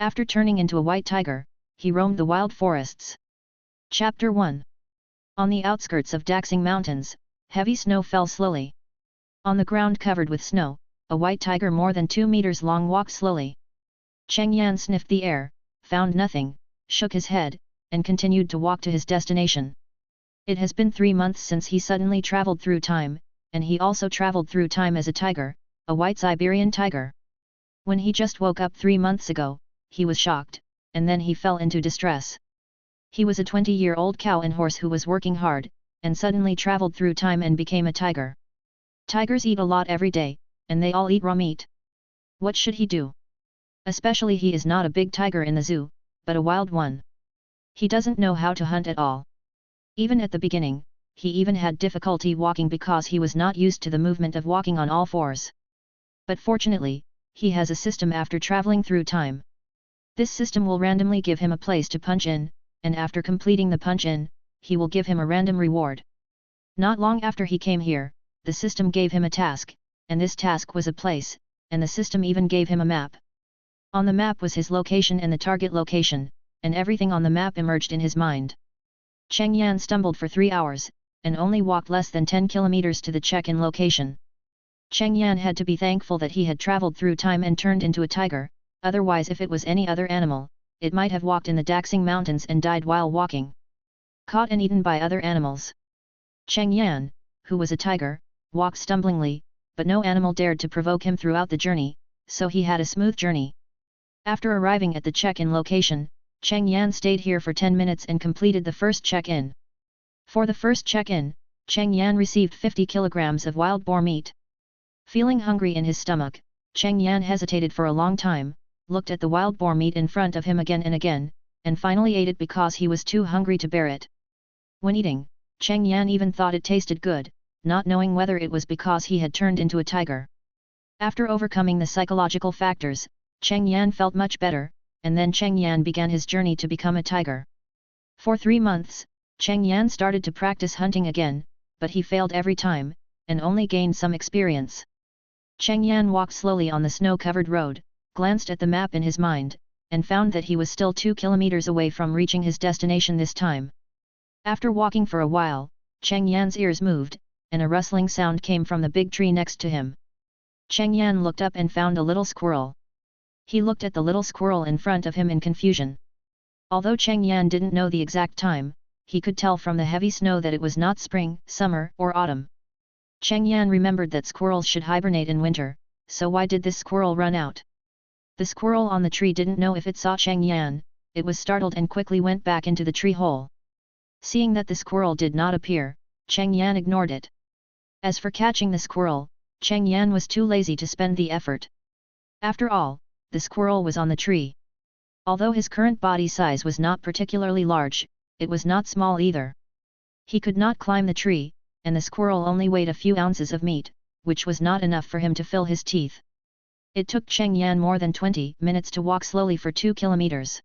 After turning into a white tiger, he roamed the wild forests. Chapter 1. On the outskirts of Daxing Mountains, heavy snow fell slowly. On the ground covered with snow, a white tiger more than 2 meters long walked slowly. Cheng Yan sniffed the air, found nothing, shook his head, and continued to walk to his destination. It has been 3 months since he suddenly traveled through time, and he also traveled through time as a tiger, a white Siberian tiger. When he just woke up 3 months ago, he was shocked, and then he fell into distress. He was a 20-year-old cow and horse who was working hard, and suddenly traveled through time and became a tiger. Tigers eat a lot every day, and they all eat raw meat. What should he do? Especially he is not a big tiger in the zoo, but a wild one. He doesn't know how to hunt at all. Even at the beginning, he even had difficulty walking because he was not used to the movement of walking on all fours. But fortunately, he has a system after traveling through time. This system will randomly give him a place to punch in, and after completing the punch in, he will give him a random reward. Not long after he came here, the system gave him a task, and this task was a place, and the system even gave him a map. On the map was his location and the target location, and everything on the map emerged in his mind. Cheng Yan stumbled for 3 hours, and only walked less than 10 kilometers to the check-in location. Cheng Yan had to be thankful that he had traveled through time and turned into a tiger, otherwise if it was any other animal, it might have walked in the Daxing Mountains and died while walking. Caught and eaten by other animals. Cheng Yan, who was a tiger, walked stumblingly, but no animal dared to provoke him throughout the journey, so he had a smooth journey. After arriving at the check-in location, Cheng Yan stayed here for 10 minutes and completed the first check-in. For the first check-in, Cheng Yan received 50 kilograms of wild boar meat. Feeling hungry in his stomach, Cheng Yan hesitated for a long time, looked at the wild boar meat in front of him again and again, and finally ate it because he was too hungry to bear it. When eating, Cheng Yan even thought it tasted good, not knowing whether it was because he had turned into a tiger. After overcoming the psychological factors, Cheng Yan felt much better, and then Cheng Yan began his journey to become a tiger. For 3 months, Cheng Yan started to practice hunting again, but he failed every time, and only gained some experience. Cheng Yan walked slowly on the snow-covered road, glanced at the map in his mind, and found that he was still 2 kilometers away from reaching his destination this time. After walking for a while, Cheng Yan's ears moved, and a rustling sound came from the big tree next to him. Cheng Yan looked up and found a little squirrel. He looked at the little squirrel in front of him in confusion. Although Cheng Yan didn't know the exact time, he could tell from the heavy snow that it was not spring, summer, or autumn. Cheng Yan remembered that squirrels should hibernate in winter, so why did this squirrel run out? The squirrel on the tree didn't know if it saw Cheng Yan, it was startled and quickly went back into the tree hole. Seeing that the squirrel did not appear, Cheng Yan ignored it. As for catching the squirrel, Cheng Yan was too lazy to spend the effort. After all, the squirrel was on the tree. Although his current body size was not particularly large, it was not small either. He could not climb the tree, and the squirrel only weighed a few ounces of meat, which was not enough for him to fill his teeth. It took Cheng Yan more than 20 minutes to walk slowly for 2 kilometers.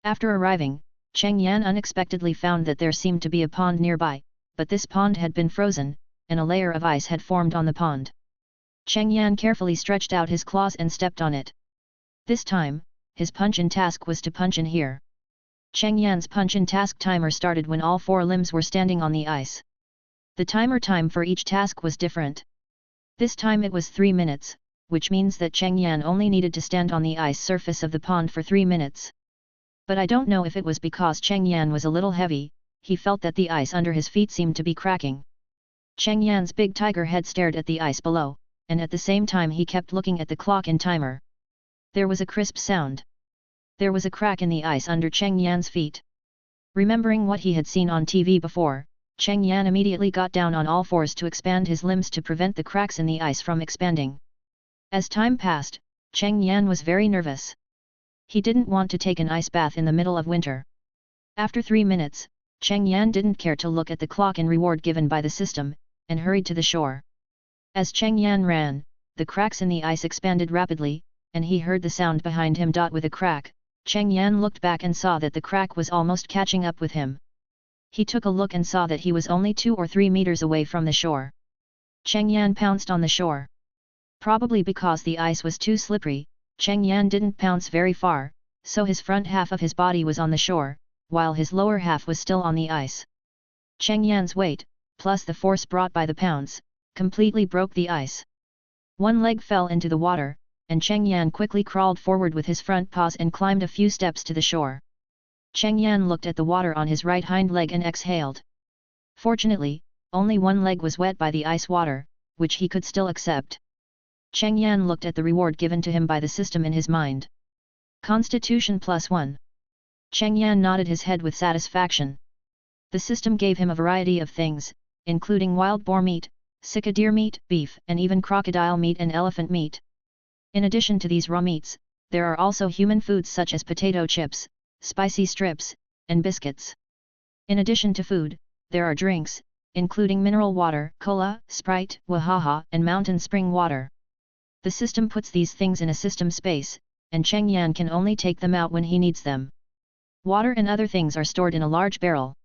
After arriving, Cheng Yan unexpectedly found that there seemed to be a pond nearby, but this pond had been frozen, and a layer of ice had formed on the pond. Cheng Yan carefully stretched out his claws and stepped on it. This time, his punch-in task was to punch in here. Cheng Yan's punch-in task timer started when all 4 limbs were standing on the ice. The timer time for each task was different. This time it was 3 minutes, which means that Cheng Yan only needed to stand on the ice surface of the pond for 3 minutes. But I don't know if it was because Cheng Yan was a little heavy, he felt that the ice under his feet seemed to be cracking. Cheng Yan's big tiger head stared at the ice below, and at the same time he kept looking at the clock and timer. There was a crisp sound. There was a crack in the ice under Cheng Yan's feet. Remembering what he had seen on TV before, Cheng Yan immediately got down on all fours to expand his limbs to prevent the cracks in the ice from expanding. As time passed, Cheng Yan was very nervous. He didn't want to take an ice bath in the middle of winter. After 3 minutes, Cheng Yan didn't care to look at the clock and reward given by the system, and hurried to the shore. As Cheng Yan ran, the cracks in the ice expanded rapidly, and he heard the sound behind him. With a crack, Cheng Yan looked back and saw that the crack was almost catching up with him. He took a look and saw that he was only 2 or 3 meters away from the shore. Cheng Yan pounced on the shore. Probably because the ice was too slippery, Cheng Yan didn't pounce very far, so his front half of his body was on the shore, while his lower half was still on the ice. Cheng Yan's weight, plus the force brought by the pounds, completely broke the ice. One leg fell into the water, and Cheng Yan quickly crawled forward with his front paws and climbed a few steps to the shore. Cheng Yan looked at the water on his right hind leg and exhaled. Fortunately, only one leg was wet by the ice water, which he could still accept. Cheng Yan looked at the reward given to him by the system in his mind. Constitution +1. Cheng Yan nodded his head with satisfaction. The system gave him a variety of things, including wild boar meat, sika deer meat, beef, and even crocodile meat and elephant meat. In addition to these raw meats, there are also human foods such as potato chips, spicy strips, and biscuits. In addition to food, there are drinks, including mineral water, cola, Sprite, Wahaha, and mountain spring water. The system puts these things in a system space, and Cheng Yan can only take them out when he needs them. Water and other things are stored in a large barrel.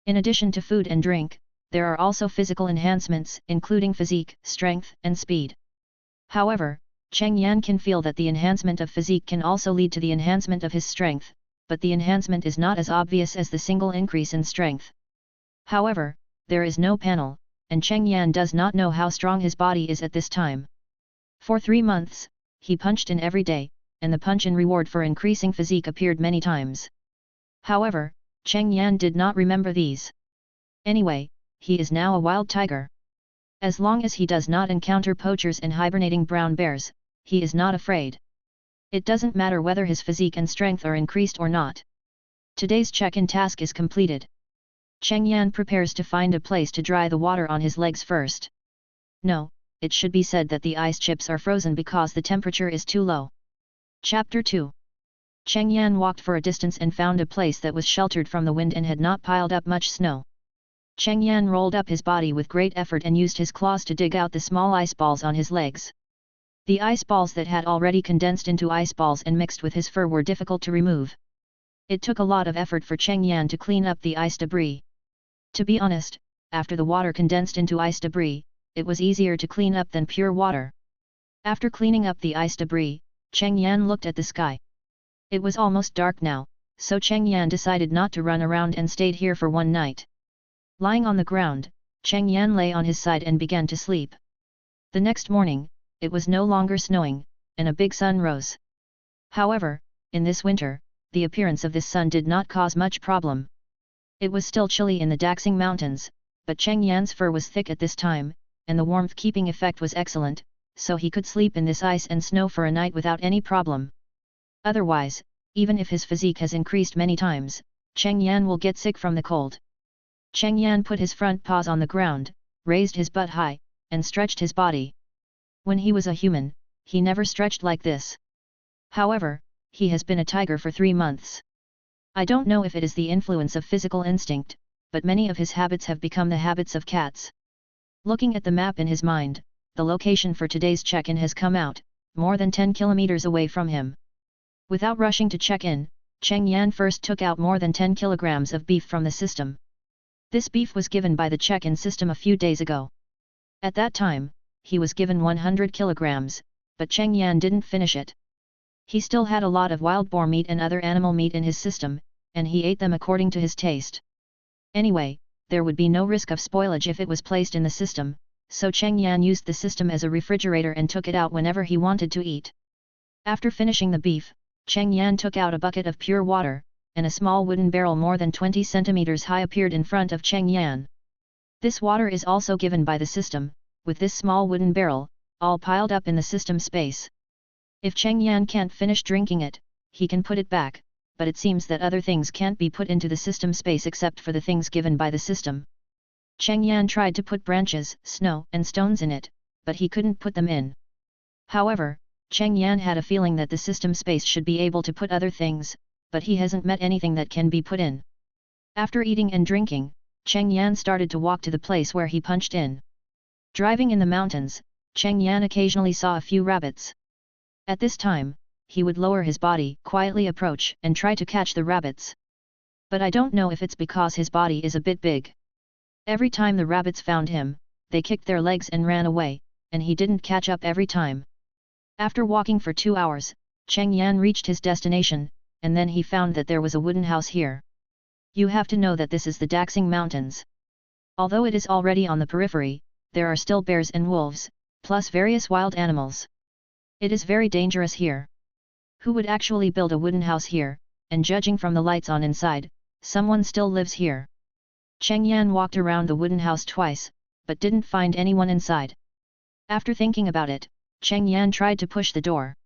In addition to food and drink, there are also physical enhancements, including physique, strength, and speed. However, Cheng Yan can feel that the enhancement of physique can also lead to the enhancement of his strength, but the enhancement is not as obvious as the single increase in strength. However, there is no panel, and Cheng Yan does not know how strong his body is at this time. For 3 months, he punched in every day, and the punch-in reward for increasing physique appeared many times. However, Cheng Yan did not remember these. Anyway, he is now a wild tiger. As long as he does not encounter poachers and hibernating brown bears, he is not afraid. It doesn't matter whether his physique and strength are increased or not. Today's check-in task is completed. Cheng Yan prepares to find a place to dry the water on his legs first. No, it should be said that the ice chips are frozen because the temperature is too low. Chapter 2. Cheng Yan walked for a distance and found a place that was sheltered from the wind and had not piled up much snow. Cheng Yan rolled up his body with great effort and used his claws to dig out the small ice balls on his legs. The ice balls that had already condensed into ice balls and mixed with his fur were difficult to remove. It took a lot of effort for Cheng Yan to clean up the ice debris. To be honest, after the water condensed into ice debris, it was easier to clean up than pure water. After cleaning up the ice debris, Cheng Yan looked at the sky. It was almost dark now, so Cheng Yan decided not to run around and stayed here for one night. Lying on the ground, Cheng Yan lay on his side and began to sleep. The next morning, it was no longer snowing, and a big sun rose. However, in this winter, the appearance of this sun did not cause much problem. It was still chilly in the Daxing Mountains, but Cheng Yan's fur was thick at this time, and the warmth-keeping effect was excellent, so he could sleep in this ice and snow for a night without any problem. Otherwise, even if his physique has increased many times, Cheng Yan will get sick from the cold. Cheng Yan put his front paws on the ground, raised his butt high, and stretched his body. When he was a human, he never stretched like this. However, he has been a tiger for 3 months. I don't know if it is the influence of physical instinct, but many of his habits have become the habits of cats. Looking at the map in his mind, the location for today's check-in has come out, more than 10 kilometers away from him. Without rushing to check in, Cheng Yan first took out more than 10 kilograms of beef from the system. This beef was given by the check-in system a few days ago. At that time, he was given 100 kilograms, but Cheng Yan didn't finish it. He still had a lot of wild boar meat and other animal meat in his system, and he ate them according to his taste. Anyway, there would be no risk of spoilage if it was placed in the system, so Cheng Yan used the system as a refrigerator and took it out whenever he wanted to eat. After finishing the beef, Cheng Yan took out a bucket of pure water, and a small wooden barrel more than 20 centimeters high appeared in front of Cheng Yan. This water is also given by the system, with this small wooden barrel, all piled up in the system space. If Cheng Yan can't finish drinking it, he can put it back, but it seems that other things can't be put into the system space except for the things given by the system. Cheng Yan tried to put branches, snow, and stones in it, but he couldn't put them in. However, Cheng Yan had a feeling that the system space should be able to put other things, but he hasn't met anything that can be put in. After eating and drinking, Cheng Yan started to walk to the place where he punched in. Driving in the mountains, Cheng Yan occasionally saw a few rabbits. At this time, he would lower his body, quietly approach, and try to catch the rabbits. But I don't know if it's because his body is a bit big. Every time the rabbits found him, they kicked their legs and ran away, and he didn't catch up every time. After walking for 2 hours, Cheng Yan reached his destination, and then he found that there was a wooden house here. You have to know that this is the Daxing Mountains. Although it is already on the periphery, there are still bears and wolves, plus various wild animals. It is very dangerous here. Who would actually build a wooden house here, and judging from the lights on inside, someone still lives here. Cheng Yan walked around the wooden house twice, but didn't find anyone inside. After thinking about it, Cheng Yan tried to push the door.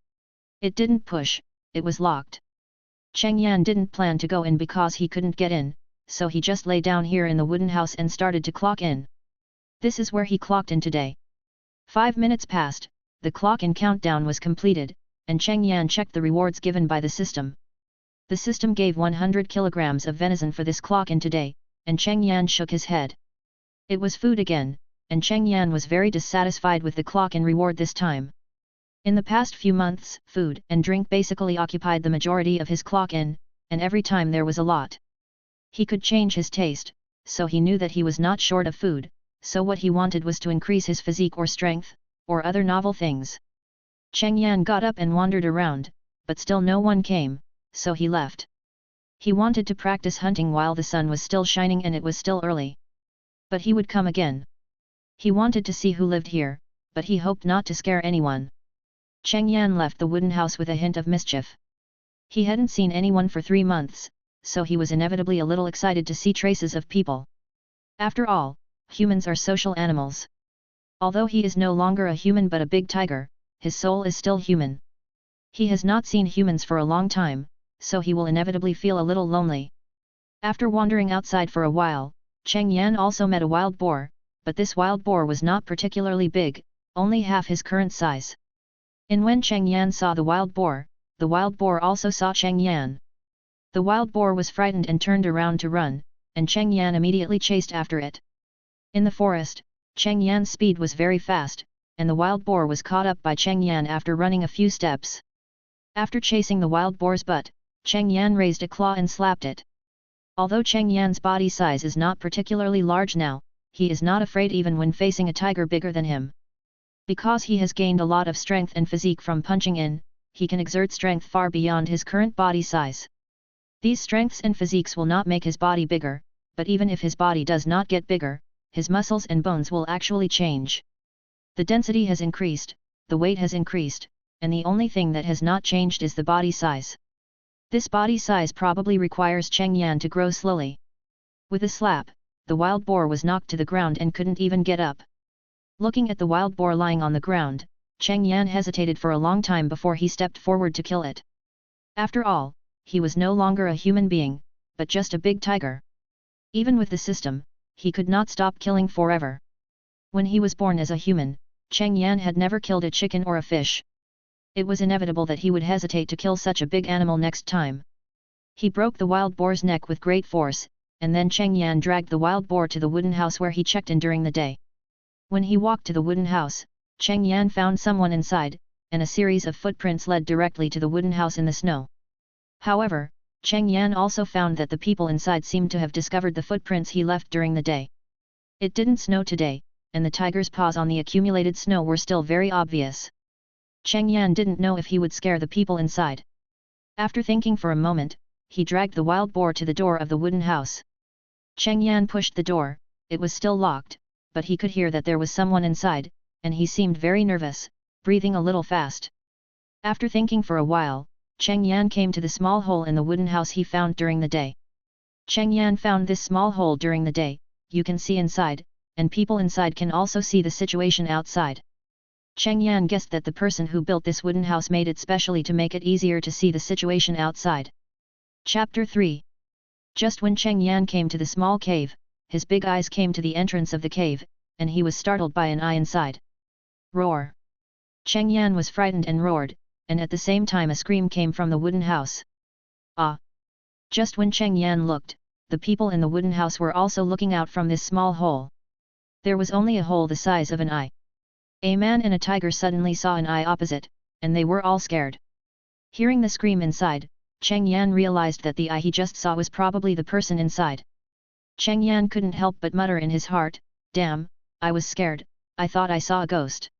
It didn't push, it was locked. Cheng Yan didn't plan to go in because he couldn't get in, so he just lay down here in the wooden house and started to clock in. This is where he clocked in today. 5 minutes passed, the clock-in countdown was completed, and Cheng Yan checked the rewards given by the system. The system gave 100 kilograms of venison for this clock-in today, and Cheng Yan shook his head. It was food again, and Cheng Yan was very dissatisfied with the clock-in reward this time. In the past few months, food and drink basically occupied the majority of his clock-in, and every time there was a lot. He could change his taste, so he knew that he was not short of food, so what he wanted was to increase his physique or strength, or other novel things. Cheng Yan got up and wandered around, but still no one came, so he left. He wanted to practice hunting while the sun was still shining and it was still early. But he would come again. He wanted to see who lived here, but he hoped not to scare anyone. Cheng Yan left the wooden house with a hint of mischief. He hadn't seen anyone for 3 months, so he was inevitably a little excited to see traces of people. After all, humans are social animals. Although he is no longer a human but a big tiger, his soul is still human. He has not seen humans for a long time, so he will inevitably feel a little lonely. After wandering outside for a while, Cheng Yan also met a wild boar, but this wild boar was not particularly big, only half his current size. And when Cheng Yan saw the wild boar also saw Cheng Yan. The wild boar was frightened and turned around to run, and Cheng Yan immediately chased after it. In the forest, Cheng Yan's speed was very fast, and the wild boar was caught up by Cheng Yan after running a few steps. After chasing the wild boar's butt, Cheng Yan raised a claw and slapped it. Although Cheng Yan's body size is not particularly large now, he is not afraid even when facing a tiger bigger than him. Because he has gained a lot of strength and physique from punching in, he can exert strength far beyond his current body size. These strengths and physiques will not make his body bigger, but even if his body does not get bigger, his muscles and bones will actually change. The density has increased, the weight has increased, and the only thing that has not changed is the body size. This body size probably requires Cheng Yan to grow slowly. With a slap, the wild boar was knocked to the ground and couldn't even get up. Looking at the wild boar lying on the ground, Cheng Yan hesitated for a long time before he stepped forward to kill it. After all, he was no longer a human being, but just a big tiger. Even with the system, he could not stop killing forever. When he was born as a human, Cheng Yan had never killed a chicken or a fish. It was inevitable that he would hesitate to kill such a big animal next time. He broke the wild boar's neck with great force, and then Cheng Yan dragged the wild boar to the wooden house where he checked in during the day. When he walked to the wooden house, Cheng Yan found someone inside, and a series of footprints led directly to the wooden house in the snow. However, Cheng Yan also found that the people inside seemed to have discovered the footprints he left during the day. It didn't snow today, and the tiger's paws on the accumulated snow were still very obvious. Cheng Yan didn't know if he would scare the people inside. After thinking for a moment, he dragged the wild boar to the door of the wooden house. Cheng Yan pushed the door, it was still locked, but he could hear that there was someone inside, and he seemed very nervous, breathing a little fast. After thinking for a while, Cheng Yan came to the small hole in the wooden house he found during the day. Cheng Yan found this small hole during the day, you can see inside, and people inside can also see the situation outside. Cheng Yan guessed that the person who built this wooden house made it specially to make it easier to see the situation outside. Chapter 3. Just when Cheng Yan came to the small cave, his big eyes came to the entrance of the cave, and he was startled by an eye inside. Roar! Cheng Yan was frightened and roared, and at the same time a scream came from the wooden house. Ah! Just when Cheng Yan looked, the people in the wooden house were also looking out from this small hole. There was only a hole the size of an eye. A man and a tiger suddenly saw an eye opposite, and they were all scared. Hearing the scream inside, Cheng Yan realized that the eye he just saw was probably the person inside. Cheng Yan couldn't help but mutter in his heart, "Damn, I was scared, I thought I saw a ghost."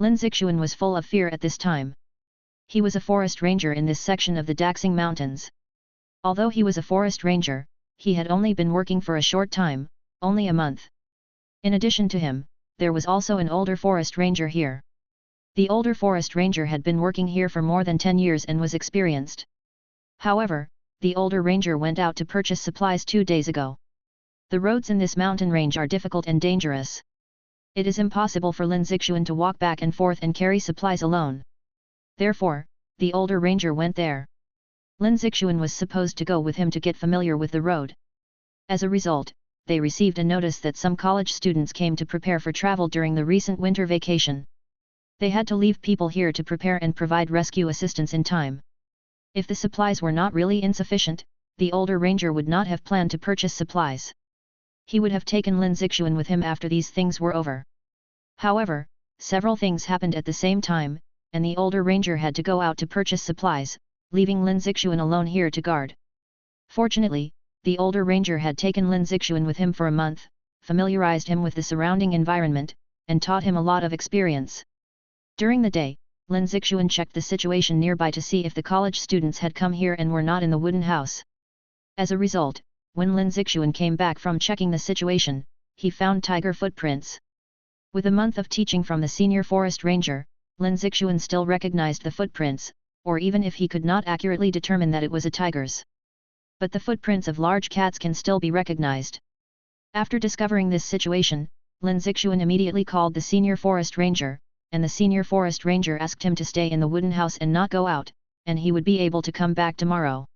Lin Zixuan was full of fear at this time. He was a forest ranger in this section of the Daxing Mountains. Although he was a forest ranger, he had only been working for a short time, only a month. In addition to him, there was also an older forest ranger here. The older forest ranger had been working here for more than 10 years and was experienced. However, the older ranger went out to purchase supplies 2 days ago. The roads in this mountain range are difficult and dangerous. It is impossible for Lin Zixuan to walk back and forth and carry supplies alone. Therefore, the older ranger went there. Lin Zixuan was supposed to go with him to get familiar with the road. As a result, they received a notice that some college students came to prepare for travel during the recent winter vacation. They had to leave people here to prepare and provide rescue assistance in time. If the supplies were not really insufficient, the older ranger would not have planned to purchase supplies. He would have taken Lin Zixuan with him after these things were over. However, several things happened at the same time, and the older ranger had to go out to purchase supplies, leaving Lin Zixuan alone here to guard. Fortunately, the older ranger had taken Lin Zixuan with him for a month, familiarized him with the surrounding environment, and taught him a lot of experience. During the day, Lin Zixuan checked the situation nearby to see if the college students had come here and were not in the wooden house. As a result, when Lin Zixuan came back from checking the situation, he found tiger footprints. With a month of teaching from the senior forest ranger, Lin Zixuan still recognized the footprints, or even if he could not accurately determine that it was a tiger's. But the footprints of large cats can still be recognized. After discovering this situation, Lin Zixuan immediately called the senior forest ranger, and the senior forest ranger asked him to stay in the wooden house and not go out, and he would be able to come back tomorrow.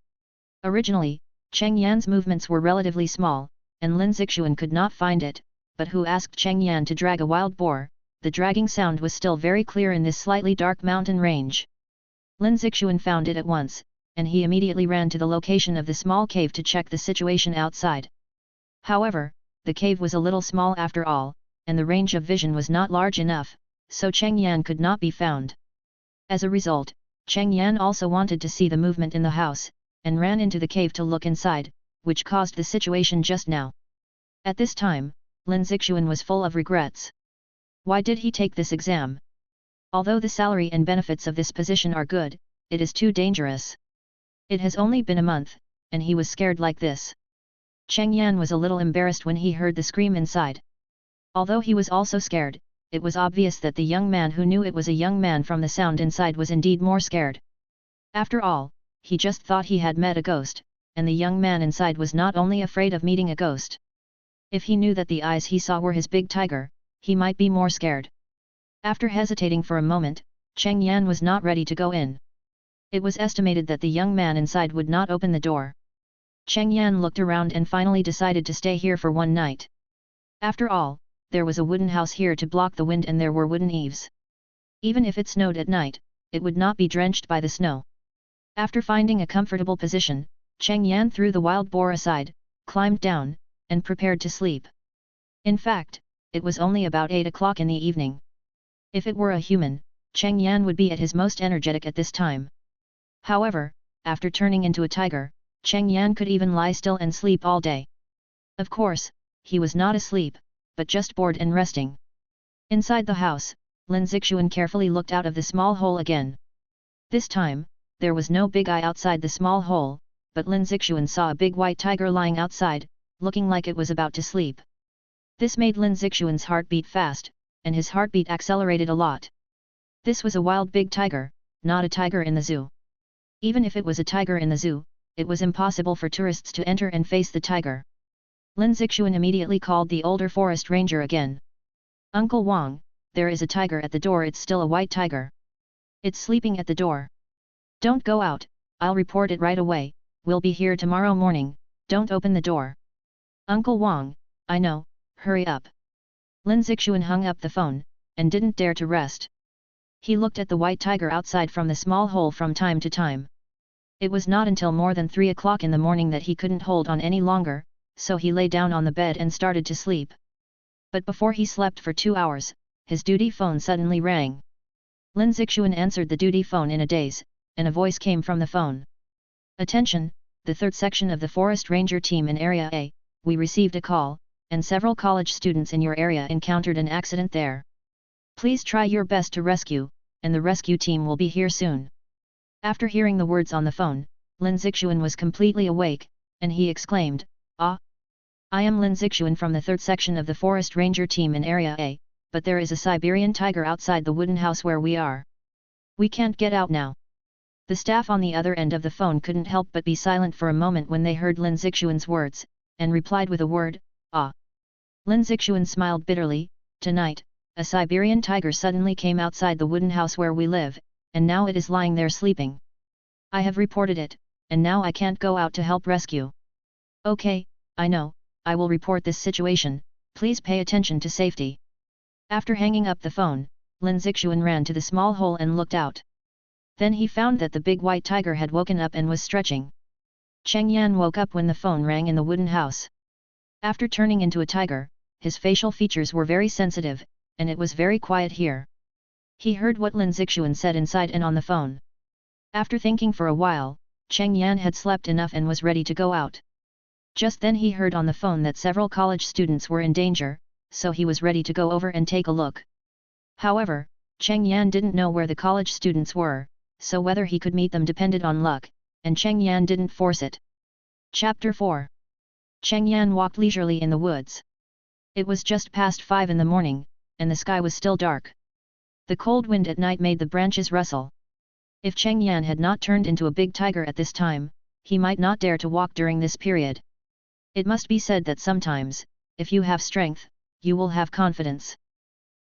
Originally, Cheng Yan's movements were relatively small, and Lin Zixuan could not find it, but who asked Cheng Yan to drag a wild boar, the dragging sound was still very clear in this slightly dark mountain range. Lin Zixuan found it at once, and he immediately ran to the location of the small cave to check the situation outside. However, the cave was a little small after all, and the range of vision was not large enough, so Cheng Yan could not be found. As a result, Cheng Yan also wanted to see the movement in the house, and ran into the cave to look inside, which caused the situation just now. At this time, Lin Zixuan was full of regrets. Why did he take this exam? Although the salary and benefits of this position are good, it is too dangerous. It has only been a month, and he was scared like this. Cheng Yan was a little embarrassed when he heard the scream inside. Although he was also scared, it was obvious that the young man who knew it was a young man from the sound inside was indeed more scared. After all, he just thought he had met a ghost, and the young man inside was not only afraid of meeting a ghost. If he knew that the eyes he saw were his big tiger, he might be more scared. After hesitating for a moment, Cheng Yan was not ready to go in. It was estimated that the young man inside would not open the door. Cheng Yan looked around and finally decided to stay here for one night. After all, there was a wooden house here to block the wind and there were wooden eaves. Even if it snowed at night, it would not be drenched by the snow. After finding a comfortable position, Cheng Yan threw the wild boar aside, climbed down, and prepared to sleep. In fact, it was only about 8 o'clock in the evening. If it were a human, Cheng Yan would be at his most energetic at this time. However, after turning into a tiger, Cheng Yan could even lie still and sleep all day. Of course, he was not asleep, but just bored and resting. Inside the house, Lin Zixuan carefully looked out of the small hole again. This time, there was no big eye outside the small hole, but Lin Zixuan saw a big white tiger lying outside, looking like it was about to sleep. This made Lin Zixuan's heart beat fast, and his heartbeat accelerated a lot. This was a wild big tiger, not a tiger in the zoo. Even if it was a tiger in the zoo, it was impossible for tourists to enter and face the tiger. Lin Zixuan immediately called the older forest ranger again. "Uncle Wang, there is a tiger at the door. It's still a white tiger. It's sleeping at the door. Don't go out, I'll report it right away, we'll be here tomorrow morning, don't open the door." "Uncle Wang, I know, hurry up." Lin Zixuan hung up the phone, and didn't dare to rest. He looked at the white tiger outside from the small hole from time to time. It was not until more than 3 o'clock in the morning that he couldn't hold on any longer, so he lay down on the bed and started to sleep. But before he slept for 2 hours, his duty phone suddenly rang. Lin Zixuan answered the duty phone in a daze, and a voice came from the phone. "Attention, the 3rd section of the Forest Ranger team in Area A, we received a call, and several college students in your area encountered an accident there. Please try your best to rescue, and the rescue team will be here soon. After hearing the words on the phone, Lin Zixuan was completely awake, and he exclaimed, "Ah! I am Lin Zixuan from the 3rd section of the Forest Ranger team in Area A, but there is a Siberian tiger outside the wooden house where we are. We can't get out now." The staff on the other end of the phone couldn't help but be silent for a moment when they heard Lin Zixuan's words, and replied with a word, "Ah." Lin Zixuan smiled bitterly. "Tonight, a Siberian tiger suddenly came outside the wooden house where we live, and now it is lying there sleeping. I have reported it, and now I can't go out to help rescue." "Okay, I know, I will report this situation, please pay attention to safety." After hanging up the phone, Lin Zixuan ran to the small hole and looked out. Then he found that the big white tiger had woken up and was stretching. Cheng Yan woke up when the phone rang in the wooden house. After turning into a tiger, his facial features were very sensitive, and it was very quiet here. He heard what Lin Zixuan said inside and on the phone. After thinking for a while, Cheng Yan had slept enough and was ready to go out. Just then he heard on the phone that several college students were in danger, so he was ready to go over and take a look. However, Cheng Yan didn't know where the college students were, so whether he could meet them depended on luck, and Cheng Yan didn't force it. Chapter 4. Cheng Yan walked leisurely in the woods. It was just past 5 in the morning, and the sky was still dark. The cold wind at night made the branches rustle. If Cheng Yan had not turned into a big tiger at this time, he might not dare to walk during this period. It must be said that sometimes, if you have strength, you will have confidence.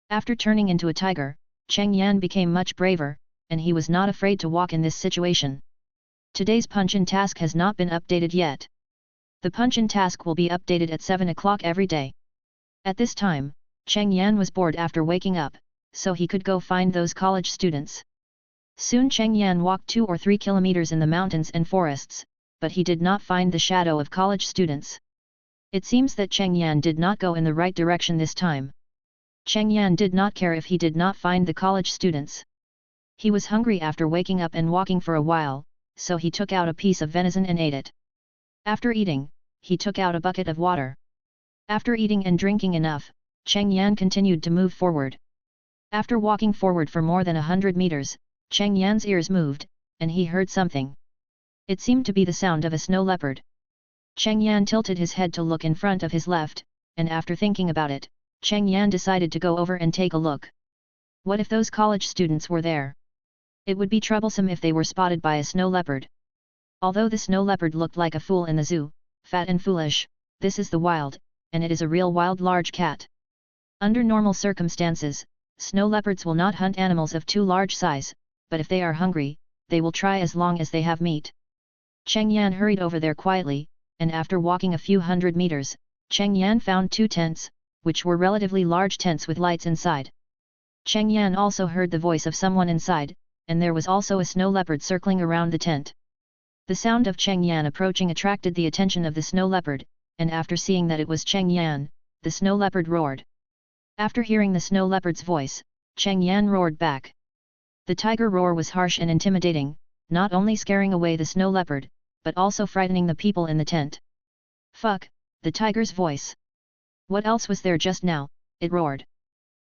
After turning into a tiger, Cheng Yan became much braver, and he was not afraid to walk in this situation. Today's punch-in task has not been updated yet. The punch-in task will be updated at 7 o'clock every day. At this time, Cheng Yan was bored after waking up, so he could go find those college students. Soon Cheng Yan walked 2 or 3 kilometers in the mountains and forests, but he did not find the shadow of college students. It seems that Cheng Yan did not go in the right direction this time. Cheng Yan did not care if he did not find the college students. He was hungry after waking up and walking for a while, so he took out a piece of venison and ate it. After eating, he took out a bucket of water. After eating and drinking enough, Cheng Yan continued to move forward. After walking forward for more than 100 meters, Cheng Yan's ears moved, and he heard something. It seemed to be the sound of a snow leopard. Cheng Yan tilted his head to look in front of his left, and after thinking about it, Cheng Yan decided to go over and take a look. What if those college students were there? It would be troublesome if they were spotted by a snow leopard. Although the snow leopard looked like a fool in the zoo, fat and foolish, this is the wild, and it is a real wild large cat. Under normal circumstances, snow leopards will not hunt animals of too large size, but if they are hungry, they will try as long as they have meat. Cheng Yan hurried over there quietly, and after walking a few hundred meters, Cheng Yan found 2 tents, which were relatively large tents with lights inside. Cheng Yan also heard the voice of someone inside, and there was also a snow leopard circling around the tent. The sound of Cheng Yan approaching attracted the attention of the snow leopard, and after seeing that it was Cheng Yan, the snow leopard roared. After hearing the snow leopard's voice, Cheng Yan roared back. The tiger roar was harsh and intimidating, not only scaring away the snow leopard, but also frightening the people in the tent. "Fuck," the tiger's voice. "What else was there just now?" it roared.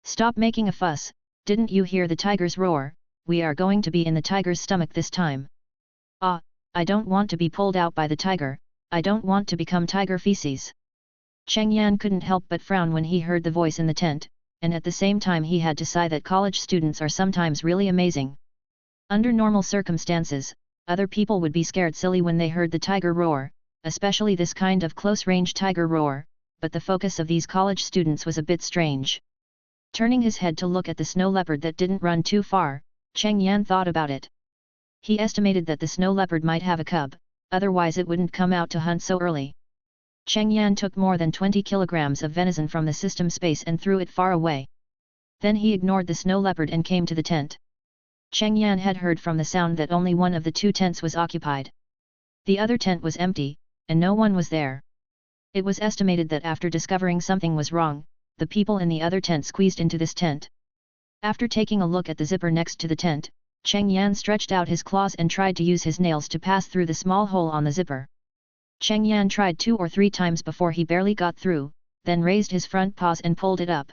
"Stop making a fuss, didn't you hear the tiger's roar? We are going to be in the tiger's stomach this time." "Ah, I don't want to be pulled out by the tiger, I don't want to become tiger feces." Cheng Yan couldn't help but frown when he heard the voice in the tent, and at the same time he had to sigh that college students are sometimes really amazing. Under normal circumstances, other people would be scared silly when they heard the tiger roar, especially this kind of close-range tiger roar, but the focus of these college students was a bit strange. Turning his head to look at the snow leopard that didn't run too far, Cheng Yan thought about it. He estimated that the snow leopard might have a cub, otherwise it wouldn't come out to hunt so early. Cheng Yan took more than 20 kilograms of venison from the system space and threw it far away. Then he ignored the snow leopard and came to the tent. Cheng Yan had heard from the sound that only one of the 2 tents was occupied. The other tent was empty, and no one was there. It was estimated that after discovering something was wrong, the people in the other tent squeezed into this tent. After taking a look at the zipper next to the tent, Cheng Yan stretched out his claws and tried to use his nails to pass through the small hole on the zipper. Cheng Yan tried 2 or 3 times before he barely got through, then raised his front paws and pulled it up.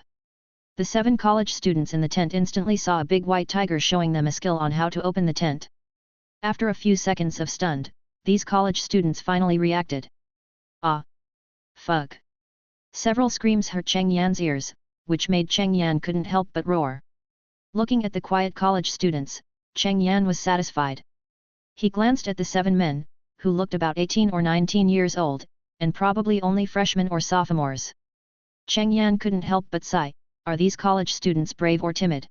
The 7 college students in the tent instantly saw a big white tiger showing them a skill on how to open the tent. After a few seconds of stunned, these college students finally reacted. Ah! Fuck! Several screams hurt Cheng Yan's ears, which made Cheng Yan couldn't help but roar. Looking at the quiet college students, Cheng Yan was satisfied. He glanced at the 7 men, who looked about 18 or 19 years old, and probably only freshmen or sophomores. Cheng Yan couldn't help but sigh, are these college students brave or timid?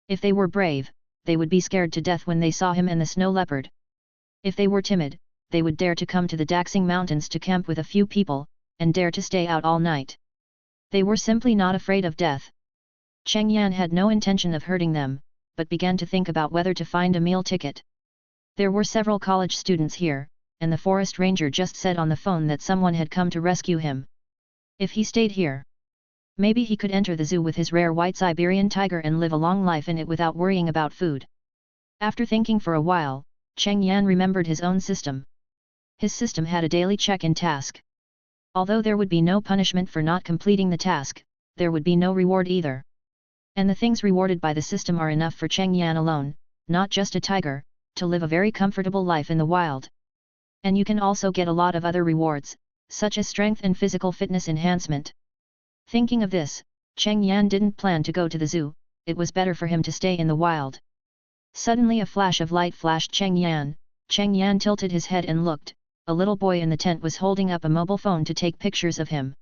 If they were brave, they would be scared to death when they saw him and the snow leopard. If they were timid, they would dare to come to the Daxing Mountains to camp with a few people, and dare to stay out all night. They were simply not afraid of death. Cheng Yan had no intention of hurting them, but began to think about whether to find a meal ticket. There were several college students here, and the forest ranger just said on the phone that someone had come to rescue him. If he stayed here, maybe he could enter the zoo with his rare white Siberian tiger and live a long life in it without worrying about food. After thinking for a while, Cheng Yan remembered his own system. His system had a daily check-in task. Although there would be no punishment for not completing the task, there would be no reward either. And the things rewarded by the system are enough for Cheng Yan alone, not just a tiger, to live a very comfortable life in the wild. And you can also get a lot of other rewards, such as strength and physical fitness enhancement. Thinking of this, Cheng Yan didn't plan to go to the zoo, it was better for him to stay in the wild. Suddenly a flash of light flashed Cheng Yan tilted his head and looked. A little boy in the tent was holding up a mobile phone to take pictures of him.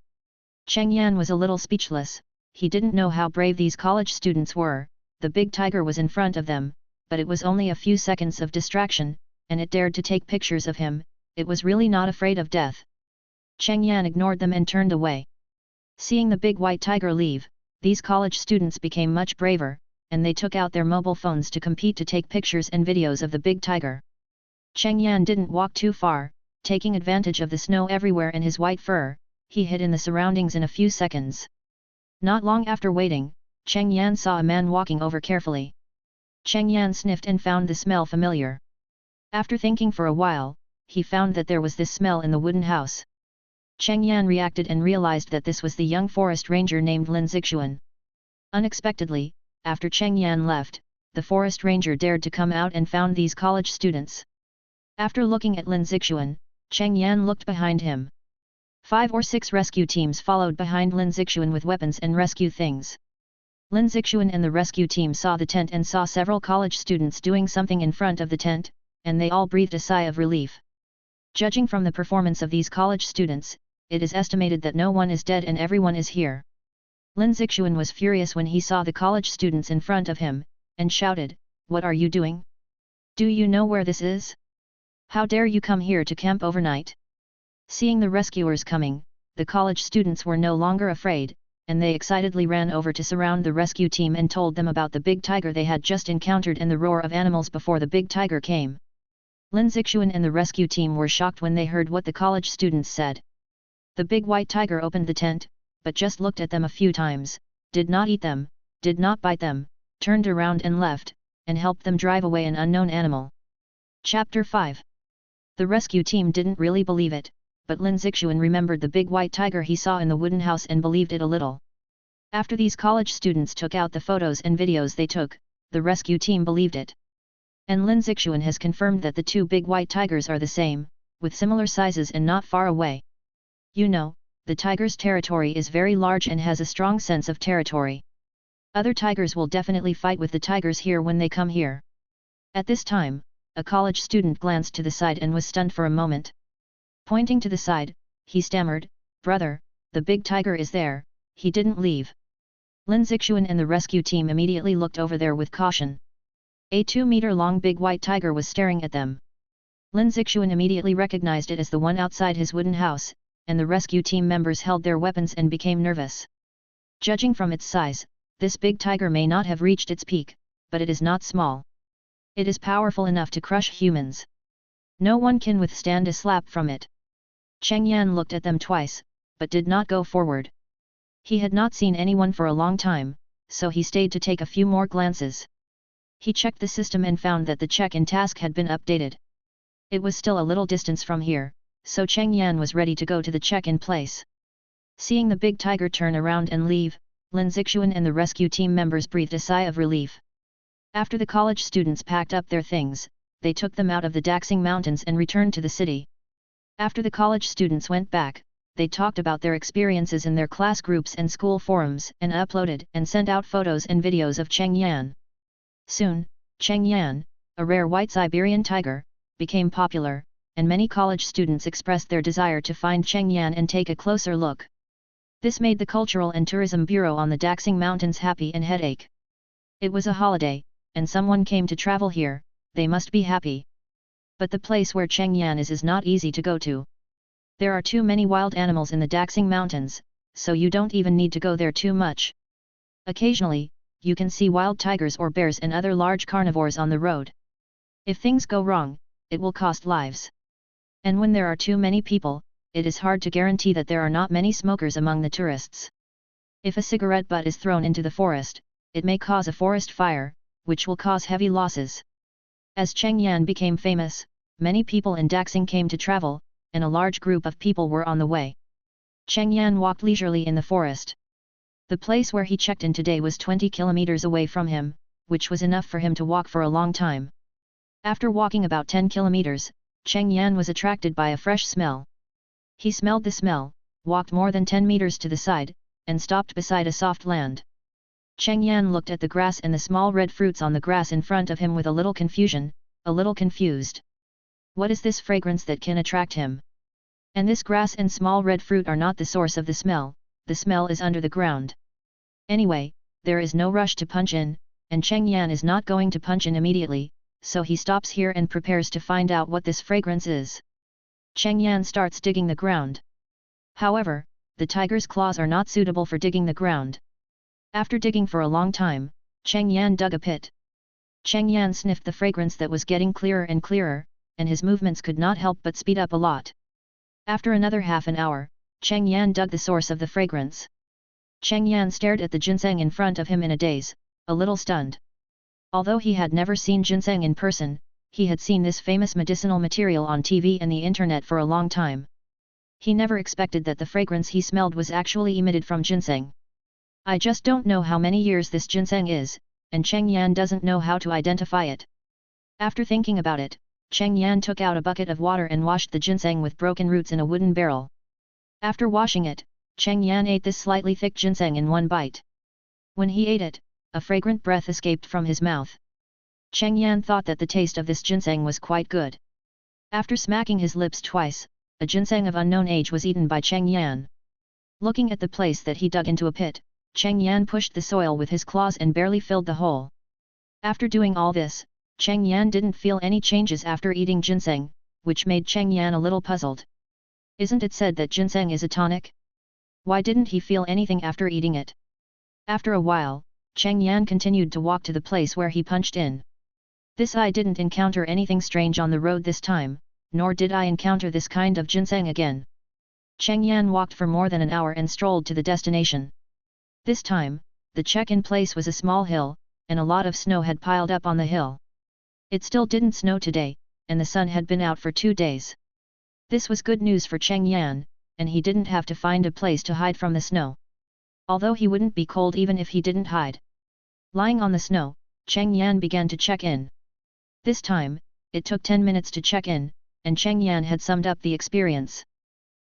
Cheng Yan was a little speechless, he didn't know how brave these college students were. The big tiger was in front of them, but it was only a few seconds of distraction, and it dared to take pictures of him, it was really not afraid of death. Cheng Yan ignored them and turned away. Seeing the big white tiger leave, these college students became much braver, and they took out their mobile phones to compete to take pictures and videos of the big tiger. Cheng Yan didn't walk too far. Taking advantage of the snow everywhere and his white fur, he hid in the surroundings in a few seconds. Not long after waiting, Cheng Yan saw a man walking over carefully. Cheng Yan sniffed and found the smell familiar. After thinking for a while, he found that there was this smell in the wooden house. Cheng Yan reacted and realized that this was the young forest ranger named Lin Zixuan. Unexpectedly, after Cheng Yan left, the forest ranger dared to come out and found these college students. After looking at Lin Zixuan, Cheng Yan looked behind him. 5 or 6 rescue teams followed behind Lin Zixuan with weapons and rescue things. Lin Zixuan and the rescue team saw the tent and saw several college students doing something in front of the tent, and they all breathed a sigh of relief. Judging from the performance of these college students, it is estimated that no one is dead and everyone is here. Lin Zixuan was furious when he saw the college students in front of him, and shouted, "What are you doing? Do you know where this is? How dare you come here to camp overnight?" Seeing the rescuers coming, the college students were no longer afraid, and they excitedly ran over to surround the rescue team and told them about the big tiger they had just encountered and the roar of animals before the big tiger came. Lin Zixuan and the rescue team were shocked when they heard what the college students said. The big white tiger opened the tent, but just looked at them a few times, did not eat them, did not bite them, turned around and left, and helped them drive away an unknown animal. Chapter 5. The rescue team didn't really believe it, but Lin Zixuan remembered the big white tiger he saw in the wooden house and believed it a little. After these college students took out the photos and videos they took, the rescue team believed it. And Lin Zixuan has confirmed that the 2 big white tigers are the same, with similar sizes and not far away. You know, the tiger's territory is very large and has a strong sense of territory. Other tigers will definitely fight with the tigers here when they come here. At this time, a college student glanced to the side and was stunned for a moment. Pointing to the side, he stammered, "Brother, the big tiger is there, he didn't leave." Lin Zixuan and the rescue team immediately looked over there with caution. A 2-meter-long big white tiger was staring at them. Lin Zixuan immediately recognized it as the one outside his wooden house, and the rescue team members held their weapons and became nervous. Judging from its size, this big tiger may not have reached its peak, but it is not small. It is powerful enough to crush humans. No one can withstand a slap from it. Cheng Yan looked at them twice, but did not go forward. He had not seen anyone for a long time, so he stayed to take a few more glances. He checked the system and found that the check-in task had been updated. It was still a little distance from here, so Cheng Yan was ready to go to the check-in place. Seeing the big tiger turn around and leave, Lin Zixuan and the rescue team members breathed a sigh of relief. After the college students packed up their things, they took them out of the Daxing Mountains and returned to the city. After the college students went back, they talked about their experiences in their class groups and school forums and uploaded and sent out photos and videos of Cheng Yan. Soon, Cheng Yan, a rare white Siberian tiger, became popular, and many college students expressed their desire to find Cheng Yan and take a closer look. This made the Cultural and Tourism Bureau on the Daxing Mountains happy and headache. It was a holiday, and someone came to travel here, they must be happy. But the place where Cheng Yan is not easy to go to. There are too many wild animals in the Daxing Mountains, so you don't even need to go there too much. Occasionally, you can see wild tigers or bears and other large carnivores on the road. If things go wrong, it will cost lives. And when there are too many people, it is hard to guarantee that there are not many smokers among the tourists. If a cigarette butt is thrown into the forest, it may cause a forest fire, which will cause heavy losses. As Cheng Yan became famous, many people in Daxing came to travel, and a large group of people were on the way. Cheng Yan walked leisurely in the forest. The place where he checked in today was 20 kilometers away from him, which was enough for him to walk for a long time. After walking about 10 kilometers, Cheng Yan was attracted by a fresh smell. He smelled the smell, walked more than 10 meters to the side, and stopped beside a soft land. Cheng Yan looked at the grass and the small red fruits on the grass in front of him with a little confusion, a little confused. What is this fragrance that can attract him? And this grass and small red fruit are not the source of the smell is under the ground. Anyway, there is no rush to punch in, and Cheng Yan is not going to punch in immediately, so he stops here and prepares to find out what this fragrance is. Cheng Yan starts digging the ground. However, the tiger's claws are not suitable for digging the ground. After digging for a long time, Cheng Yan dug a pit. Cheng Yan sniffed the fragrance that was getting clearer and clearer, and his movements could not help but speed up a lot. After another half an hour, Cheng Yan dug the source of the fragrance. Cheng Yan stared at the ginseng in front of him in a daze, a little stunned. Although he had never seen ginseng in person, he had seen this famous medicinal material on TV and the internet for a long time. He never expected that the fragrance he smelled was actually emitted from ginseng. I just don't know how many years this ginseng is, and Cheng Yan doesn't know how to identify it. After thinking about it, Cheng Yan took out a bucket of water and washed the ginseng with broken roots in a wooden barrel. After washing it, Cheng Yan ate this slightly thick ginseng in one bite. When he ate it, a fragrant breath escaped from his mouth. Cheng Yan thought that the taste of this ginseng was quite good. After smacking his lips twice, a ginseng of unknown age was eaten by Cheng Yan. Looking at the place that he dug into a pit, Cheng Yan pushed the soil with his claws and barely filled the hole. After doing all this, Cheng Yan didn't feel any changes after eating ginseng, which made Cheng Yan a little puzzled. Isn't it said that ginseng is a tonic? Why didn't he feel anything after eating it? After a while, Cheng Yan continued to walk to the place where he punched in. I didn't encounter anything strange on the road this time, nor did I encounter this kind of ginseng again. Cheng Yan walked for more than an hour and strolled to the destination. This time, the check-in place was a small hill, and a lot of snow had piled up on the hill. It still didn't snow today, and the sun had been out for 2 days. This was good news for Cheng Yan, and he didn't have to find a place to hide from the snow. Although he wouldn't be cold even if he didn't hide. Lying on the snow, Cheng Yan began to check in. This time, it took 10 minutes to check in, and Cheng Yan had summed up the experience.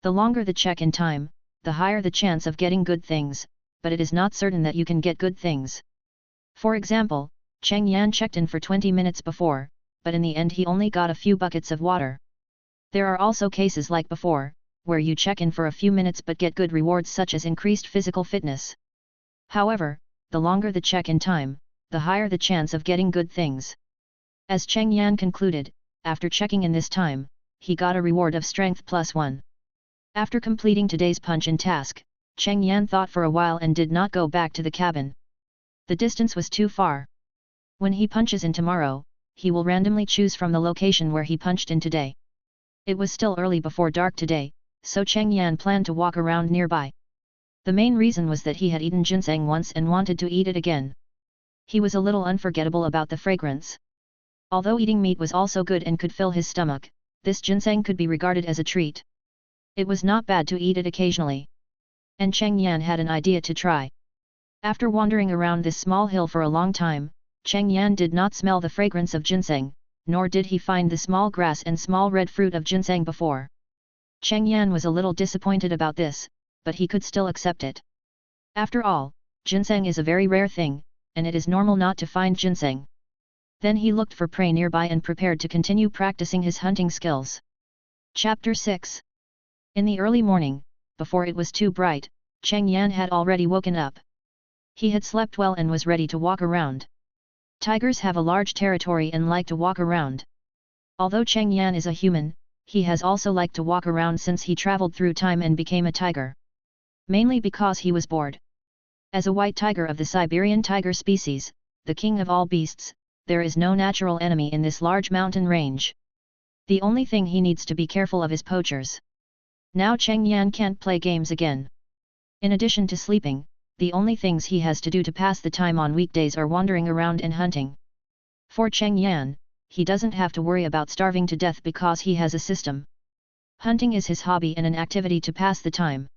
The longer the check-in time, the higher the chance of getting good things, but it is not certain that you can get good things. For example, Cheng Yan checked in for 20 minutes before, but in the end he only got a few buckets of water. There are also cases like before, where you check in for a few minutes but get good rewards such as increased physical fitness. However, the longer the check-in time, the higher the chance of getting good things. As Cheng Yan concluded, after checking in this time, he got a reward of strength +1. After completing today's punch-in task, Cheng Yan thought for a while and did not go back to the cabin. The distance was too far. When he punches in tomorrow, he will randomly choose from the location where he punched in today. It was still early before dark today, so Cheng Yan planned to walk around nearby. The main reason was that he had eaten ginseng once and wanted to eat it again. He was a little unforgettable about the fragrance. Although eating meat was also good and could fill his stomach, this ginseng could be regarded as a treat. It was not bad to eat it occasionally. And Cheng Yan had an idea to try. After wandering around this small hill for a long time, Cheng Yan did not smell the fragrance of ginseng, nor did he find the small grass and small red fruit of ginseng before. Cheng Yan was a little disappointed about this, but he could still accept it. After all, ginseng is a very rare thing, and it is normal not to find ginseng. Then he looked for prey nearby and prepared to continue practicing his hunting skills. Chapter 6. In the early morning, before it was too bright, Cheng Yan had already woken up. He had slept well and was ready to walk around. Tigers have a large territory and like to walk around. Although Cheng Yan is a human, he has also liked to walk around since he traveled through time and became a tiger. Mainly because he was bored. As a white tiger of the Siberian tiger species, the king of all beasts, there is no natural enemy in this large mountain range. The only thing he needs to be careful of is poachers. Now Cheng Yan can't play games again. In addition to sleeping, the only things he has to do to pass the time on weekdays are wandering around and hunting. For Cheng Yan, he doesn't have to worry about starving to death because he has a system. Hunting is his hobby and an activity to pass the time.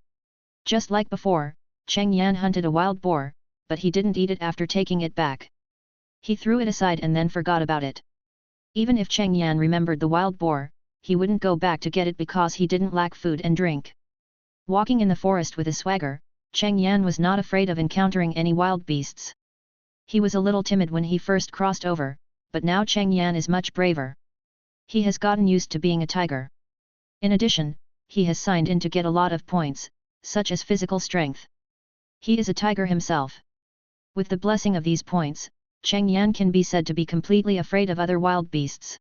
Just like before, Cheng Yan hunted a wild boar, but he didn't eat it after taking it back. He threw it aside and then forgot about it. Even if Cheng Yan remembered the wild boar, he wouldn't go back to get it because he didn't lack food and drink. Walking in the forest with a swagger, Cheng Yan was not afraid of encountering any wild beasts. He was a little timid when he first crossed over, but now Cheng Yan is much braver. He has gotten used to being a tiger. In addition, he has signed in to get a lot of points, such as physical strength. He is a tiger himself. With the blessing of these points, Cheng Yan can be said to be completely afraid of other wild beasts.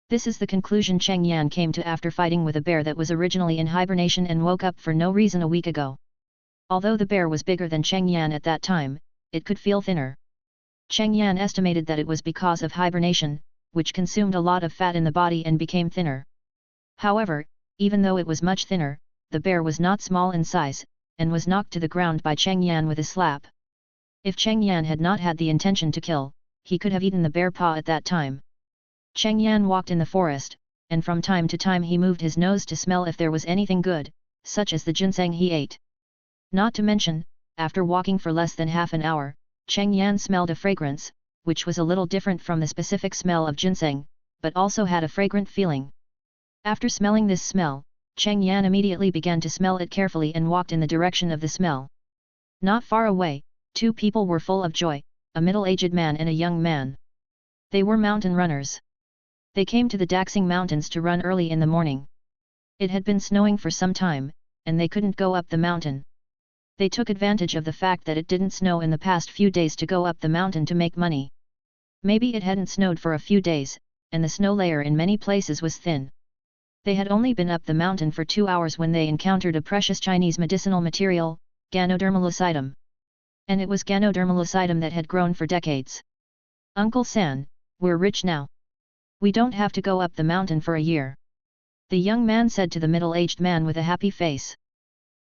This is the conclusion Cheng Yan came to after fighting with a bear that was originally in hibernation and woke up for no reason a week ago. Although the bear was bigger than Cheng Yan at that time, it could feel thinner. Cheng Yan estimated that it was because of hibernation, which consumed a lot of fat in the body and became thinner. However, even though it was much thinner, the bear was not small in size, and was knocked to the ground by Cheng Yan with a slap. If Cheng Yan had not had the intention to kill, he could have eaten the bear paw at that time. Cheng Yan walked in the forest, and from time to time he moved his nose to smell if there was anything good, such as the ginseng he ate. Not to mention, after walking for less than half an hour, Cheng Yan smelled a fragrance, which was a little different from the specific smell of ginseng, but also had a fragrant feeling. After smelling this smell, Cheng Yan immediately began to smell it carefully and walked in the direction of the smell. Not far away, two people were full of joy, a middle-aged man and a young man. They were mountain runners. They came to the Daxing Mountains to run early in the morning. It had been snowing for some time, and they couldn't go up the mountain. They took advantage of the fact that it didn't snow in the past few days to go up the mountain to make money. Maybe it hadn't snowed for a few days, and the snow layer in many places was thin. They had only been up the mountain for 2 hours when they encountered a precious Chinese medicinal material, Ganoderma lucidum. And it was Ganoderma lucidum that had grown for decades. Uncle San, we're rich now. We don't have to go up the mountain for a year. The young man said to the middle-aged man with a happy face.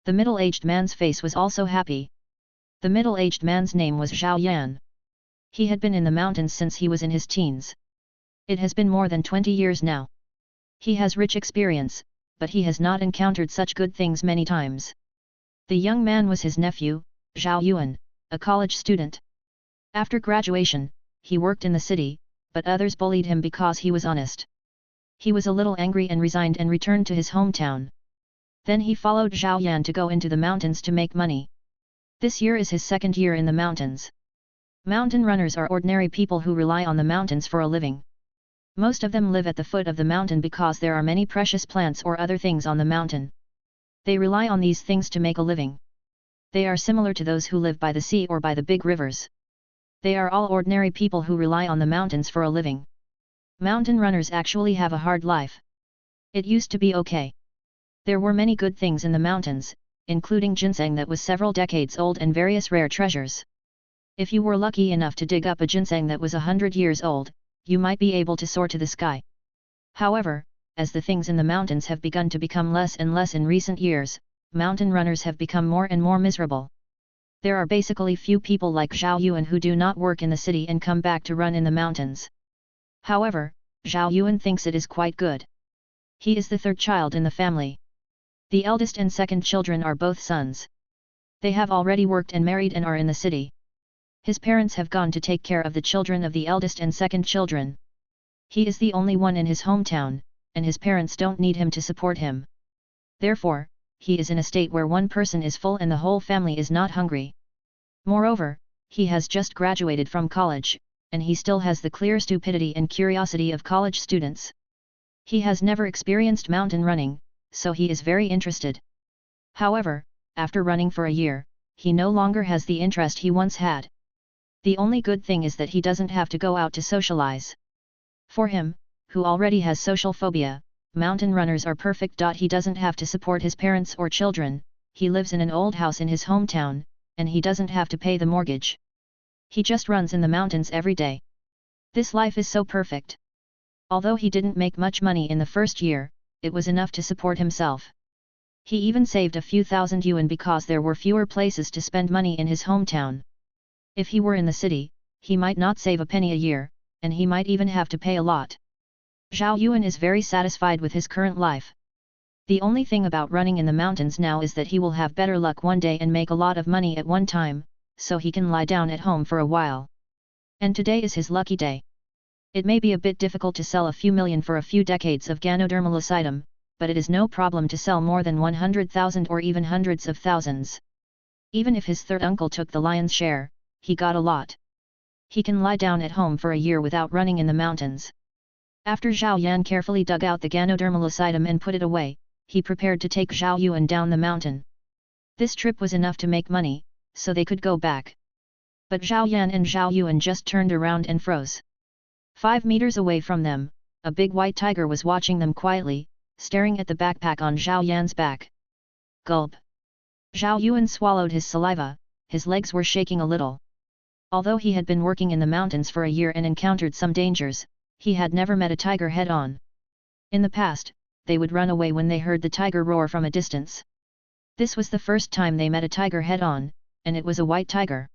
The middle-aged man's face was also happy. The middle-aged man's name was Zhao Yan. He had been in the mountains since he was in his teens. It has been more than 20 years now. He has rich experience, but he has not encountered such good things many times. The young man was his nephew, Zhao Yuan, a college student. After graduation, he worked in the city, but others bullied him because he was honest. He was a little angry and resigned and returned to his hometown. Then he followed Zhao Yan to go into the mountains to make money. This year is his second year in the mountains. Mountain runners are ordinary people who rely on the mountains for a living. Most of them live at the foot of the mountain because there are many precious plants or other things on the mountain. They rely on these things to make a living. They are similar to those who live by the sea or by the big rivers. They are all ordinary people who rely on the mountains for a living. Mountain runners actually have a hard life. It used to be okay. There were many good things in the mountains, including ginseng that was several decades old and various rare treasures. If you were lucky enough to dig up a ginseng that was 100 years old, you might be able to soar to the sky. However, as the things in the mountains have begun to become less and less in recent years, mountain runners have become more and more miserable. There are basically few people like Zhao Yuan who do not work in the city and come back to run in the mountains. However, Zhao Yuan thinks it is quite good. He is the third child in the family. The eldest and second children are both sons. They have already worked and married and are in the city. His parents have gone to take care of the children of the eldest and second children. He is the only one in his hometown, and his parents don't need him to support him. Therefore, he is in a state where one person is full and the whole family is not hungry. Moreover, he has just graduated from college, and he still has the clear stupidity and curiosity of college students. He has never experienced mountain running, so he is very interested. However, after running for a year, he no longer has the interest he once had. The only good thing is that he doesn't have to go out to socialize. For him, who already has social phobia, mountain runners are perfect. He doesn't have to support his parents or children, he lives in an old house in his hometown, and he doesn't have to pay the mortgage. He just runs in the mountains every day. This life is so perfect. Although he didn't make much money in the first year, it was enough to support himself. He even saved a few thousand yuan because there were fewer places to spend money in his hometown. If he were in the city, he might not save a penny a year, and he might even have to pay a lot. Zhao Yuan is very satisfied with his current life. The only thing about running in the mountains now is that he will have better luck one day and make a lot of money at one time, so he can lie down at home for a while. And today is his lucky day. It may be a bit difficult to sell a few million for a few decades of Ganoderma lucidum, but it is no problem to sell more than 100,000 or even hundreds of thousands. Even if his third uncle took the lion's share, he got a lot. He can lie down at home for a year without running in the mountains. After Zhao Yan carefully dug out the Ganoderma lucidum and put it away, he prepared to take Zhao Yuan down the mountain. This trip was enough to make money, so they could go back. But Zhao Yan and Zhao Yuan just turned around and froze. 5 meters away from them, a big white tiger was watching them quietly, staring at the backpack on Zhao Yan's back. Gulp! Zhao Yuan swallowed his saliva, his legs were shaking a little. Although he had been working in the mountains for a year and encountered some dangers, he had never met a tiger head-on. In the past, they would run away when they heard the tiger roar from a distance. This was the first time they met a tiger head-on, and it was a white tiger.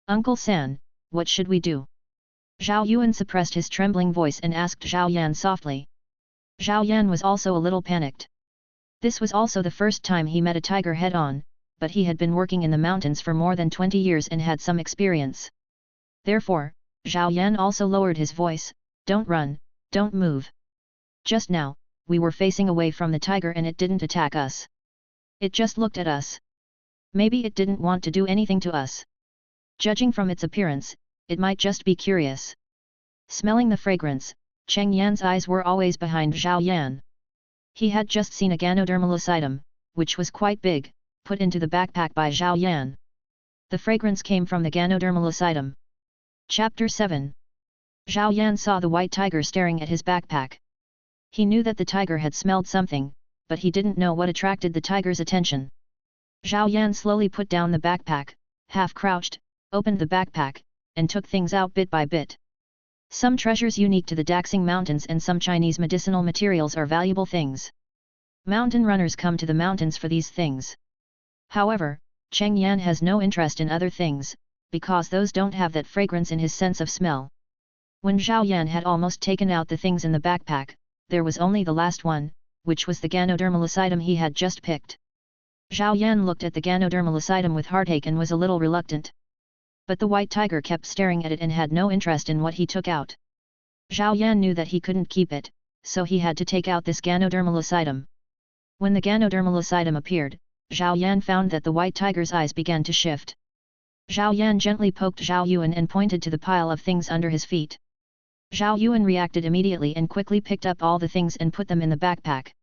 Uncle San, what should we do? Zhao Yuan suppressed his trembling voice and asked Zhao Yan softly. Zhao Yan was also a little panicked. This was also the first time he met a tiger head-on, but he had been working in the mountains for more than 20 years and had some experience. Therefore, Zhao Yan also lowered his voice, "Don't run, don't move. Just now, we were facing away from the tiger and it didn't attack us. It just looked at us. Maybe it didn't want to do anything to us. Judging from its appearance, it might just be curious." Smelling the fragrance, Cheng Yan's eyes were always behind Zhao Yan. He had just seen a Ganoderma lucidum, which was quite big, put into the backpack by Zhao Yan. The fragrance came from the Ganoderma lucidum. Chapter 7. Zhao Yan saw the white tiger staring at his backpack. He knew that the tiger had smelled something, but he didn't know what attracted the tiger's attention. Zhao Yan slowly put down the backpack, half-crouched, opened the backpack, and took things out bit by bit. Some treasures unique to the Daxing Mountains and some Chinese medicinal materials are valuable things. Mountain runners come to the mountains for these things. However, Cheng Yan has no interest in other things, because those don't have that fragrance in his sense of smell. When Zhao Yan had almost taken out the things in the backpack, there was only the last one, which was the Ganoderma lucidum he had just picked. Zhao Yan looked at the Ganoderma lucidum with heartache and was a little reluctant. But the white tiger kept staring at it and had no interest in what he took out. Zhao Yan knew that he couldn't keep it, so he had to take out this Ganoderma lucidum. When the Ganoderma lucidum appeared, Zhao Yan found that the white tiger's eyes began to shift. Zhao Yan gently poked Zhao Yuan and pointed to the pile of things under his feet. Zhao Yuan reacted immediately and quickly picked up all the things and put them in the backpack.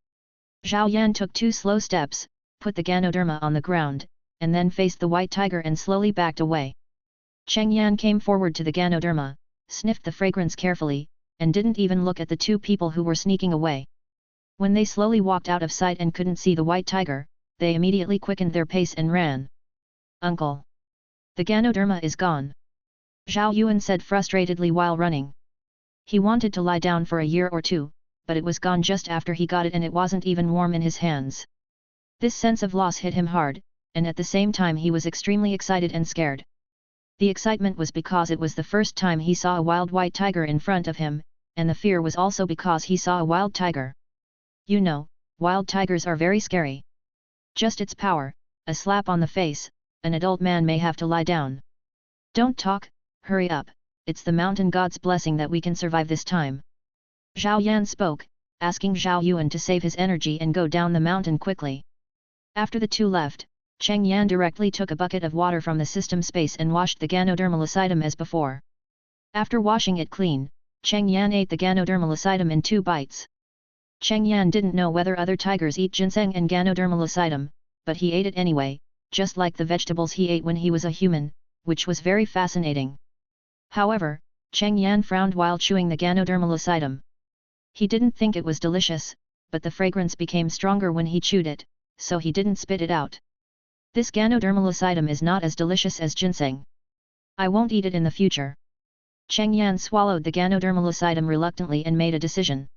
Zhao Yan took 2 slow steps, put the Ganoderma on the ground, and then faced the white tiger and slowly backed away. Cheng Yan came forward to the Ganoderma, sniffed the fragrance carefully, and didn't even look at the 2 people who were sneaking away. When they slowly walked out of sight and couldn't see the white tiger, they immediately quickened their pace and ran. "Uncle! The Ganoderma is gone!" Zhao Yuan said frustratedly while running. He wanted to lie down for a year or 2, but it was gone just after he got it and it wasn't even warm in his hands. This sense of loss hit him hard, and at the same time he was extremely excited and scared. The excitement was because it was the first time he saw a wild white tiger in front of him, and the fear was also because he saw a wild tiger. You know, wild tigers are very scary. Just its power, a slap on the face, an adult man may have to lie down. Don't talk, hurry up, it's the mountain god's blessing that we can survive this time. Zhao Yan spoke, asking Zhao Yuan to save his energy and go down the mountain quickly. After the two left, Cheng Yan directly took a bucket of water from the system space and washed the ganodermalocytum as before. After washing it clean, Cheng Yan ate the ganodermalocytum in 2 bites. Cheng Yan didn't know whether other tigers eat ginseng and ganodermalocytum, but he ate it anyway, just like the vegetables he ate when he was a human, which was very fascinating. However, Cheng Yan frowned while chewing the ganodermalocytum. He didn't think it was delicious, but the fragrance became stronger when he chewed it, so he didn't spit it out. This ganodermalocytum is not as delicious as ginseng. I won't eat it in the future. Cheng Yan swallowed the ganodermalocytum reluctantly and made a decision.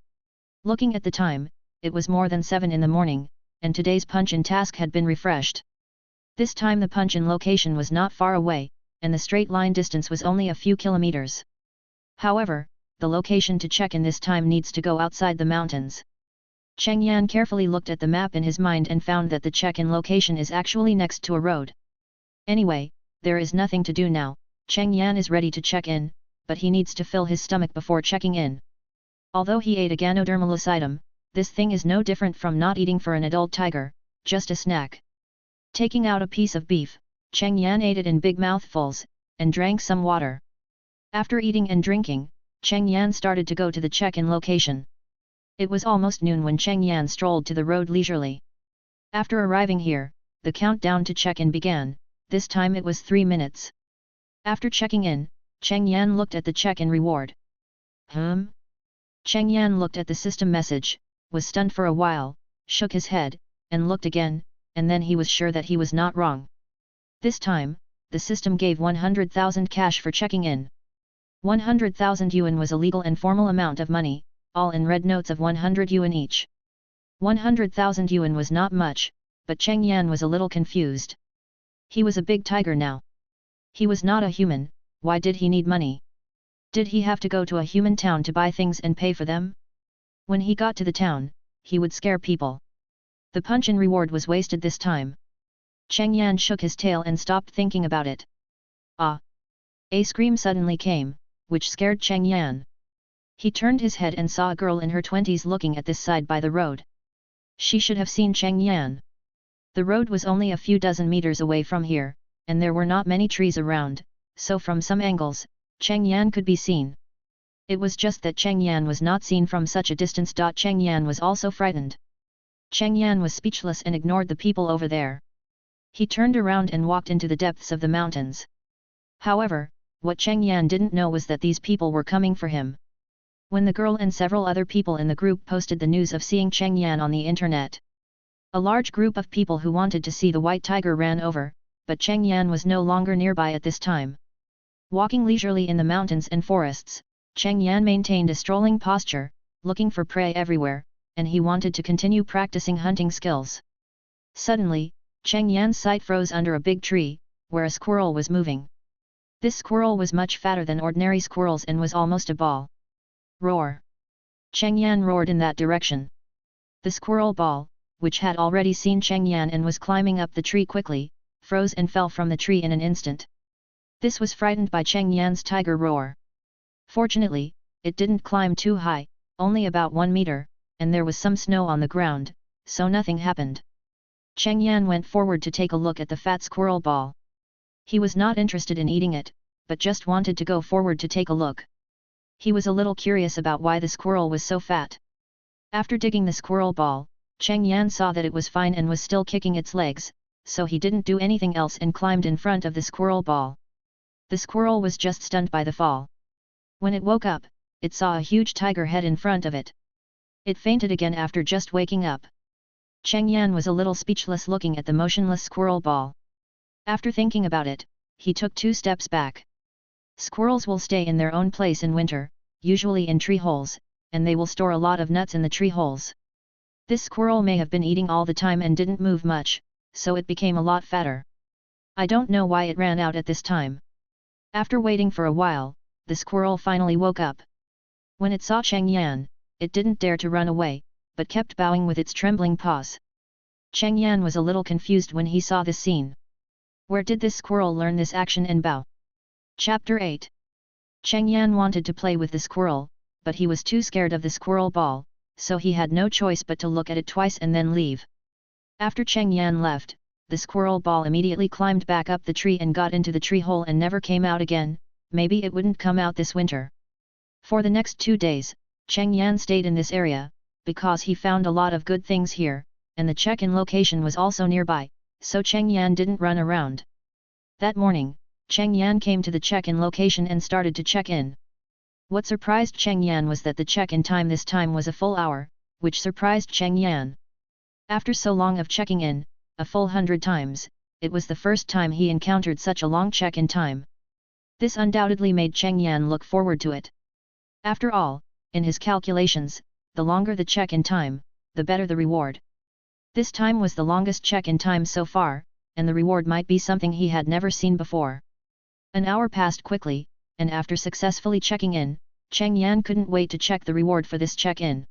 Looking at the time, it was more than 7 in the morning, and today's punch-in task had been refreshed. This time the punch-in location was not far away, and the straight line distance was only a few kilometers. However, the location to check in this time needs to go outside the mountains. Cheng Yan carefully looked at the map in his mind and found that the check-in location is actually next to a road. Anyway, there is nothing to do now. Cheng Yan is ready to check in, but he needs to fill his stomach before checking in. Although he ate a ganodermalocytum, this thing is no different from not eating for an adult tiger, just a snack. Taking out a piece of beef, Cheng Yan ate it in big mouthfuls, and drank some water. After eating and drinking, Cheng Yan started to go to the check-in location. It was almost noon when Cheng Yan strolled to the road leisurely. After arriving here, the countdown to check-in began, this time it was 3 minutes. After checking in, Cheng Yan looked at the check-in reward. Cheng Yan looked at the system message, was stunned for a while, shook his head, and looked again, and then he was sure that he was not wrong. This time, the system gave 100,000 cash for checking in. 100,000 yuan was a legal and formal amount of money, all in red notes of 100 yuan each. 100,000 yuan was not much, but Cheng Yan was a little confused. He was a big tiger now. He was not a human, why did he need money? Did he have to go to a human town to buy things and pay for them? When he got to the town, he would scare people. The punch-in reward was wasted this time. Cheng Yan shook his tail and stopped thinking about it. Ah! A scream suddenly came, which scared Cheng Yan. He turned his head and saw a girl in her 20s looking at this side by the road. She should have seen Cheng Yan. The road was only a few dozen meters away from here, and there were not many trees around, so from some angles, Cheng Yan could be seen. It was just that Cheng Yan was not seen from such a distance. Cheng Yan was also frightened. Cheng Yan was speechless and ignored the people over there. He turned around and walked into the depths of the mountains. However, what Cheng Yan didn't know was that these people were coming for him. When the girl and several other people in the group posted the news of seeing Cheng Yan on the internet, a large group of people who wanted to see the white tiger ran over, but Cheng Yan was no longer nearby at this time. Walking leisurely in the mountains and forests, Cheng Yan maintained a strolling posture, looking for prey everywhere, and he wanted to continue practicing hunting skills. Suddenly, Cheng Yan's sight froze under a big tree, where a squirrel was moving. This squirrel was much fatter than ordinary squirrels and was almost a ball. Roar! Cheng Yan roared in that direction. The squirrel ball, which had already seen Cheng Yan and was climbing up the tree quickly, froze and fell from the tree in an instant. This was frightened by Cheng Yan's tiger roar. Fortunately, it didn't climb too high, only about 1 meter, and there was some snow on the ground, so nothing happened. Cheng Yan went forward to take a look at the fat squirrel ball. He was not interested in eating it, but just wanted to go forward to take a look. He was a little curious about why the squirrel was so fat. After digging the squirrel ball, Cheng Yan saw that it was fine and was still kicking its legs, so he didn't do anything else and climbed in front of the squirrel ball. The squirrel was just stunned by the fall. When it woke up, it saw a huge tiger head in front of it. It fainted again after just waking up. Cheng Yan was a little speechless looking at the motionless squirrel ball. After thinking about it, he took 2 steps back. Squirrels will stay in their own place in winter, usually in tree holes, and they will store a lot of nuts in the tree holes. This squirrel may have been eating all the time and didn't move much, so it became a lot fatter. I don't know why it ran out at this time. After waiting for a while, the squirrel finally woke up. When it saw Cheng Yan, it didn't dare to run away, but kept bowing with its trembling paws. Cheng Yan was a little confused when he saw this scene. Where did this squirrel learn this action and bow? Chapter 8. Cheng Yan wanted to play with the squirrel, but he was too scared of the squirrel ball, so he had no choice but to look at it twice and then leave. After Cheng Yan left, the squirrel ball immediately climbed back up the tree and got into the tree hole and never came out again. Maybe it wouldn't come out this winter. For the next 2 days, Cheng Yan stayed in this area, because he found a lot of good things here, and the check-in location was also nearby, so Cheng Yan didn't run around. That morning, Cheng Yan came to the check-in location and started to check in. What surprised Cheng Yan was that the check-in time this time was a full hour, which surprised Cheng Yan. After so long of checking in, a full 100 times, it was the first time he encountered such a long check-in time. This undoubtedly made Cheng Yan look forward to it. After all, in his calculations, the longer the check-in time, the better the reward. This time was the longest check-in time so far, and the reward might be something he had never seen before. An hour passed quickly, and after successfully checking in, Cheng Yan couldn't wait to check the reward for this check-in.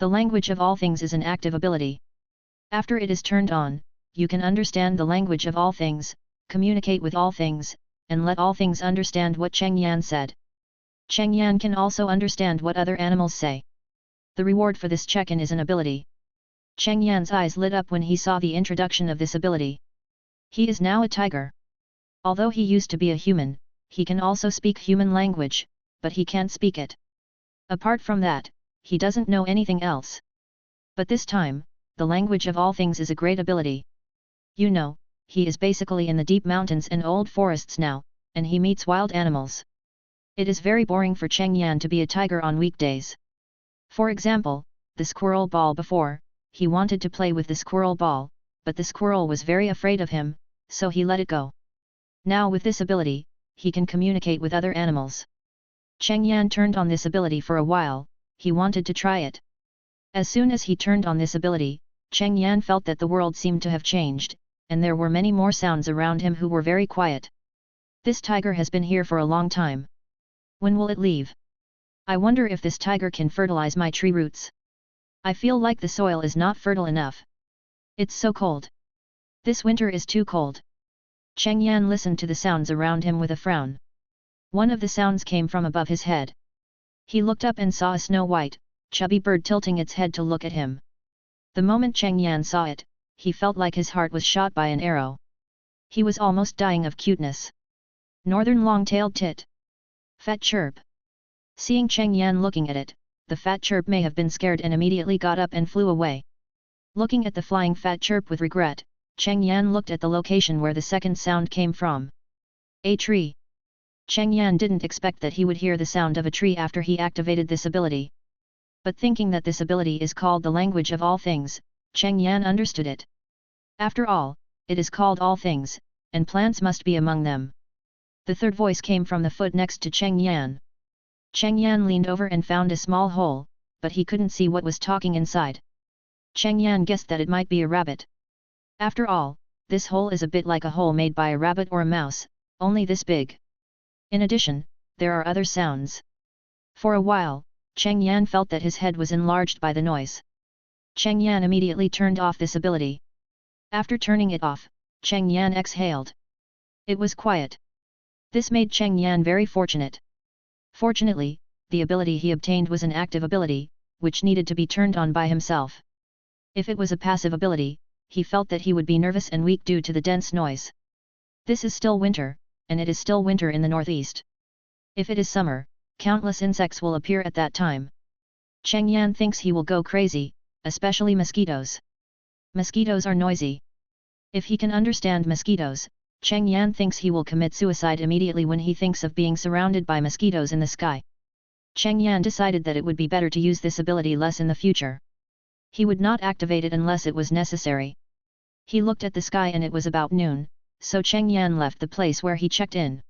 The language of all things is an active ability. After it is turned on, you can understand the language of all things, communicate with all things, and let all things understand what Cheng Yan said. Cheng Yan can also understand what other animals say. The reward for this check-in is an ability. Cheng Yan's eyes lit up when he saw the introduction of this ability. He is now a tiger. Although he used to be a human, he can also speak human language, but he can't speak it. Apart from that, he doesn't know anything else. But this time, the language of all things is a great ability. You know, he is basically in the deep mountains and old forests now, and he meets wild animals. It is very boring for Cheng Yan to be a tiger on weekdays. For example, the squirrel ball before, he wanted to play with the squirrel ball, but the squirrel was very afraid of him, so he let it go. Now with this ability, he can communicate with other animals. Cheng Yan turned on this ability for a while, he wanted to try it. As soon as he turned on this ability, Cheng Yan felt that the world seemed to have changed, and there were many more sounds around him who were very quiet. This tiger has been here for a long time. When will it leave? I wonder if this tiger can fertilize my tree roots. I feel like the soil is not fertile enough. It's so cold. This winter is too cold. Cheng Yan listened to the sounds around him with a frown. One of the sounds came from above his head. He looked up and saw a snow-white, chubby bird tilting its head to look at him. The moment Cheng Yan saw it, he felt like his heart was shot by an arrow. He was almost dying of cuteness. Northern long-tailed tit. Fat chirp. Seeing Cheng Yan looking at it, the fat chirp may have been scared and immediately got up and flew away. Looking at the flying fat chirp with regret, Cheng Yan looked at the location where the second sound came from. A tree. Cheng Yan didn't expect that he would hear the sound of a tree after he activated this ability. But thinking that this ability is called the language of all things, Cheng Yan understood it. After all, it is called all things, and plants must be among them. The third voice came from the foot next to Cheng Yan. Cheng Yan leaned over and found a small hole, but he couldn't see what was talking inside. Cheng Yan guessed that it might be a rabbit. After all, this hole is a bit like a hole made by a rabbit or a mouse, only this big. In addition, there are other sounds. For a while, Cheng Yan felt that his head was enlarged by the noise. Cheng Yan immediately turned off this ability. After turning it off, Cheng Yan exhaled. It was quiet. This made Cheng Yan very fortunate. Fortunately, the ability he obtained was an active ability, which needed to be turned on by himself. If it was a passive ability, he felt that he would be nervous and weak due to the dense noise. This is still winter, and it is still winter in the northeast. If it is summer, countless insects will appear at that time. Cheng Yan thinks he will go crazy, especially mosquitoes. Mosquitoes are noisy. If he can understand mosquitoes, Cheng Yan thinks he will commit suicide immediately when he thinks of being surrounded by mosquitoes in the sky. Cheng Yan decided that it would be better to use this ability less in the future. He would not activate it unless it was necessary. He looked at the sky and it was about noon, so Cheng Yan left the place where he checked in.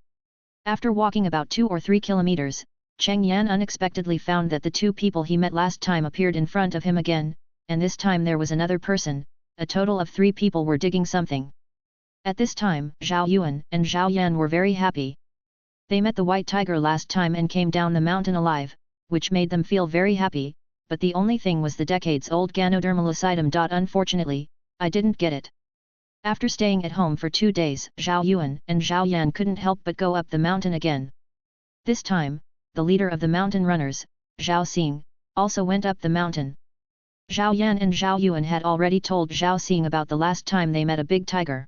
After walking about 2 or 3 kilometers, Cheng Yan unexpectedly found that the 2 people he met last time appeared in front of him again, and this time there was another person. A total of 3 people were digging something. At this time, Zhao Yuan and Zhao Yan were very happy. They met the white tiger last time and came down the mountain alive, which made them feel very happy, but the only thing was the decades-old Ganodermalus item. Unfortunately, I didn't get it. After staying at home for 2 days, Zhao Yuan and Zhao Yan couldn't help but go up the mountain again. This time, the leader of the mountain runners, Zhao Xing, also went up the mountain. Zhao Yan and Zhao Yuan had already told Zhao Xing about the last time they met a big tiger.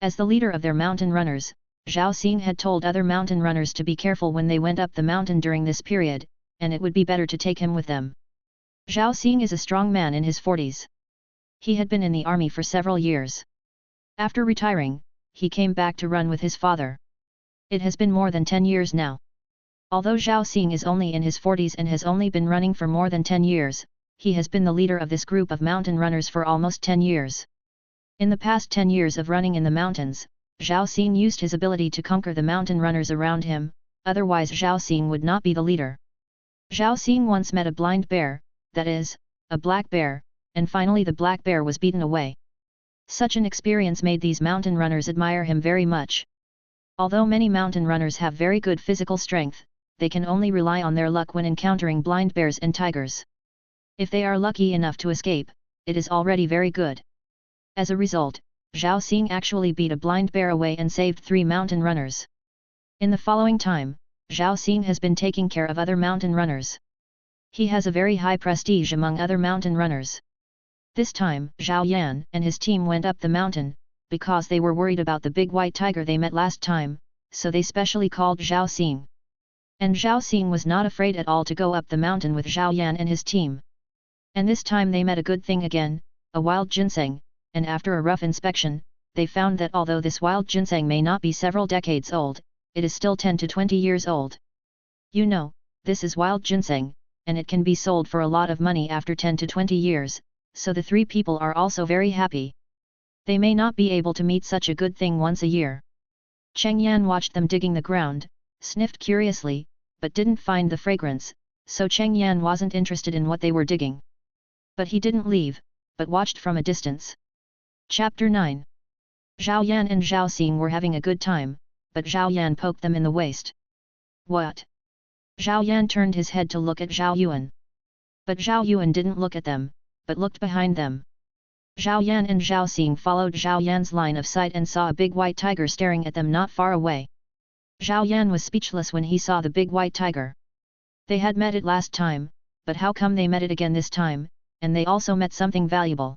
As the leader of their mountain runners, Zhao Xing had told other mountain runners to be careful when they went up the mountain during this period, and it would be better to take him with them. Zhao Xing is a strong man in his 40s. He had been in the army for several years. After retiring, he came back to run with his father. It has been more than 10 years now. Although Zhao Xing is only in his 40s and has only been running for more than 10 years, he has been the leader of this group of mountain runners for almost 10 years. In the past 10 years of running in the mountains, Zhao Xing used his ability to conquer the mountain runners around him, otherwise Zhao Xing would not be the leader. Zhao Xing once met a blind bear, that is, a black bear, and finally the black bear was beaten away. Such an experience made these mountain runners admire him very much. Although many mountain runners have very good physical strength, they can only rely on their luck when encountering blind bears and tigers. If they are lucky enough to escape, it is already very good. As a result, Zhao Xing actually beat a blind bear away and saved 3 mountain runners. In the following time, Zhao Xing has been taking care of other mountain runners. He has a very high prestige among other mountain runners. This time, Zhao Yan and his team went up the mountain, because they were worried about the big white tiger they met last time, so they specially called Zhao Xing. And Zhao Xing was not afraid at all to go up the mountain with Zhao Yan and his team. And this time they met a good thing again, a wild ginseng, and after a rough inspection, they found that although this wild ginseng may not be several decades old, it is still 10 to 20 years old. You know, this is wild ginseng, and it can be sold for a lot of money after 10 to 20 years, so the 3 people are also very happy. They may not be able to meet such a good thing once a year. Cheng Yan watched them digging the ground, sniffed curiously, but didn't find the fragrance, so Cheng Yan wasn't interested in what they were digging. But he didn't leave, but watched from a distance. Chapter 9. Zhao Yan and Zhao Xing were having a good time, but Zhao Yan poked them in the waist. What? Zhao Yan turned his head to look at Zhao Yuan. But Zhao Yuan didn't look at them, but looked behind them. Zhao Yan and Zhao Xing followed Zhao Yan's line of sight and saw a big white tiger staring at them not far away. Zhao Yan was speechless when he saw the big white tiger. They had met it last time, but how come they met it again this time, and they also met something valuable?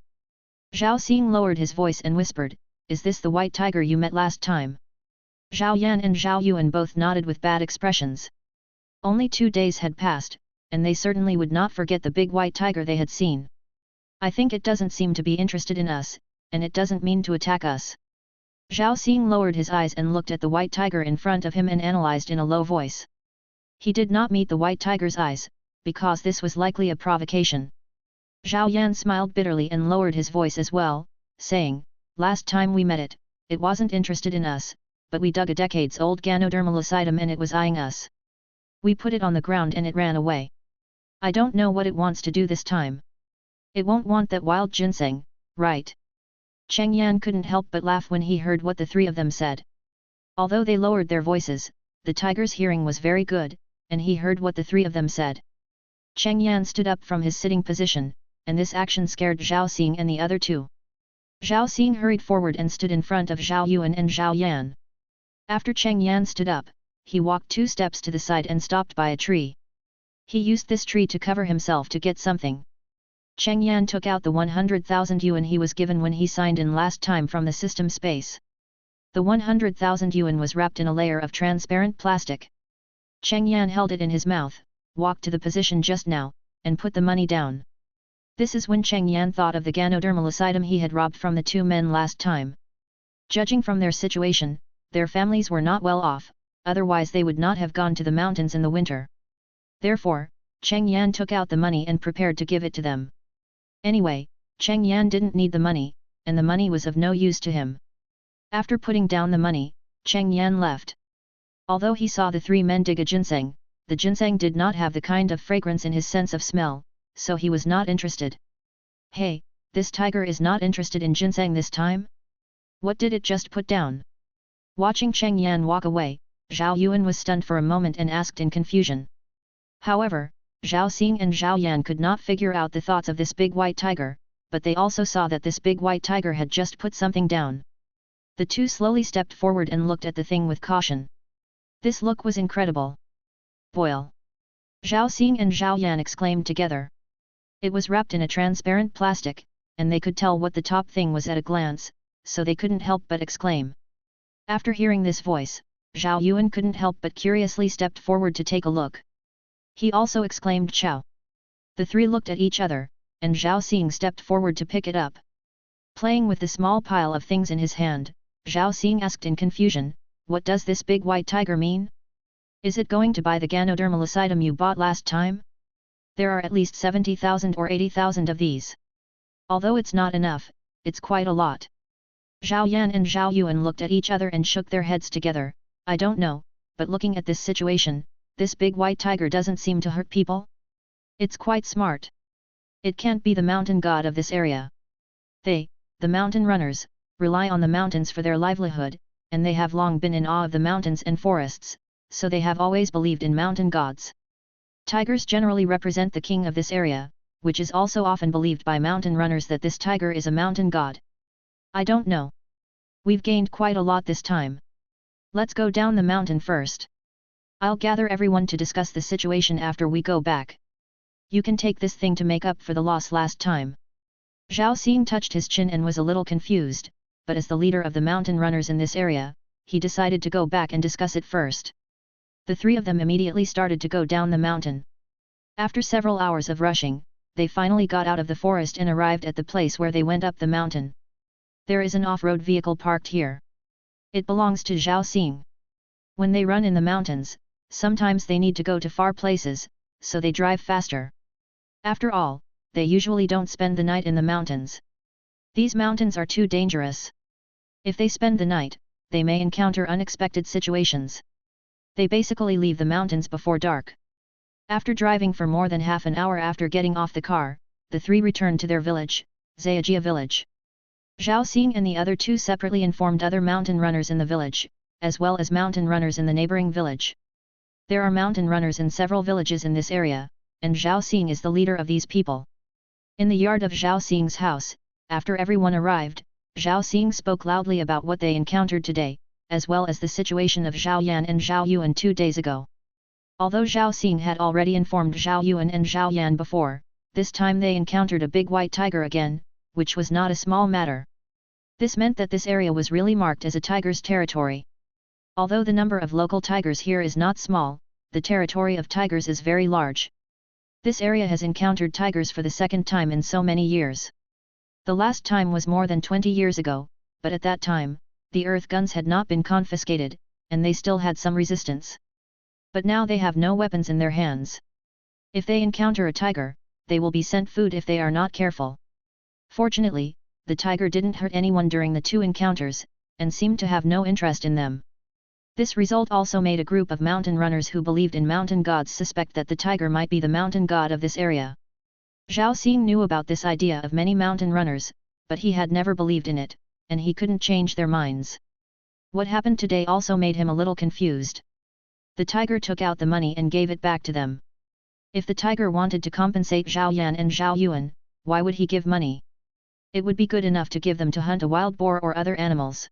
Zhao Xing lowered his voice and whispered, "Is this the white tiger you met last time?" Zhao Yan and Zhao Yuan both nodded with bad expressions. Only 2 days had passed, and they certainly would not forget the big white tiger they had seen. "I think it doesn't seem to be interested in us, and it doesn't mean to attack us." Zhao Xing lowered his eyes and looked at the white tiger in front of him and analyzed in a low voice. He did not meet the white tiger's eyes, because this was likely a provocation. Zhao Yan smiled bitterly and lowered his voice as well, saying, "Last time we met it, it wasn't interested in us, but we dug a decades-old Ganodermalocytum and it was eyeing us. We put it on the ground and it ran away. I don't know what it wants to do this time. It won't want that wild ginseng, right?" Cheng Yan couldn't help but laugh when he heard what the 3 of them said. Although they lowered their voices, the tiger's hearing was very good, and he heard what the 3 of them said. Cheng Yan stood up from his sitting position, and this action scared Zhao Xing and the other 2. Zhao Xing hurried forward and stood in front of Zhao Yuan and Zhao Yan. After Cheng Yan stood up, he walked 2 steps to the side and stopped by a tree. He used this tree to cover himself to get something. Cheng Yan took out the 100,000 yuan he was given when he signed in last time from the system space. The 100,000 yuan was wrapped in a layer of transparent plastic. Cheng Yan held it in his mouth, walked to the position just now, and put the money down. This is when Cheng Yan thought of the Ganodermalocytum he had robbed from the 2 men last time. Judging from their situation, their families were not well off, otherwise they would not have gone to the mountains in the winter. Therefore, Cheng Yan took out the money and prepared to give it to them. Anyway, Cheng Yan didn't need the money, and the money was of no use to him. After putting down the money, Cheng Yan left. Although he saw the 3 men dig a ginseng, the ginseng did not have the kind of fragrance in his sense of smell, so he was not interested. "Hey, this tiger is not interested in ginseng this time? What did it just put down?" Watching Cheng Yan walk away, Zhao Yuan was stunned for a moment and asked in confusion. However, Zhao Xing and Zhao Yan could not figure out the thoughts of this big white tiger, but they also saw that this big white tiger had just put something down. The 2 slowly stepped forward and looked at the thing with caution. This look was incredible. Boil. Zhao Xing and Zhao Yan exclaimed together. It was wrapped in a transparent plastic, and they could tell what the top thing was at a glance, so they couldn't help but exclaim. After hearing this voice, Zhao Yuan couldn't help but curiously stepped forward to take a look. He also exclaimed Chow. The three looked at each other, and Zhao Xing stepped forward to pick it up. Playing with the small pile of things in his hand, Zhao Xing asked in confusion, "What does this big white tiger mean? Is it going to buy the Ganodermalus item you bought last time? There are at least 70,000 or 80,000 of these. Although it's not enough, it's quite a lot." Zhao Yan and Zhao Yuan looked at each other and shook their heads together. "I don't know, but looking at this situation, this big white tiger doesn't seem to hurt people. It's quite smart. It can't be the mountain god of this area. They, the mountain runners, rely on the mountains for their livelihood, and they have long been in awe of the mountains and forests, so they have always believed in mountain gods. Tigers generally represent the king of this area, which is also often believed by mountain runners that this tiger is a mountain god. I don't know. We've gained quite a lot this time. Let's go down the mountain first. I'll gather everyone to discuss the situation after we go back. You can take this thing to make up for the loss last time." Zhao Xing touched his chin and was a little confused, but as the leader of the mountain runners in this area, he decided to go back and discuss it first. The three of them immediately started to go down the mountain. After several hours of rushing, they finally got out of the forest and arrived at the place where they went up the mountain. There is an off-road vehicle parked here. It belongs to Zhao Xing. When they run in the mountains, sometimes they need to go to far places, so they drive faster. After all, they usually don't spend the night in the mountains. These mountains are too dangerous. If they spend the night, they may encounter unexpected situations. They basically leave the mountains before dark. After driving for more than half an hour after getting off the car, the three returned to their village, Zayajia village. Zhao Xing and the other two separately informed other mountain runners in the village, as well as mountain runners in the neighboring village. There are mountain runners in several villages in this area, and Zhao Xing is the leader of these people. In the yard of Zhao Xing's house, after everyone arrived, Zhao Xing spoke loudly about what they encountered today, as well as the situation of Zhao Yan and Zhao Yuan 2 days ago. Although Zhao Xing had already informed Zhao Yuan and Zhao Yan before, this time they encountered a big white tiger again, which was not a small matter. This meant that this area was really marked as a tiger's territory. Although the number of local tigers here is not small, the territory of tigers is very large. This area has encountered tigers for the second time in so many years. The last time was more than 20 years ago, but at that time, the earth guns had not been confiscated, and they still had some resistance. But now they have no weapons in their hands. If they encounter a tiger, they will be sent food if they are not careful. Fortunately, the tiger didn't hurt anyone during the 2 encounters, and seemed to have no interest in them. This result also made a group of mountain runners who believed in mountain gods suspect that the tiger might be the mountain god of this area. Zhao Xing knew about this idea of many mountain runners, but he had never believed in it, and he couldn't change their minds. What happened today also made him a little confused. The tiger took out the money and gave it back to them. If the tiger wanted to compensate Zhao Yan and Zhao Yuan, why would he give money? It would be good enough to give them to hunt a wild boar or other animals.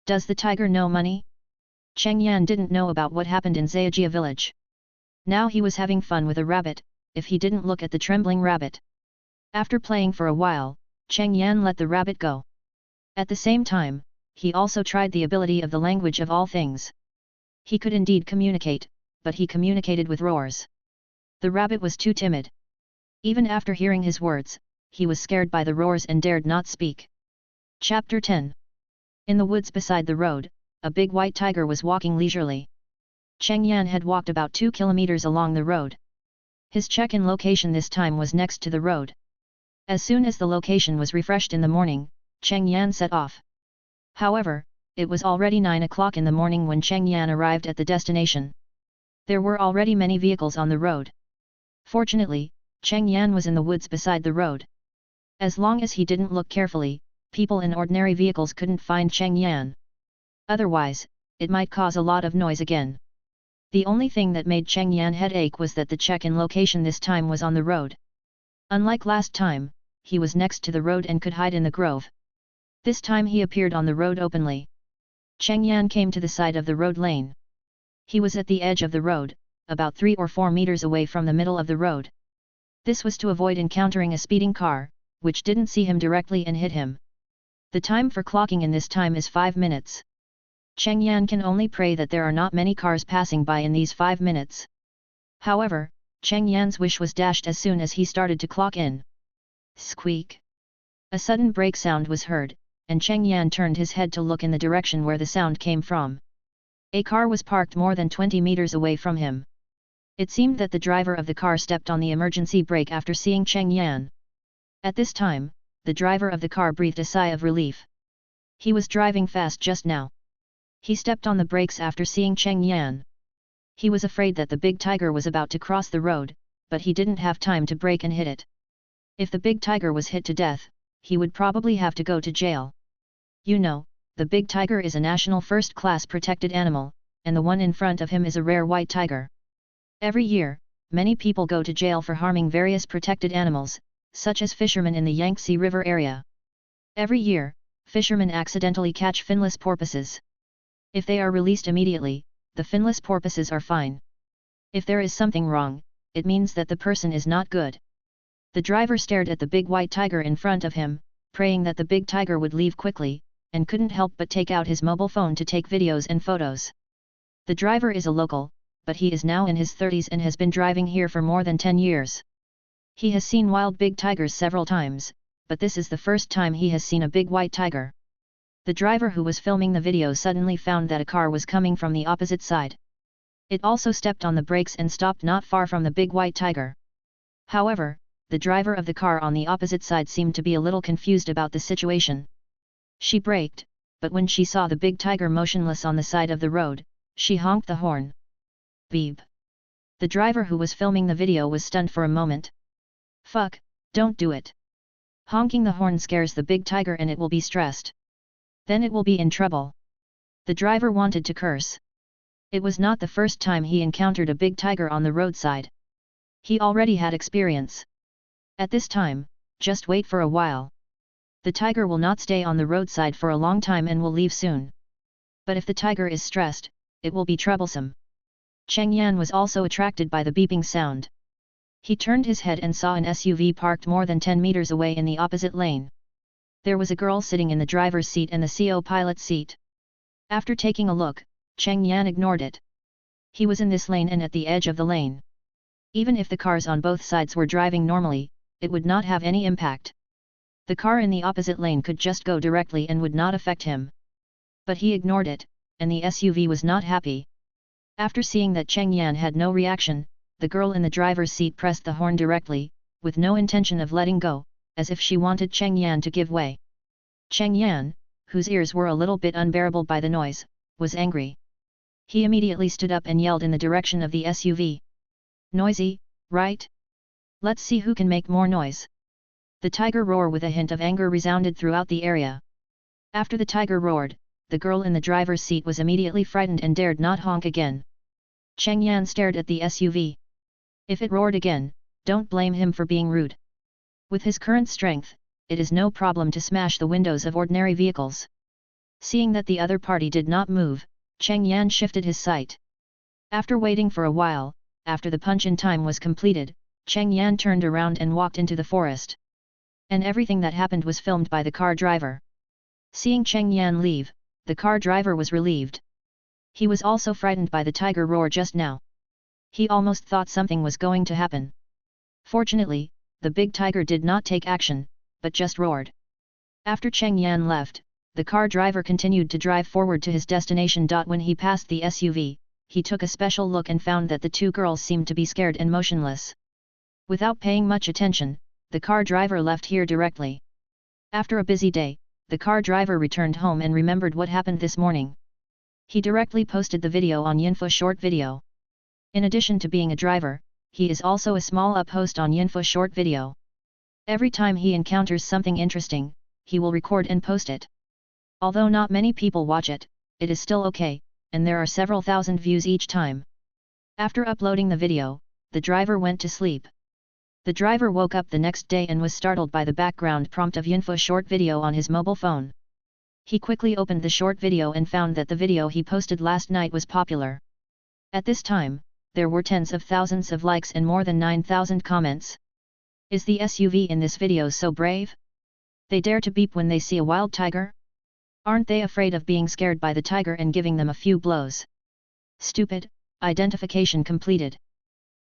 Does the tiger know money? Cheng Yan didn't know about what happened in Zayajia village. Now he was having fun with a rabbit, if he didn't look at the trembling rabbit. After playing for a while, Cheng Yan let the rabbit go. At the same time, he also tried the ability of the language of all things. He could indeed communicate, but he communicated with roars. The rabbit was too timid. Even after hearing his words, he was scared by the roars and dared not speak. Chapter 10. In the woods beside the road, a big white tiger was walking leisurely. Cheng Yan had walked about 2 kilometers along the road. His check-in location this time was next to the road. As soon as the location was refreshed in the morning, Cheng Yan set off. However, it was already 9 o'clock in the morning when Cheng Yan arrived at the destination. There were already many vehicles on the road. Fortunately, Cheng Yan was in the woods beside the road. As long as he didn't look carefully, people in ordinary vehicles couldn't find Cheng Yan. Otherwise, it might cause a lot of noise again. The only thing that made Cheng Yan headache was that the check-in location this time was on the road. Unlike last time, he was next to the road and could hide in the grove. This time he appeared on the road openly. Cheng Yan came to the side of the road lane. He was at the edge of the road, about 3 or 4 meters away from the middle of the road. This was to avoid encountering a speeding car, which didn't see him directly and hit him. The time for clocking in this time is 5 minutes. Cheng Yan can only pray that there are not many cars passing by in these 5 minutes. However, Cheng Yan's wish was dashed as soon as he started to clock in. Squeak! A sudden brake sound was heard, and Cheng Yan turned his head to look in the direction where the sound came from. A car was parked more than 20 meters away from him. It seemed that the driver of the car stepped on the emergency brake after seeing Cheng Yan. At this time, the driver of the car breathed a sigh of relief. He was driving fast just now. He stepped on the brakes after seeing Cheng Yan. He was afraid that the big tiger was about to cross the road, but he didn't have time to brake and hit it. If the big tiger was hit to death, he would probably have to go to jail. You know, the big tiger is a national first-class protected animal, and the one in front of him is a rare white tiger. Every year, many people go to jail for harming various protected animals, such as fishermen in the Yangtze River area. Every year, fishermen accidentally catch finless porpoises. If they are released immediately, the finless porpoises are fine. If there is something wrong, it means that the person is not good. The driver stared at the big white tiger in front of him, praying that the big tiger would leave quickly, and couldn't help but take out his mobile phone to take videos and photos. The driver is a local, but he is now in his 30s and has been driving here for more than 10 years. He has seen wild big tigers several times, but this is the first time he has seen a big white tiger. The driver who was filming the video suddenly found that a car was coming from the opposite side. It also stepped on the brakes and stopped not far from the big white tiger. However, the driver of the car on the opposite side seemed to be a little confused about the situation. She braked, but when she saw the big tiger motionless on the side of the road, she honked the horn. Beep! The driver who was filming the video was stunned for a moment. Fuck, don't do it. Honking the horn scares the big tiger and it will be stressed. Then it will be in trouble. The driver wanted to curse. It was not the first time he encountered a big tiger on the roadside. He already had experience. At this time, just wait for a while. The tiger will not stay on the roadside for a long time and will leave soon. But if the tiger is stressed, it will be troublesome. Cheng Yan was also attracted by the beeping sound. He turned his head and saw an SUV parked more than 10 meters away in the opposite lane. There was a girl sitting in the driver's seat and the co-pilot's seat. After taking a look, Cheng Yan ignored it. He was in this lane and at the edge of the lane. Even if the cars on both sides were driving normally, it would not have any impact. The car in the opposite lane could just go directly and would not affect him. But he ignored it, and the SUV was not happy. After seeing that Cheng Yan had no reaction, the girl in the driver's seat pressed the horn directly, with no intention of letting go, as if she wanted Cheng Yan to give way. Cheng Yan, whose ears were a little bit unbearable by the noise, was angry. He immediately stood up and yelled in the direction of the SUV. Noisy, right? Let's see who can make more noise. The tiger roar with a hint of anger resounded throughout the area. After the tiger roared, the girl in the driver's seat was immediately frightened and dared not honk again. Cheng Yan stared at the SUV. If it roared again, don't blame him for being rude. With his current strength, it is no problem to smash the windows of ordinary vehicles. Seeing that the other party did not move, Cheng Yan shifted his sight. After waiting for a while, after the punch-in time was completed, Cheng Yan turned around and walked into the forest. And everything that happened was filmed by the car driver. Seeing Cheng Yan leave, the car driver was relieved. He was also frightened by the tiger roar just now. He almost thought something was going to happen. Fortunately, the big tiger did not take action, but just roared. After Cheng Yan left, the car driver continued to drive forward to his destination. When he passed the SUV, he took a special look and found that the two girls seemed to be scared and motionless. Without paying much attention, the car driver left here directly. After a busy day, the car driver returned home and remembered what happened this morning. He directly posted the video on Yinfa Short Video. In addition to being a driver, he is also a small up host on Yinfa Short Video. Every time he encounters something interesting, he will record and post it. Although not many people watch it, it is still okay, and there are several thousand views each time. After uploading the video, the driver went to sleep. The driver woke up the next day and was startled by the background prompt of Yinfa Short Video on his mobile phone. He quickly opened the short video and found that the video he posted last night was popular. At this time, there were tens of thousands of likes and more than 9,000 comments. Is the SUV in this video so brave? They dare to beep when they see a wild tiger? Aren't they afraid of being scared by the tiger and giving them a few blows? Stupid, identification completed.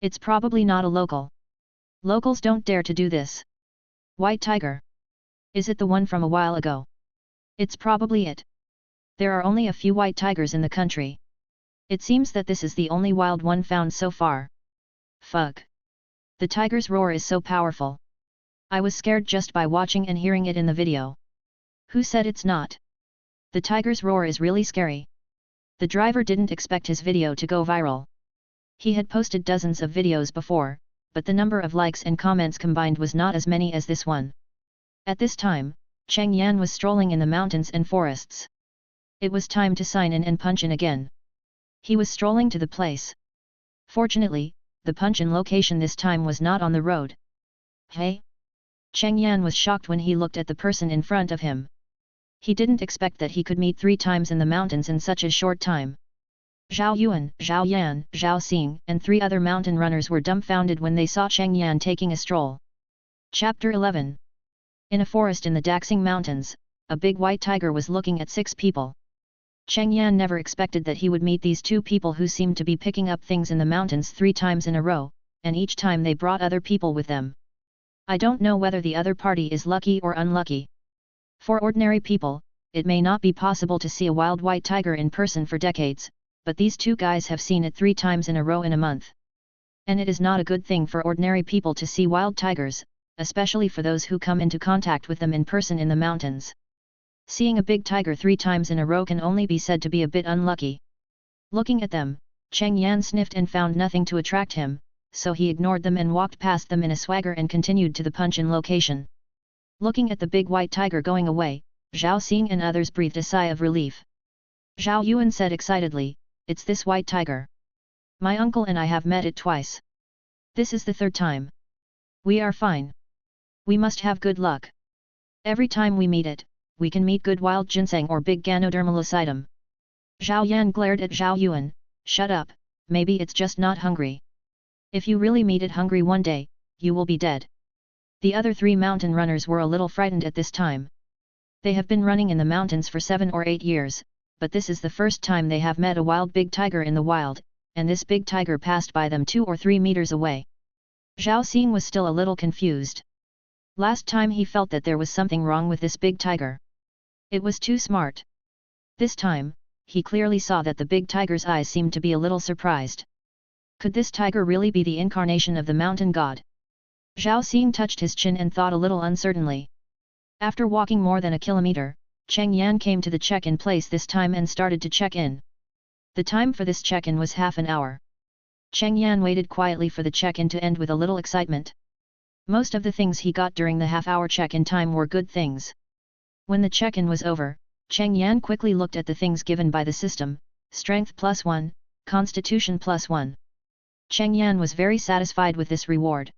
It's probably not a local. Locals don't dare to do this. White tiger. Is it the one from a while ago? It's probably it. There are only a few white tigers in the country. It seems that this is the only wild one found so far. Fuck. The tiger's roar is so powerful. I was scared just by watching and hearing it in the video. Who said it's not? The tiger's roar is really scary. The driver didn't expect his video to go viral. He had posted dozens of videos before, but the number of likes and comments combined was not as many as this one. At this time, Cheng Yan was strolling in the mountains and forests. It was time to sign in and punch in again. He was strolling to the place. Fortunately, the punch-in location this time was not on the road. Hey? Cheng Yan was shocked when he looked at the person in front of him. He didn't expect that he could meet 3 times in the mountains in such a short time. Zhao Yuan, Zhao Yan, Zhao Xing, and 3 other mountain runners were dumbfounded when they saw Cheng Yan taking a stroll. Chapter 11. In a forest in the Daxing Mountains, a big white tiger was looking at 6 people. Cheng Yan never expected that he would meet these 2 people who seemed to be picking up things in the mountains 3 times in a row, and each time they brought other people with them. I don't know whether the other party is lucky or unlucky. For ordinary people, it may not be possible to see a wild white tiger in person for decades, but these 2 guys have seen it 3 times in a row in a month. And it is not a good thing for ordinary people to see wild tigers, especially for those who come into contact with them in person in the mountains. Seeing a big tiger 3 times in a row can only be said to be a bit unlucky. Looking at them, Cheng Yan sniffed and found nothing to attract him, so he ignored them and walked past them in a swagger and continued to the punch-in location. Looking at the big white tiger going away, Zhao Xing and others breathed a sigh of relief. Zhao Yuan said excitedly, "It's this white tiger. My uncle and I have met it twice. This is the 3rd time. We are fine. We must have good luck. Every time we meet it, we can meet good wild ginseng or big Ganodermalocidum." Zhao Yan glared at Zhao Yuan, "Shut up, maybe it's just not hungry. If you really meet it hungry one day, you will be dead." The other 3 mountain runners were a little frightened at this time. They have been running in the mountains for 7 or 8 years, but this is the first time they have met a wild big tiger in the wild, and this big tiger passed by them 2 or 3 meters away. Zhao Xing was still a little confused. Last time he felt that there was something wrong with this big tiger. It was too smart. This time, he clearly saw that the big tiger's eyes seemed to be a little surprised. Could this tiger really be the incarnation of the mountain god? Zhao Xing touched his chin and thought a little uncertainly. After walking more than a kilometer, Cheng Yan came to the check-in place this time and started to check in. The time for this check-in was half an hour. Cheng Yan waited quietly for the check-in to end with a little excitement. Most of the things he got during the half-hour check-in time were good things. When the check-in was over, Cheng Yan quickly looked at the things given by the system: Strength +1, Constitution +1. Cheng Yan was very satisfied with this reward.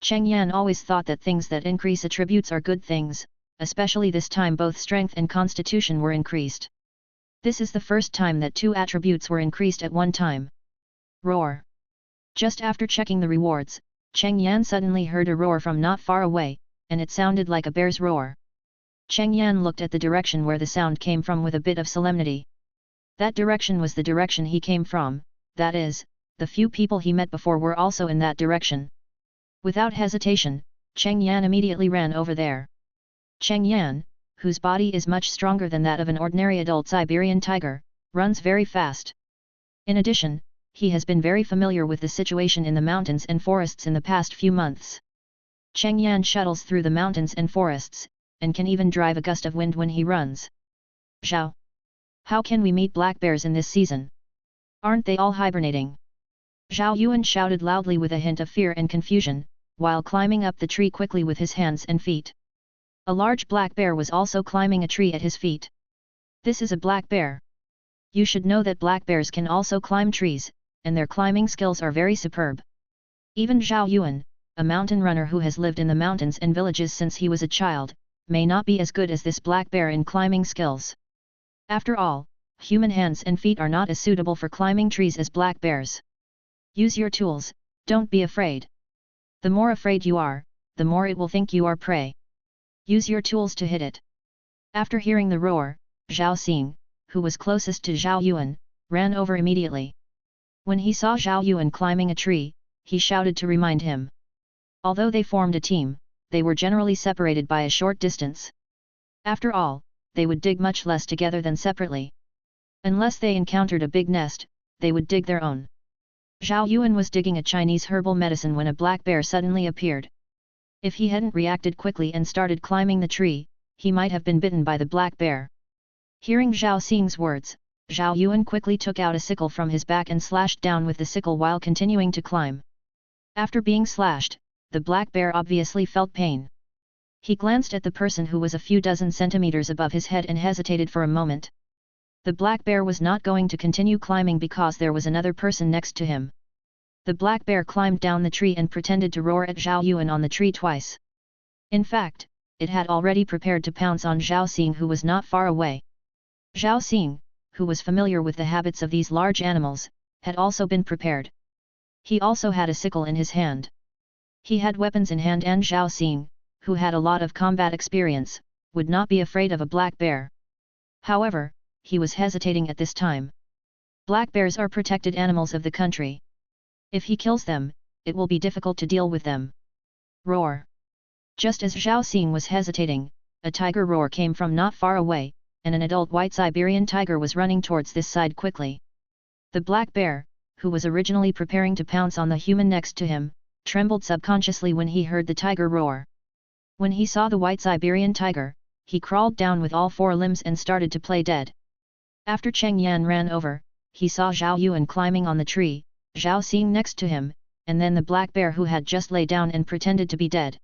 Cheng Yan always thought that things that increase attributes are good things, especially this time both Strength and Constitution were increased. This is the first time that 2 attributes were increased at one time. Roar. Just after checking the rewards, Cheng Yan suddenly heard a roar from not far away, and it sounded like a bear's roar. Cheng Yan looked at the direction where the sound came from with a bit of solemnity. That direction was the direction he came from, that is, the few people he met before were also in that direction. Without hesitation, Cheng Yan immediately ran over there. Cheng Yan, whose body is much stronger than that of an ordinary adult Siberian tiger, runs very fast. In addition, he has been very familiar with the situation in the mountains and forests in the past few months. Cheng Yan shuttles through the mountains and forests, and can even drive a gust of wind when he runs. Zhao! How can we meet black bears in this season? Aren't they all hibernating? Zhao Yuan shouted loudly with a hint of fear and confusion, while climbing up the tree quickly with his hands and feet. A large black bear was also climbing a tree at his feet. This is a black bear. You should know that black bears can also climb trees, and their climbing skills are very superb. Even Zhao Yuan, a mountain runner who has lived in the mountains and villages since he was a child, may not be as good as this black bear in climbing skills. After all, human hands and feet are not as suitable for climbing trees as black bears. Use your tools, don't be afraid. The more afraid you are, the more it will think you are prey. Use your tools to hit it. After hearing the roar, Zhao Xing, who was closest to Zhao Yuan, ran over immediately. When he saw Zhao Yuan climbing a tree, he shouted to remind him. Although they formed a team, they were generally separated by a short distance. After all, they would dig much less together than separately. Unless they encountered a big nest, they would dig their own. Zhao Yuan was digging a Chinese herbal medicine when a black bear suddenly appeared. If he hadn't reacted quickly and started climbing the tree, he might have been bitten by the black bear. Hearing Zhao Xing's words, Zhao Yuan quickly took out a sickle from his back and slashed down with the sickle while continuing to climb. After being slashed, the black bear obviously felt pain. He glanced at the person who was a few dozen centimeters above his head and hesitated for a moment. The black bear was not going to continue climbing because there was another person next to him. The black bear climbed down the tree and pretended to roar at Zhao Yuan on the tree twice. In fact, it had already prepared to pounce on Zhao Xing, who was not far away. Zhao Xing, who was familiar with the habits of these large animals, had also been prepared. He also had a sickle in his hand. He had weapons in hand, and Zhao Xing, who had a lot of combat experience, would not be afraid of a black bear. However, he was hesitating at this time. Black bears are protected animals of the country. If he kills them, it will be difficult to deal with them. Roar! Just as Zhao Xing was hesitating, a tiger roar came from not far away, and an adult white Siberian tiger was running towards this side quickly. The black bear, who was originally preparing to pounce on the human next to him, trembled subconsciously when he heard the tiger roar. When he saw the white Siberian tiger, he crawled down with all four limbs and started to play dead. After Cheng Yan ran over, he saw Zhao Yuan climbing on the tree, Zhao Xing next to him, and then the black bear who had just lay down and pretended to be dead.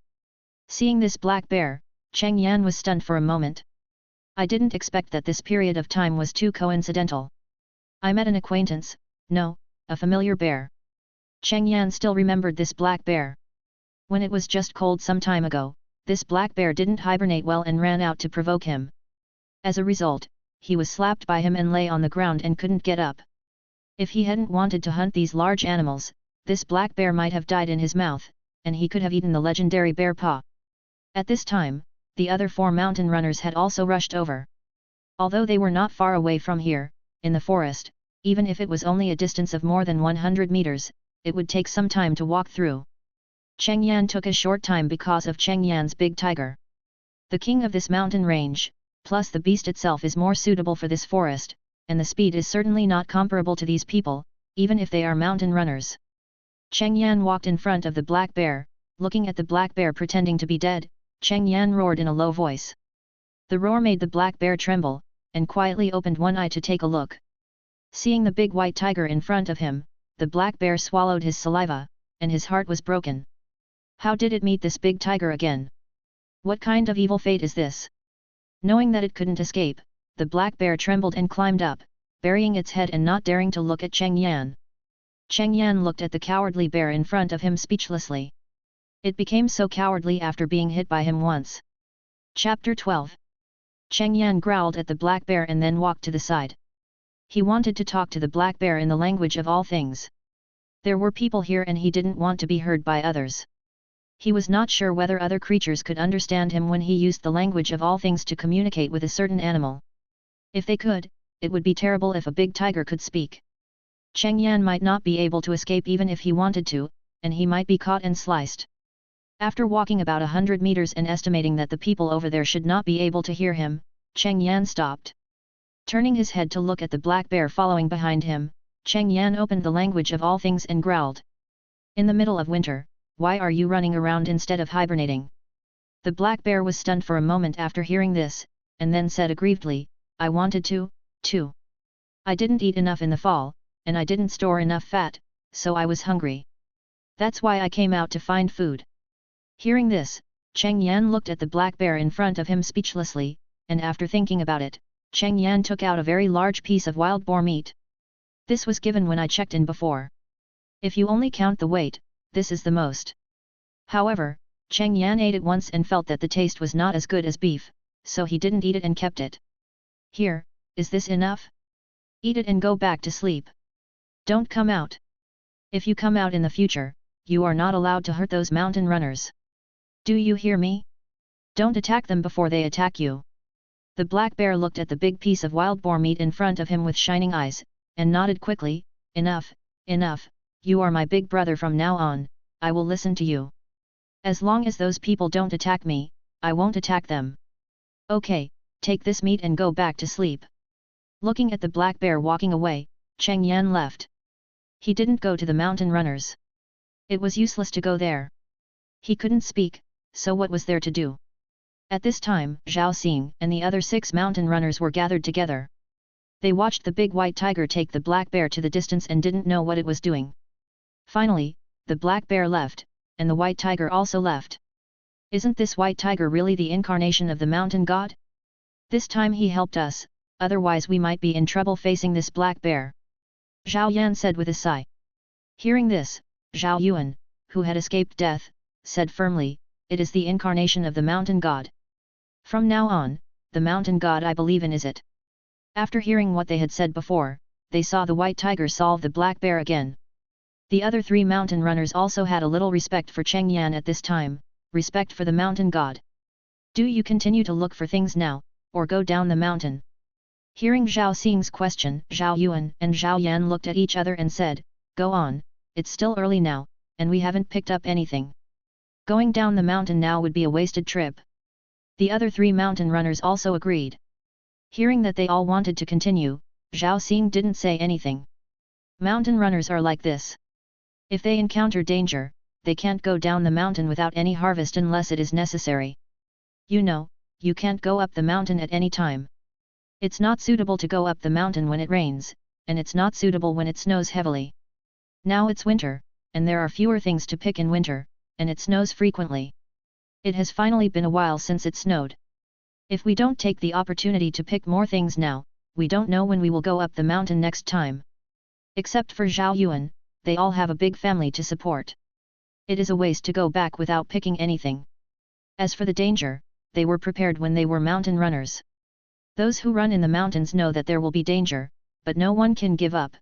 Seeing this black bear, Cheng Yan was stunned for a moment. I didn't expect that this period of time was too coincidental. I met an acquaintance, no, a familiar bear. Cheng Yan still remembered this black bear. When it was just cold some time ago, this black bear didn't hibernate well and ran out to provoke him. As a result, he was slapped by him and lay on the ground and couldn't get up. If he hadn't wanted to hunt these large animals, this black bear might have died in his mouth, and he could have eaten the legendary bear paw. At this time, the other four mountain runners had also rushed over. Although they were not far away from here, in the forest, even if it was only a distance of more than 100 meters, it would take some time to walk through. Cheng Yan took a short time because of Cheng Yan's big tiger. The king of this mountain range, plus the beast itself, is more suitable for this forest, and the speed is certainly not comparable to these people, even if they are mountain runners. Cheng Yan walked in front of the black bear, looking at the black bear pretending to be dead. Cheng Yan roared in a low voice. The roar made the black bear tremble, and quietly opened one eye to take a look. Seeing the big white tiger in front of him, the black bear swallowed his saliva, and his heart was broken. How did it meet this big tiger again? What kind of evil fate is this? Knowing that it couldn't escape, the black bear trembled and climbed up, burying its head and not daring to look at Cheng Yan. Cheng Yan looked at the cowardly bear in front of him speechlessly. It became so cowardly after being hit by him once. Chapter 12. Cheng Yan growled at the black bear and then walked to the side. He wanted to talk to the black bear in the language of all things. There were people here and he didn't want to be heard by others. He was not sure whether other creatures could understand him when he used the language of all things to communicate with a certain animal. If they could, it would be terrible if a big tiger could speak. Cheng Yan might not be able to escape even if he wanted to, and he might be caught and sliced. After walking about 100 meters and estimating that the people over there should not be able to hear him, Cheng Yan stopped. Turning his head to look at the black bear following behind him, Cheng Yan opened the language of all things and growled. In the middle of winter, why are you running around instead of hibernating? The black bear was stunned for a moment after hearing this, and then said aggrievedly, I wanted to, too. I didn't eat enough in the fall, and I didn't store enough fat, so I was hungry. That's why I came out to find food. Hearing this, Cheng Yan looked at the black bear in front of him speechlessly, and after thinking about it, Cheng Yan took out a very large piece of wild boar meat. This was given when I checked in before. If you only count the weight, this is the most. However, Cheng Yan ate it once and felt that the taste was not as good as beef, so he didn't eat it and kept it. Here, is this enough? Eat it and go back to sleep. Don't come out. If you come out in the future, you are not allowed to hurt those mountain runners. Do you hear me? Don't attack them before they attack you. The black bear looked at the big piece of wild boar meat in front of him with shining eyes, and nodded quickly. Enough, enough, you are my big brother from now on, I will listen to you. As long as those people don't attack me, I won't attack them. Okay, take this meat and go back to sleep. Looking at the black bear walking away, Cheng Yan left. He didn't go to the mountain runners. It was useless to go there. He couldn't speak, so what was there to do? At this time, Zhao Xing and the other 6 mountain runners were gathered together. They watched the big white tiger take the black bear to the distance and didn't know what it was doing. Finally, the black bear left, and the white tiger also left. Isn't this white tiger really the incarnation of the mountain god? This time he helped us, otherwise we might be in trouble facing this black bear. Zhao Yan said with a sigh. Hearing this, Zhao Yuan, who had escaped death, said firmly, it is the incarnation of the mountain god. From now on, the mountain god I believe in is it. After hearing what they had said before, they saw the white tiger solve the black bear again. The other 3 mountain runners also had a little respect for Cheng Yan at this time, respect for the mountain god. Do you continue to look for things now, or go down the mountain? Hearing Zhao Xing's question, Zhao Yuan and Zhao Yan looked at each other and said, go on, it's still early now, and we haven't picked up anything. Going down the mountain now would be a wasted trip. The other 3 mountain runners also agreed. Hearing that they all wanted to continue, Zhao Xing didn't say anything. Mountain runners are like this. If they encounter danger, they can't go down the mountain without any harvest unless it is necessary. You know, you can't go up the mountain at any time. It's not suitable to go up the mountain when it rains, and it's not suitable when it snows heavily. Now it's winter, and there are fewer things to pick in winter, and it snows frequently. It has finally been a while since it snowed. If we don't take the opportunity to pick more things now, we don't know when we will go up the mountain next time. Except for Zhao Yuan, they all have a big family to support. It is a waste to go back without picking anything. As for the danger, they were prepared when they were mountain runners. Those who run in the mountains know that there will be danger, but no one can give up.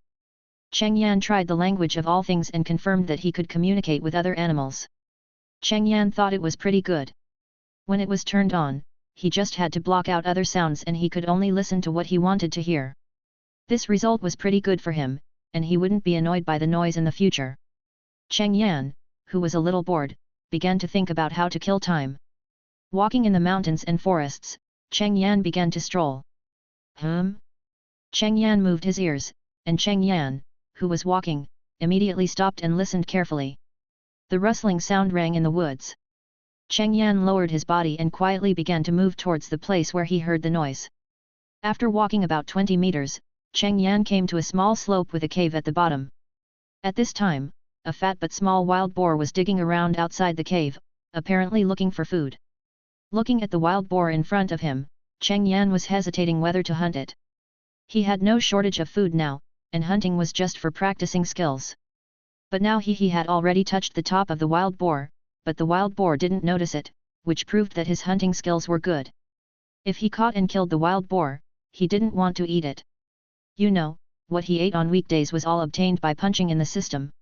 Cheng Yan tried the language of all things and confirmed that he could communicate with other animals. Cheng Yan thought it was pretty good. When it was turned on, he just had to block out other sounds and he could only listen to what he wanted to hear. This result was pretty good for him, and he wouldn't be annoyed by the noise in the future. Cheng Yan, who was a little bored, began to think about how to kill time. Walking in the mountains and forests, Cheng Yan began to stroll. Cheng Yan moved his ears, and Cheng Yan, who was walking, immediately stopped and listened carefully. The rustling sound rang in the woods. Cheng Yan lowered his body and quietly began to move towards the place where he heard the noise. After walking about 20 meters, Cheng Yan came to a small slope with a cave at the bottom. At this time, a fat but small wild boar was digging around outside the cave, apparently looking for food. Looking at the wild boar in front of him, Cheng Yan was hesitating whether to hunt it. He had no shortage of food now, and hunting was just for practicing skills. But now he had already touched the top of the wild boar, but the wild boar didn't notice it, which proved that his hunting skills were good. If he caught and killed the wild boar, he didn't want to eat it. You know, what he ate on weekdays was all obtained by punching in the system.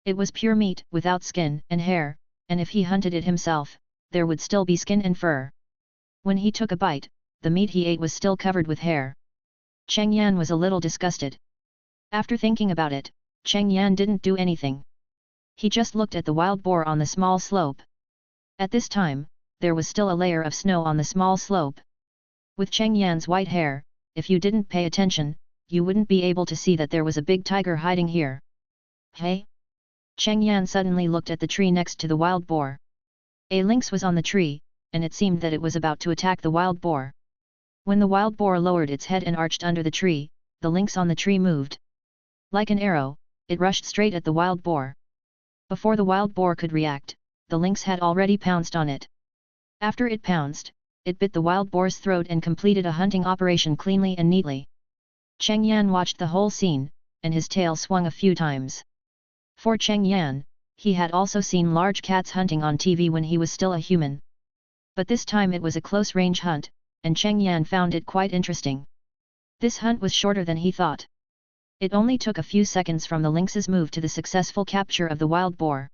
It was pure meat without skin and hair, and if he hunted it himself, there would still be skin and fur. When he took a bite, the meat he ate was still covered with hair. Cheng Yan was a little disgusted. After thinking about it, Cheng Yan didn't do anything. He just looked at the wild boar on the small slope. At this time, there was still a layer of snow on the small slope. With Cheng Yan's white hair, if you didn't pay attention, you wouldn't be able to see that there was a big tiger hiding here. Hey! Cheng Yan suddenly looked at the tree next to the wild boar. A lynx was on the tree, and it seemed that it was about to attack the wild boar. When the wild boar lowered its head and arched under the tree, the lynx on the tree moved. Like an arrow, it rushed straight at the wild boar. Before the wild boar could react, the lynx had already pounced on it. After it pounced, it bit the wild boar's throat and completed a hunting operation cleanly and neatly. Cheng Yan watched the whole scene, and his tail swung a few times. For Cheng Yan, he had also seen large cats hunting on TV when he was still a human. But this time it was a close-range hunt, and Cheng Yan found it quite interesting. This hunt was shorter than he thought. It only took a few seconds from the lynx's move to the successful capture of the wild boar.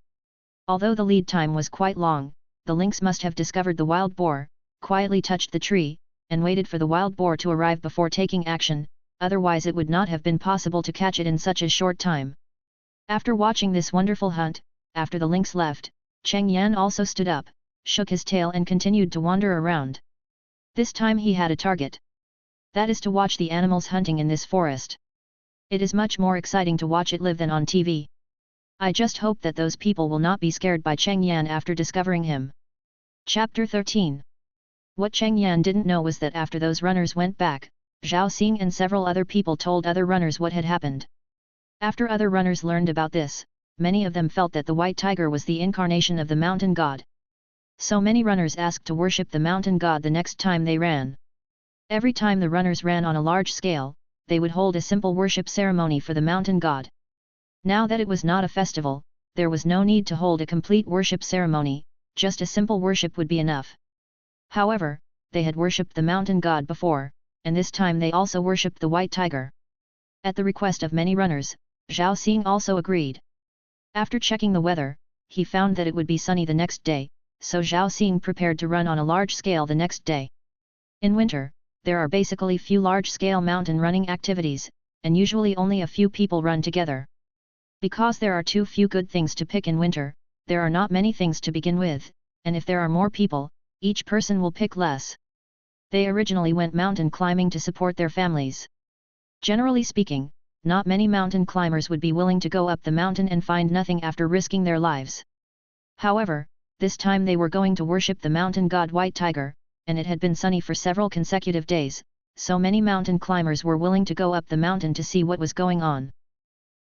Although the lead time was quite long, the lynx must have discovered the wild boar, quietly touched the tree, and waited for the wild boar to arrive before taking action, otherwise it would not have been possible to catch it in such a short time. After watching this wonderful hunt, after the lynx left, Cheng Yan also stood up, shook his tail and continued to wander around. This time he had a target. That is to watch the animals hunting in this forest. It is much more exciting to watch it live than on TV. I just hope that those people will not be scared by Cheng Yan after discovering him. Chapter 13. What Cheng Yan didn't know was that after those runners went back, Zhao Xing and several other people told other runners what had happened. After other runners learned about this, many of them felt that the white tiger was the incarnation of the mountain god. So many runners asked to worship the mountain god the next time they ran. Every time the runners ran on a large scale, they would hold a simple worship ceremony for the mountain god. Now that it was not a festival, there was no need to hold a complete worship ceremony, just a simple worship would be enough. However, they had worshipped the mountain god before, and this time they also worshipped the white tiger. At the request of many runners, Zhao Xing also agreed. After checking the weather, he found that it would be sunny the next day, so Zhao Xing prepared to run on a large scale the next day. In winter, there are basically few large-scale mountain running activities, and usually only a few people run together. Because there are too few good things to pick in winter, there are not many things to begin with, and if there are more people, each person will pick less. They originally went mountain climbing to support their families. Generally speaking, not many mountain climbers would be willing to go up the mountain and find nothing after risking their lives. However, this time they were going to worship the mountain god White Tiger, and it had been sunny for several consecutive days, so many mountain climbers were willing to go up the mountain to see what was going on.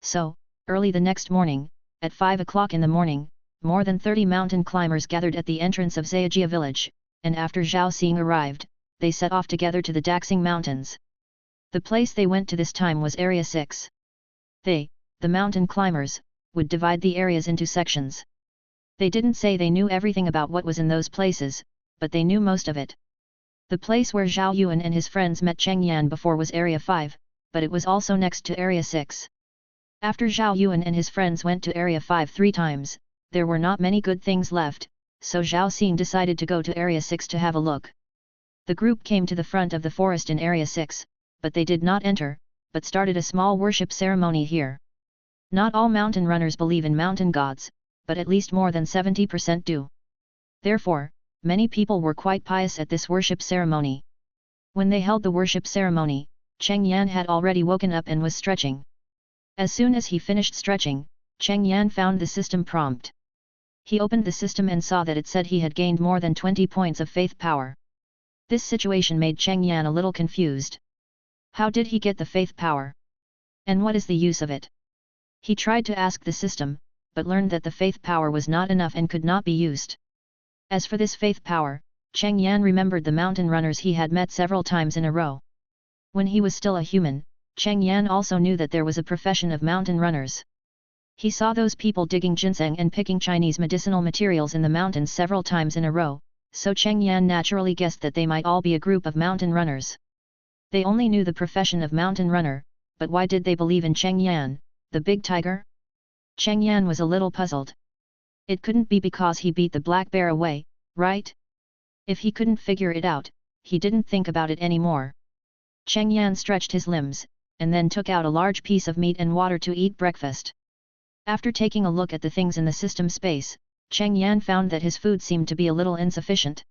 So, early the next morning, at 5 o'clock in the morning, more than 30 mountain climbers gathered at the entrance of Zayajia village, and after Zhao Xing arrived, they set off together to the Daxing Mountains. The place they went to this time was Area 6. They, the mountain climbers, would divide the areas into sections. They didn't say they knew everything about what was in those places, but they knew most of it. The place where Zhao Yuan and his friends met Cheng Yan before was Area 5, but it was also next to Area 6. After Zhao Yuan and his friends went to Area 5 3 times, there were not many good things left, so Zhao Xing decided to go to Area 6 to have a look. The group came to the front of the forest in Area 6, but they did not enter, but started a small worship ceremony here. Not all mountain runners believe in mountain gods, but at least more than 70% do. Therefore, many people were quite pious at this worship ceremony. When they held the worship ceremony, Cheng Yan had already woken up and was stretching. As soon as he finished stretching, Cheng Yan found the system prompt. He opened the system and saw that it said he had gained more than 20 points of faith power. This situation made Cheng Yan a little confused. How did he get the faith power? And what is the use of it? He tried to ask the system, but learned that the faith power was not enough and could not be used. As for this faith power, Cheng Yan remembered the mountain runners he had met several times in a row. When he was still a human, Cheng Yan also knew that there was a profession of mountain runners. He saw those people digging ginseng and picking Chinese medicinal materials in the mountains several times in a row, so Cheng Yan naturally guessed that they might all be a group of mountain runners. They only knew the profession of mountain runner, but why did they believe in Cheng Yan, the big tiger? Cheng Yan was a little puzzled. It couldn't be because he beat the black bear away, right? If he couldn't figure it out, he didn't think about it anymore. Cheng Yan stretched his limbs, and then took out a large piece of meat and water to eat breakfast. After taking a look at the things in the system space, Cheng Yan found that his food seemed to be a little insufficient.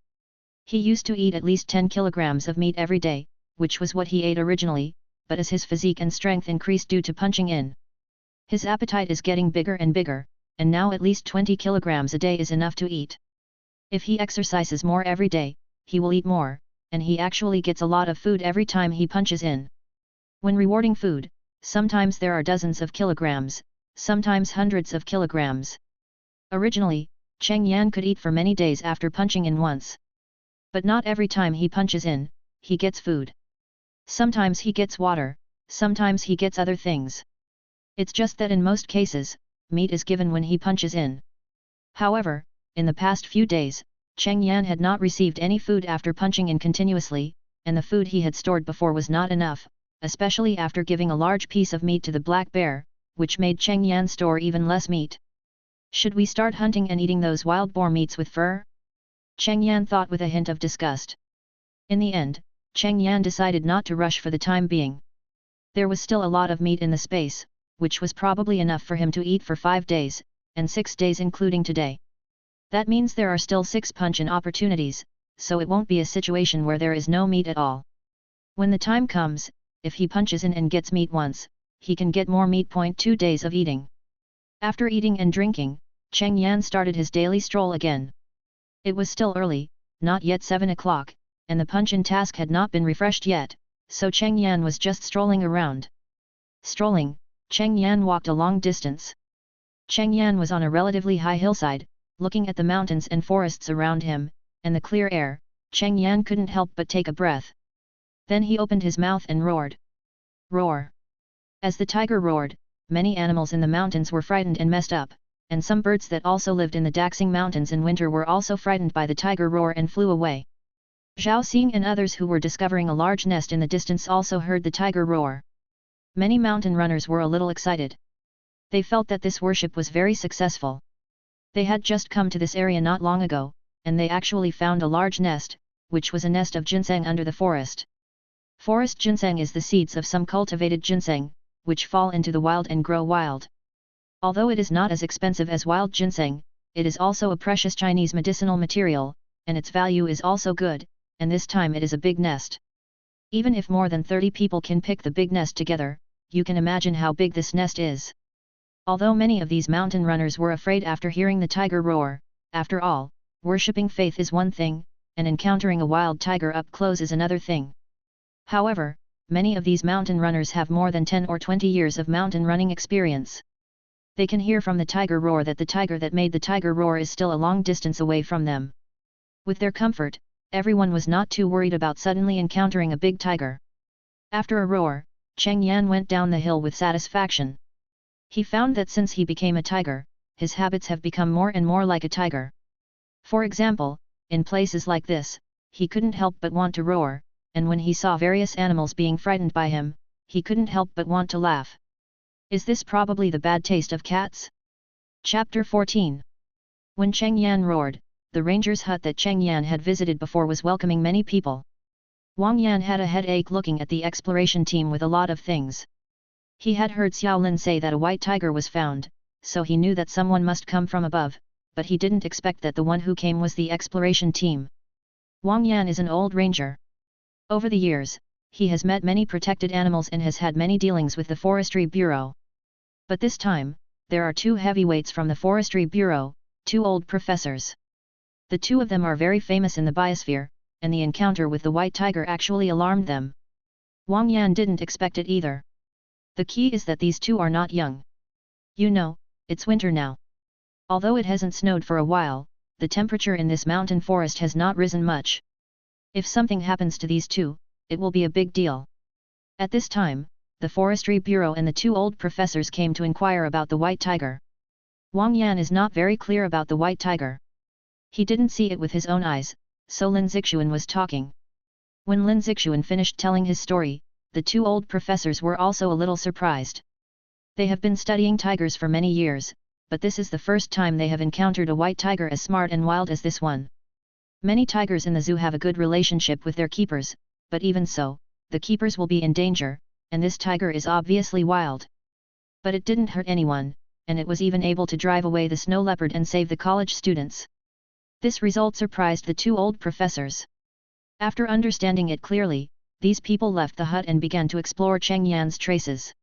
He used to eat at least 10 kilograms of meat every day, which was what he ate originally, but as his physique and strength increased due to punching in, his appetite is getting bigger and bigger, and now at least 20 kilograms a day is enough to eat. If he exercises more every day, he will eat more, and he actually gets a lot of food every time he punches in. When rewarding food, sometimes there are dozens of kilograms, sometimes hundreds of kilograms. Originally, Cheng Yan could eat for many days after punching in once. But not every time he punches in, he gets food. Sometimes he gets water, sometimes he gets other things. It's just that in most cases, meat is given when he punches in. However, in the past few days, Cheng Yan had not received any food after punching in continuously, and the food he had stored before was not enough, especially after giving a large piece of meat to the black bear, which made Cheng Yan store even less meat. Should we start hunting and eating those wild boar meats with fur? Cheng Yan thought with a hint of disgust. In the end, Cheng Yan decided not to rush for the time being. There was still a lot of meat in the space, which was probably enough for him to eat for 5 days, and 6 days including today. That means there are still 6 punch-in opportunities, so it won't be a situation where there is no meat at all. When the time comes, if he punches in and gets meat once, he can get more meat. 2 days of eating. After eating and drinking, Cheng Yan started his daily stroll again. It was still early, not yet 7 o'clock, and the punch-in task had not been refreshed yet, so Cheng Yan was just strolling around. Strolling, Cheng Yan walked a long distance. Cheng Yan was on a relatively high hillside, looking at the mountains and forests around him, and the clear air. Cheng Yan couldn't help but take a breath. Then he opened his mouth and roared. Roar! As the tiger roared, many animals in the mountains were frightened and messed up, and some birds that also lived in the Daxing Mountains in winter were also frightened by the tiger roar and flew away. Zhao Xing and others who were discovering a large nest in the distance also heard the tiger roar. Many mountain runners were a little excited. They felt that this worship was very successful. They had just come to this area not long ago, and they actually found a large nest, which was a nest of ginseng under the forest. Forest ginseng is the seeds of some cultivated ginseng, which fall into the wild and grow wild. Although it is not as expensive as wild ginseng, it is also a precious Chinese medicinal material, and its value is also good, and this time it is a big nest. Even if more than 30 people can pick the big nest together, you can imagine how big this nest is. Although many of these mountain runners were afraid after hearing the tiger roar, after all, worshipping faith is one thing, and encountering a wild tiger up close is another thing. However, many of these mountain runners have more than 10 or 20 years of mountain running experience. They can hear from the tiger roar that the tiger that made the tiger roar is still a long distance away from them. With their comfort, everyone was not too worried about suddenly encountering a big tiger. After a roar, Cheng Yan went down the hill with satisfaction. He found that since he became a tiger, his habits have become more and more like a tiger. For example, in places like this, he couldn't help but want to roar, and when he saw various animals being frightened by him, he couldn't help but want to laugh. Is this probably the bad taste of cats? Chapter 14. When Cheng Yan roared, the ranger's hut that Cheng Yan had visited before was welcoming many people. Wang Yan had a headache looking at the exploration team with a lot of things. He had heard Xiao Lin say that a white tiger was found, so he knew that someone must come from above, but he didn't expect that the one who came was the exploration team. Wang Yan is an old ranger. Over the years, he has met many protected animals and has had many dealings with the Forestry Bureau. But this time, there are 2 heavyweights from the Forestry Bureau, 2 old professors. The 2 of them are very famous in the biosphere, and the encounter with the white tiger actually alarmed them. Wang Yan didn't expect it either. The key is that these 2 are not young. You know, it's winter now. Although it hasn't snowed for a while, the temperature in this mountain forest has not risen much. If something happens to these 2, it will be a big deal. At this time, the Forestry Bureau and the 2 old professors came to inquire about the white tiger. Wang Yan is not very clear about the white tiger. He didn't see it with his own eyes, so Lin Zixuan was talking. When Lin Zixuan finished telling his story, the 2 old professors were also a little surprised. They have been studying tigers for many years, but this is the first time they have encountered a white tiger as smart and wild as this one. Many tigers in the zoo have a good relationship with their keepers, but even so, the keepers will be in danger, and this tiger is obviously wild. But it didn't hurt anyone, and it was even able to drive away the snow leopard and save the college students. This result surprised the 2 old professors. After understanding it clearly, these people left the hut and began to explore Cheng Yan's traces.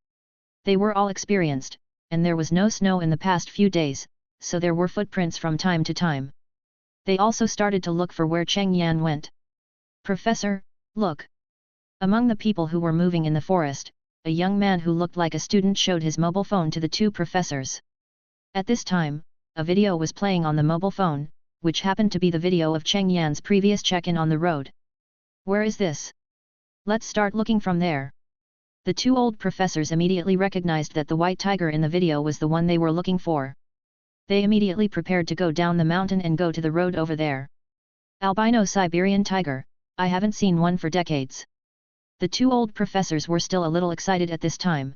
They were all experienced, and there was no snow in the past few days, so there were footprints from time to time. They also started to look for where Cheng Yan went. Professor, look! Among the people who were moving in the forest, a young man who looked like a student showed his mobile phone to the 2 professors. At this time, a video was playing on the mobile phone, which happened to be the video of Cheng Yan's previous check-in on the road. Where is this? Let's start looking from there. The 2 old professors immediately recognized that the white tiger in the video was the one they were looking for. They immediately prepared to go down the mountain and go to the road over there. Albino Siberian tiger, I haven't seen one for decades. The two old professors were still a little excited at this time.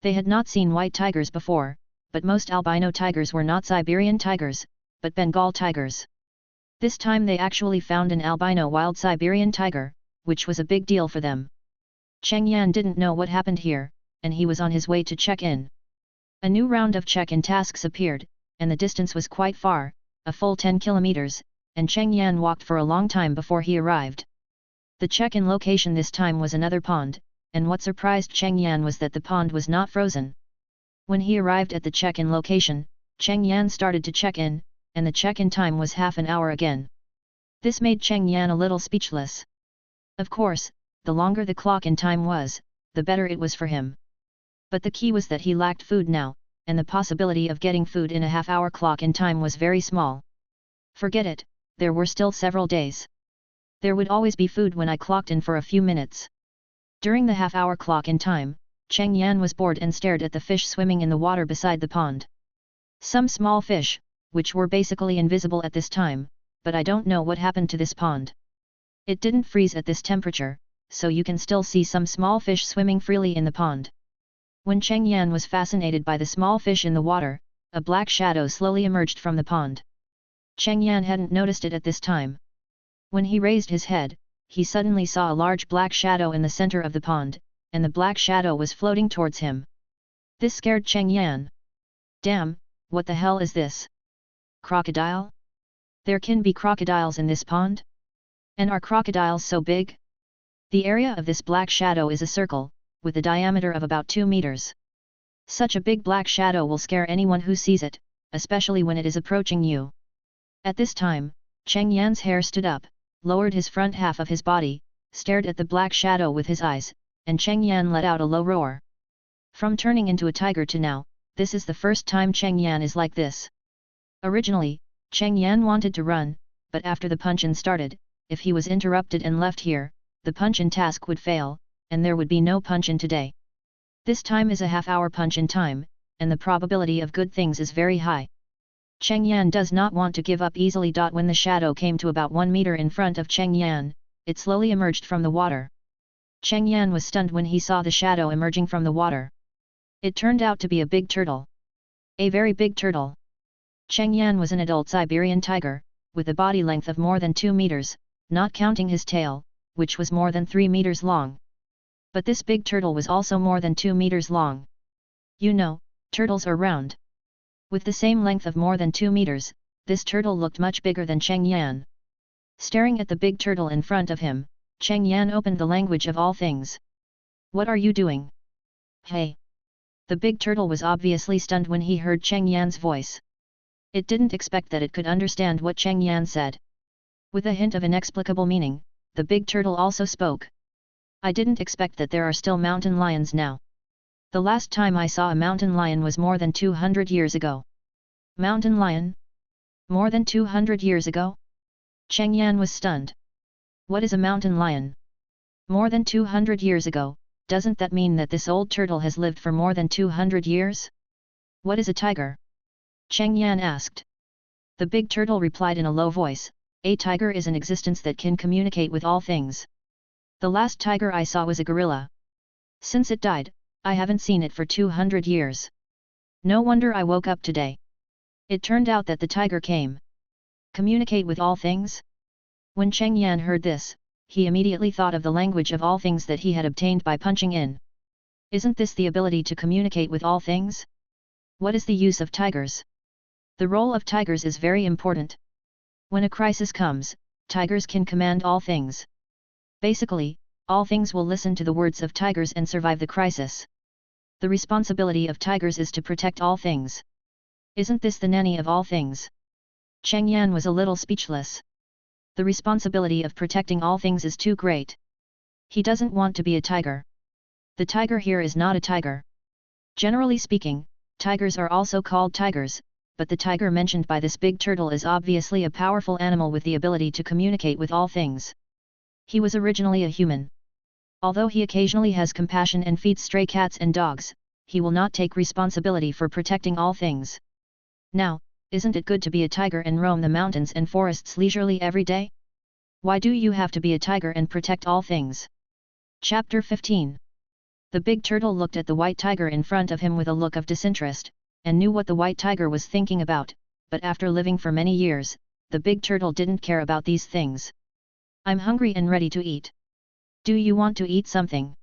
They had not seen white tigers before, but most albino tigers were not Siberian tigers, but Bengal tigers. This time they actually found an albino wild Siberian tiger, which was a big deal for them. Cheng Yan didn't know what happened here, and he was on his way to check in. A new round of check-in tasks appeared, and the distance was quite far, a full 10 kilometers, and Cheng Yan walked for a long time before he arrived. The check-in location this time was another pond, and what surprised Cheng Yan was that the pond was not frozen. When he arrived at the check-in location, Cheng Yan started to check in, and the check-in time was half an hour again. This made Cheng Yan a little speechless. Of course, the longer the clock-in time was, the better it was for him. But the key was that he lacked food now, and the possibility of getting food in a half-hour clock-in time was very small. Forget it, there were still several days. There would always be food when I clocked in for a few minutes. During the half-hour clock-in time, Cheng Yan was bored and stared at the fish swimming in the water beside the pond. Some small fish, which were basically invisible at this time, but I don't know what happened to this pond. It didn't freeze at this temperature, so you can still see some small fish swimming freely in the pond. When Cheng Yan was fascinated by the small fish in the water, a black shadow slowly emerged from the pond. Cheng Yan hadn't noticed it at this time. When he raised his head, he suddenly saw a large black shadow in the center of the pond, and the black shadow was floating towards him. This scared Cheng Yan. Damn, what the hell is this? Crocodile? There can be crocodiles in this pond? And are crocodiles so big? The area of this black shadow is a circle, with a diameter of about 2 meters. Such a big black shadow will scare anyone who sees it, especially when it is approaching you. At this time, Cheng Yan's hair stood up, lowered his front half of his body, stared at the black shadow with his eyes, and Cheng Yan let out a low roar. From turning into a tiger to now, this is the first time Cheng Yan is like this. Originally, Cheng Yan wanted to run, but after the punch-in started, if he was interrupted and left here, the punch-in task would fail, and there would be no punch-in today. This time is a half-hour punch-in time, and the probability of good things is very high. Cheng Yan does not want to give up easily. When the shadow came to about 1 meter in front of Cheng Yan, it slowly emerged from the water. Cheng Yan was stunned when he saw the shadow emerging from the water. It turned out to be a big turtle. A very big turtle. Cheng Yan was an adult Siberian tiger, with a body length of more than 2 meters, not counting his tail, which was more than 3 meters long. But this big turtle was also more than 2 meters long. You know, turtles are round. With the same length of more than 2 meters, this turtle looked much bigger than Cheng Yan. Staring at the big turtle in front of him, Cheng Yan opened the language of all things. What are you doing? Hey! The big turtle was obviously stunned when he heard Cheng Yan's voice. It didn't expect that it could understand what Cheng Yan said. With a hint of inexplicable meaning, the big turtle also spoke. I didn't expect that there are still mountain lions now. The last time I saw a mountain lion was more than 200 years ago. Mountain lion? More than 200 years ago? Cheng Yan was stunned. What is a mountain lion? More than 200 years ago, doesn't that mean that this old turtle has lived for more than 200 years? What is a tiger? Cheng Yan asked. The big turtle replied in a low voice, a tiger is an existence that can communicate with all things. The last tiger I saw was a gorilla. Since it died, I haven't seen it for 200 years. No wonder I woke up today. It turned out that the tiger came. Communicate with all things? When Cheng Yan heard this, he immediately thought of the language of all things that he had obtained by punching in. Isn't this the ability to communicate with all things? What is the use of tigers? The role of tigers is very important. When a crisis comes, tigers can command all things. Basically, all things will listen to the words of tigers and survive the crisis. The responsibility of tigers is to protect all things. Isn't this the nanny of all things? Cheng Yan was a little speechless. The responsibility of protecting all things is too great. He doesn't want to be a tiger. The tiger here is not a tiger. Generally speaking, tigers are also called tigers, but the tiger mentioned by this big turtle is obviously a powerful animal with the ability to communicate with all things. He was originally a human. Although he occasionally has compassion and feeds stray cats and dogs, he will not take responsibility for protecting all things. Now, isn't it good to be a tiger and roam the mountains and forests leisurely every day? Why do you have to be a tiger and protect all things? Chapter 15. The big turtle looked at the white tiger in front of him with a look of disinterest, and knew what the white tiger was thinking about, but after living for many years, the big turtle didn't care about these things. I'm hungry and ready to eat. Do you want to eat something?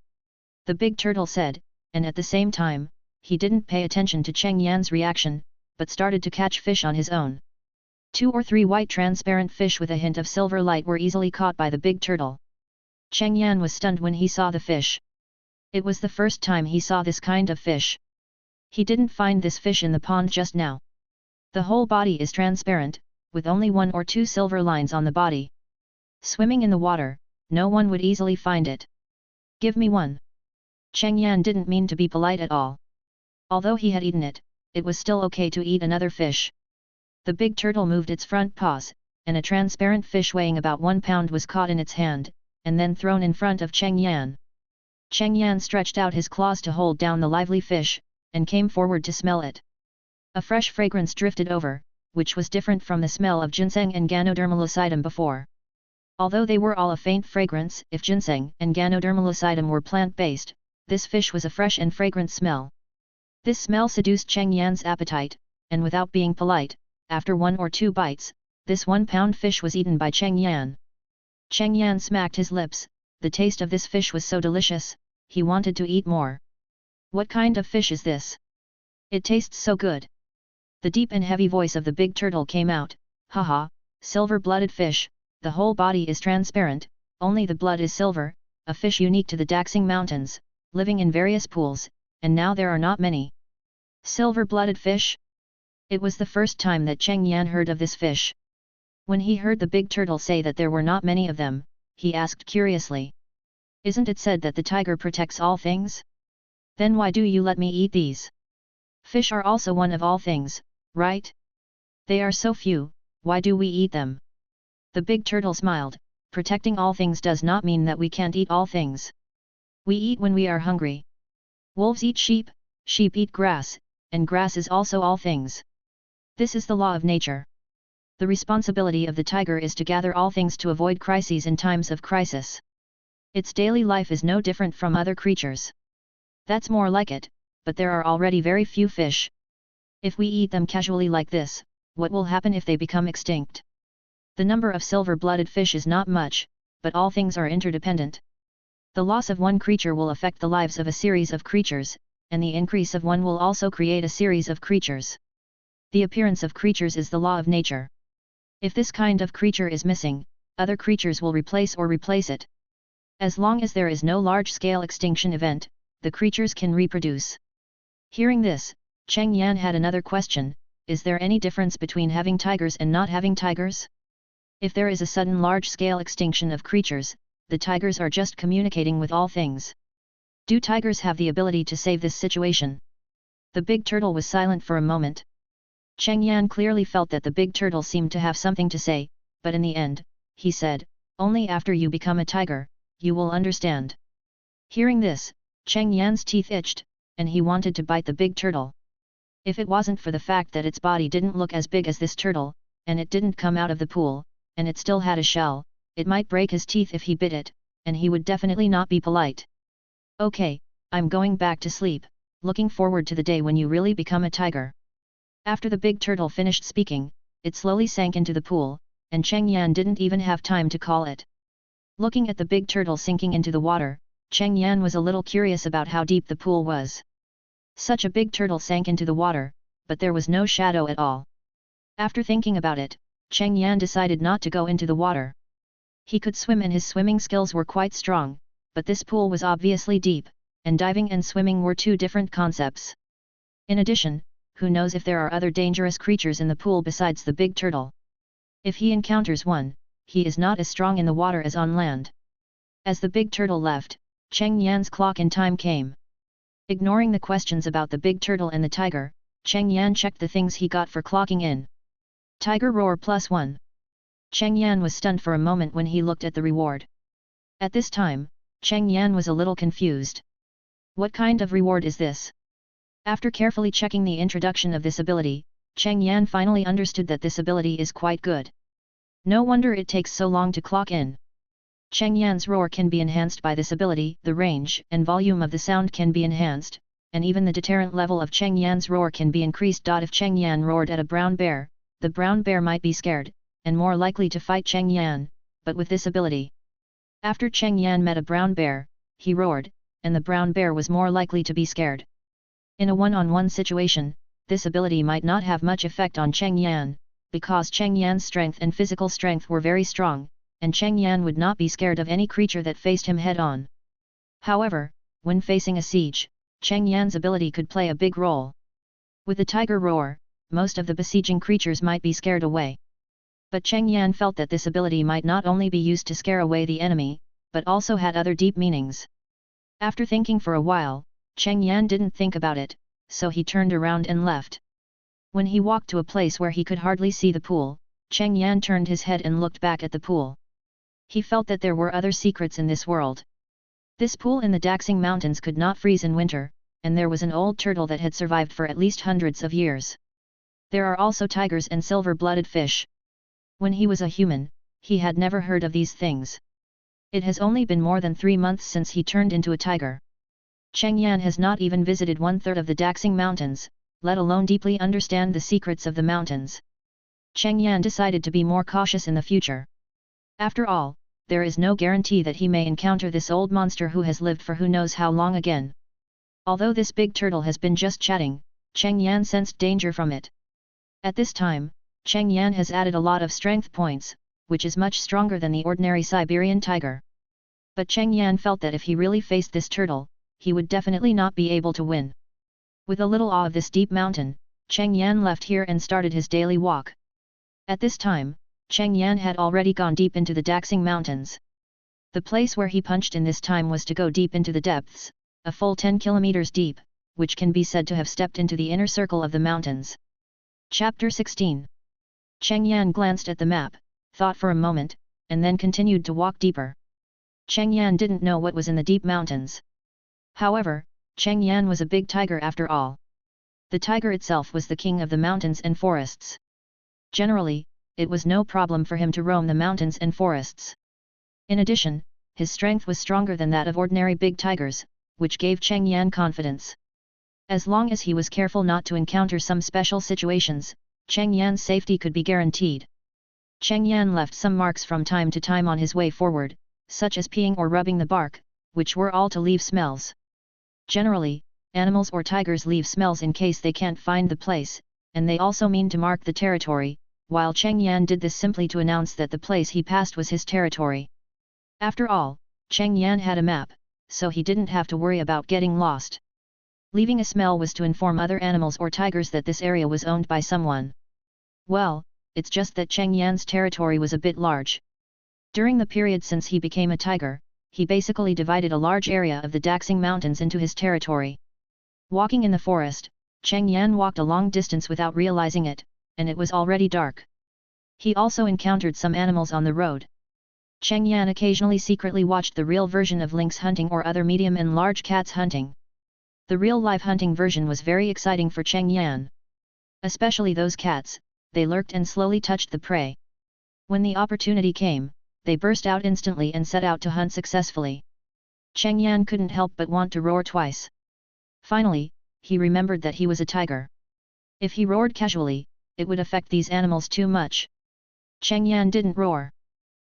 The big turtle said, and at the same time, he didn't pay attention to Cheng Yan's reaction, but started to catch fish on his own. 2 or 3 white transparent fish with a hint of silver light were easily caught by the big turtle. Cheng Yan was stunned when he saw the fish. It was the first time he saw this kind of fish. He didn't find this fish in the pond just now. The whole body is transparent, with only 1 or 2 silver lines on the body. Swimming in the water, no one would easily find it. Give me one. Cheng Yan didn't mean to be polite at all. Although he had eaten it, it was still okay to eat another fish. The big turtle moved its front paws, and a transparent fish weighing about 1 pound was caught in its hand, and then thrown in front of Cheng Yan. Cheng Yan stretched out his claws to hold down the lively fish, and came forward to smell it. A fresh fragrance drifted over, which was different from the smell of ginseng and Ganoderma lucidum before. Although they were all a faint fragrance, if ginseng and Ganoderma lucidum were plant-based, this fish was a fresh and fragrant smell. This smell seduced Cheng Yan's appetite, and without being polite, after 1 or 2 bites, this 1-pound fish was eaten by Cheng Yan. Cheng Yan smacked his lips. The taste of this fish was so delicious, he wanted to eat more. What kind of fish is this? It tastes so good. The deep and heavy voice of the big turtle came out, haha, silver-blooded fish, the whole body is transparent, only the blood is silver, a fish unique to the Daxing Mountains, living in various pools, and now there are not many. Silver-blooded fish? It was the first time that Cheng Yan heard of this fish. When he heard the big turtle say that there were not many of them, he asked curiously. Isn't it said that the tiger protects all things? Then why do you let me eat these? Fish are also one of all things, right? They are so few, why do we eat them? The big turtle smiled. Protecting all things does not mean that we can't eat all things. We eat when we are hungry. Wolves eat sheep, sheep eat grass, and grass is also all things. This is the law of nature. The responsibility of the tiger is to gather all things to avoid crises in times of crisis. Its daily life is no different from other creatures. That's more like it, but there are already very few fish. If we eat them casually like this, what will happen if they become extinct? The number of silver-blooded fish is not much, but all things are interdependent. The loss of one creature will affect the lives of a series of creatures, and the increase of one will also create a series of creatures. The appearance of creatures is the law of nature. If this kind of creature is missing, other creatures will replace it. As long as there is no large-scale extinction event, the creatures can reproduce. Hearing this, Cheng Yan had another question, is there any difference between having tigers and not having tigers? If there is a sudden large-scale extinction of creatures, the tigers are just communicating with all things. Do tigers have the ability to save this situation? The big turtle was silent for a moment. Cheng Yan clearly felt that the big turtle seemed to have something to say, but in the end, he said, only after you become a tiger, you will understand. Hearing this, Cheng Yan's teeth itched, and he wanted to bite the big turtle. If it wasn't for the fact that its body didn't look as big as this turtle, and it didn't come out of the pool, and it still had a shell, it might break his teeth if he bit it, and he would definitely not be polite. Okay, I'm going back to sleep, looking forward to the day when you really become a tiger. After the big turtle finished speaking, it slowly sank into the pool, and Cheng Yan didn't even have time to call it. Looking at the big turtle sinking into the water, Cheng Yan was a little curious about how deep the pool was. Such a big turtle sank into the water, but there was no shadow at all. After thinking about it, Cheng Yan decided not to go into the water. He could swim and his swimming skills were quite strong, but this pool was obviously deep, and diving and swimming were 2 different concepts. In addition, who knows if there are other dangerous creatures in the pool besides the big turtle. If he encounters one, he is not as strong in the water as on land. As the big turtle left, Cheng Yan's clock in time came. Ignoring the questions about the big turtle and the tiger, Cheng Yan checked the things he got for clocking in. Tiger roar +1. Cheng Yan was stunned for a moment when he looked at the reward. At this time, Cheng Yan was a little confused. What kind of reward is this? After carefully checking the introduction of this ability, Cheng Yan finally understood that this ability is quite good. No wonder it takes so long to clock in. Cheng Yan's roar can be enhanced by this ability, the range and volume of the sound can be enhanced, and even the deterrent level of Cheng Yan's roar can be increased. If Cheng Yan roared at a brown bear, the brown bear might be scared, and more likely to fight Cheng Yan, but with this ability. After Cheng Yan met a brown bear, he roared, and the brown bear was more likely to be scared. In a one-on-one situation, this ability might not have much effect on Cheng Yan, because Cheng Yan's strength and physical strength were very strong, and Cheng Yan would not be scared of any creature that faced him head-on. However, when facing a siege, Cheng Yan's ability could play a big role. With the tiger roar, most of the besieging creatures might be scared away. But Cheng Yan felt that this ability might not only be used to scare away the enemy, but also had other deep meanings. After thinking for a while, Cheng Yan didn't think about it, so he turned around and left. When he walked to a place where he could hardly see the pool, Cheng Yan turned his head and looked back at the pool. He felt that there were other secrets in this world. This pool in the Daxing Mountains could not freeze in winter, and there was an old turtle that had survived for at least hundreds of years. There are also tigers and silver-blooded fish. When he was a human, he had never heard of these things. It has only been more than 3 months since he turned into a tiger. Cheng Yan has not even visited 1/3 of the Daxing Mountains, let alone deeply understand the secrets of the mountains. Cheng Yan decided to be more cautious in the future. After all, there is no guarantee that he may encounter this old monster who has lived for who knows how long again. Although this big turtle has been just chatting, Cheng Yan sensed danger from it. At this time, Cheng Yan has added a lot of strength points, which is much stronger than the ordinary Siberian tiger. But Cheng Yan felt that if he really faced this turtle, he would definitely not be able to win. With a little awe of this deep mountain, Cheng Yan left here and started his daily walk. At this time, Cheng Yan had already gone deep into the Daxing Mountains. The place where he punched in this time was to go deep into the depths, a full 10 kilometers deep, which can be said to have stepped into the inner circle of the mountains. Chapter 16. Cheng Yan glanced at the map, thought for a moment, and then continued to walk deeper. Cheng Yan didn't know what was in the deep mountains. However, Cheng Yan was a big tiger after all. The tiger itself was the king of the mountains and forests. Generally, it was no problem for him to roam the mountains and forests. In addition, his strength was stronger than that of ordinary big tigers, which gave Cheng Yan confidence. As long as he was careful not to encounter some special situations, Cheng Yan's safety could be guaranteed. Cheng Yan left some marks from time to time on his way forward, such as peeing or rubbing the bark, which were all to leave smells. Generally, animals or tigers leave smells in case they can't find the place, and they also mean to mark the territory, while Cheng Yan did this simply to announce that the place he passed was his territory. After all, Cheng Yan had a map, so he didn't have to worry about getting lost. Leaving a smell was to inform other animals or tigers that this area was owned by someone. Well, it's just that Cheng Yan's territory was a bit large. During the period since he became a tiger, he basically divided a large area of the Daxing Mountains into his territory. Walking in the forest, Cheng Yan walked a long distance without realizing it, and it was already dark. He also encountered some animals on the road. Cheng Yan occasionally secretly watched the real version of lynx hunting or other medium and large cats hunting. The real-life hunting version was very exciting for Cheng Yan. Especially those cats, they lurked and slowly touched the prey. When the opportunity came, they burst out instantly and set out to hunt successfully. Cheng Yan couldn't help but want to roar twice. Finally, he remembered that he was a tiger. If he roared casually, it would affect these animals too much. Cheng Yan didn't roar.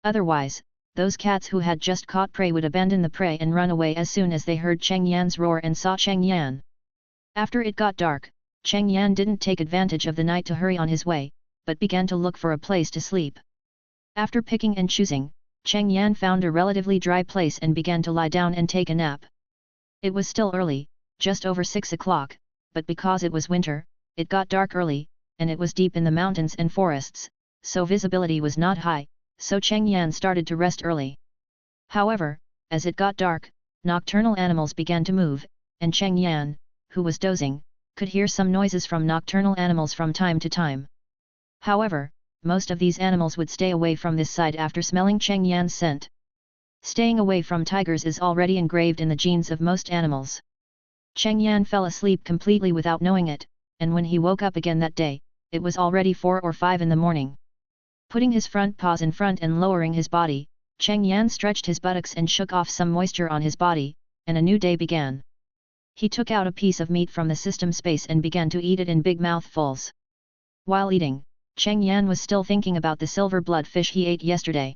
Otherwise, those cats who had just caught prey would abandon the prey and run away as soon as they heard Cheng Yan's roar and saw Cheng Yan. After it got dark, Cheng Yan didn't take advantage of the night to hurry on his way, but began to look for a place to sleep. After picking and choosing, Cheng Yan found a relatively dry place and began to lie down and take a nap. It was still early, just over 6 o'clock, but because it was winter, it got dark early, and it was deep in the mountains and forests, so visibility was not high, so Cheng Yan started to rest early. However, as it got dark, nocturnal animals began to move, and Cheng Yan, who was dozing, could hear some noises from nocturnal animals from time to time. However, most of these animals would stay away from this side after smelling Cheng Yan's scent. Staying away from tigers is already engraved in the genes of most animals. Cheng Yan fell asleep completely without knowing it, and when he woke up again that day, it was already 4 or 5 in the morning. Putting his front paws in front and lowering his body, Cheng Yan stretched his buttocks and shook off some moisture on his body, and a new day began. He took out a piece of meat from the system space and began to eat it in big mouthfuls. While eating, Cheng Yan was still thinking about the silver blood fish he ate yesterday.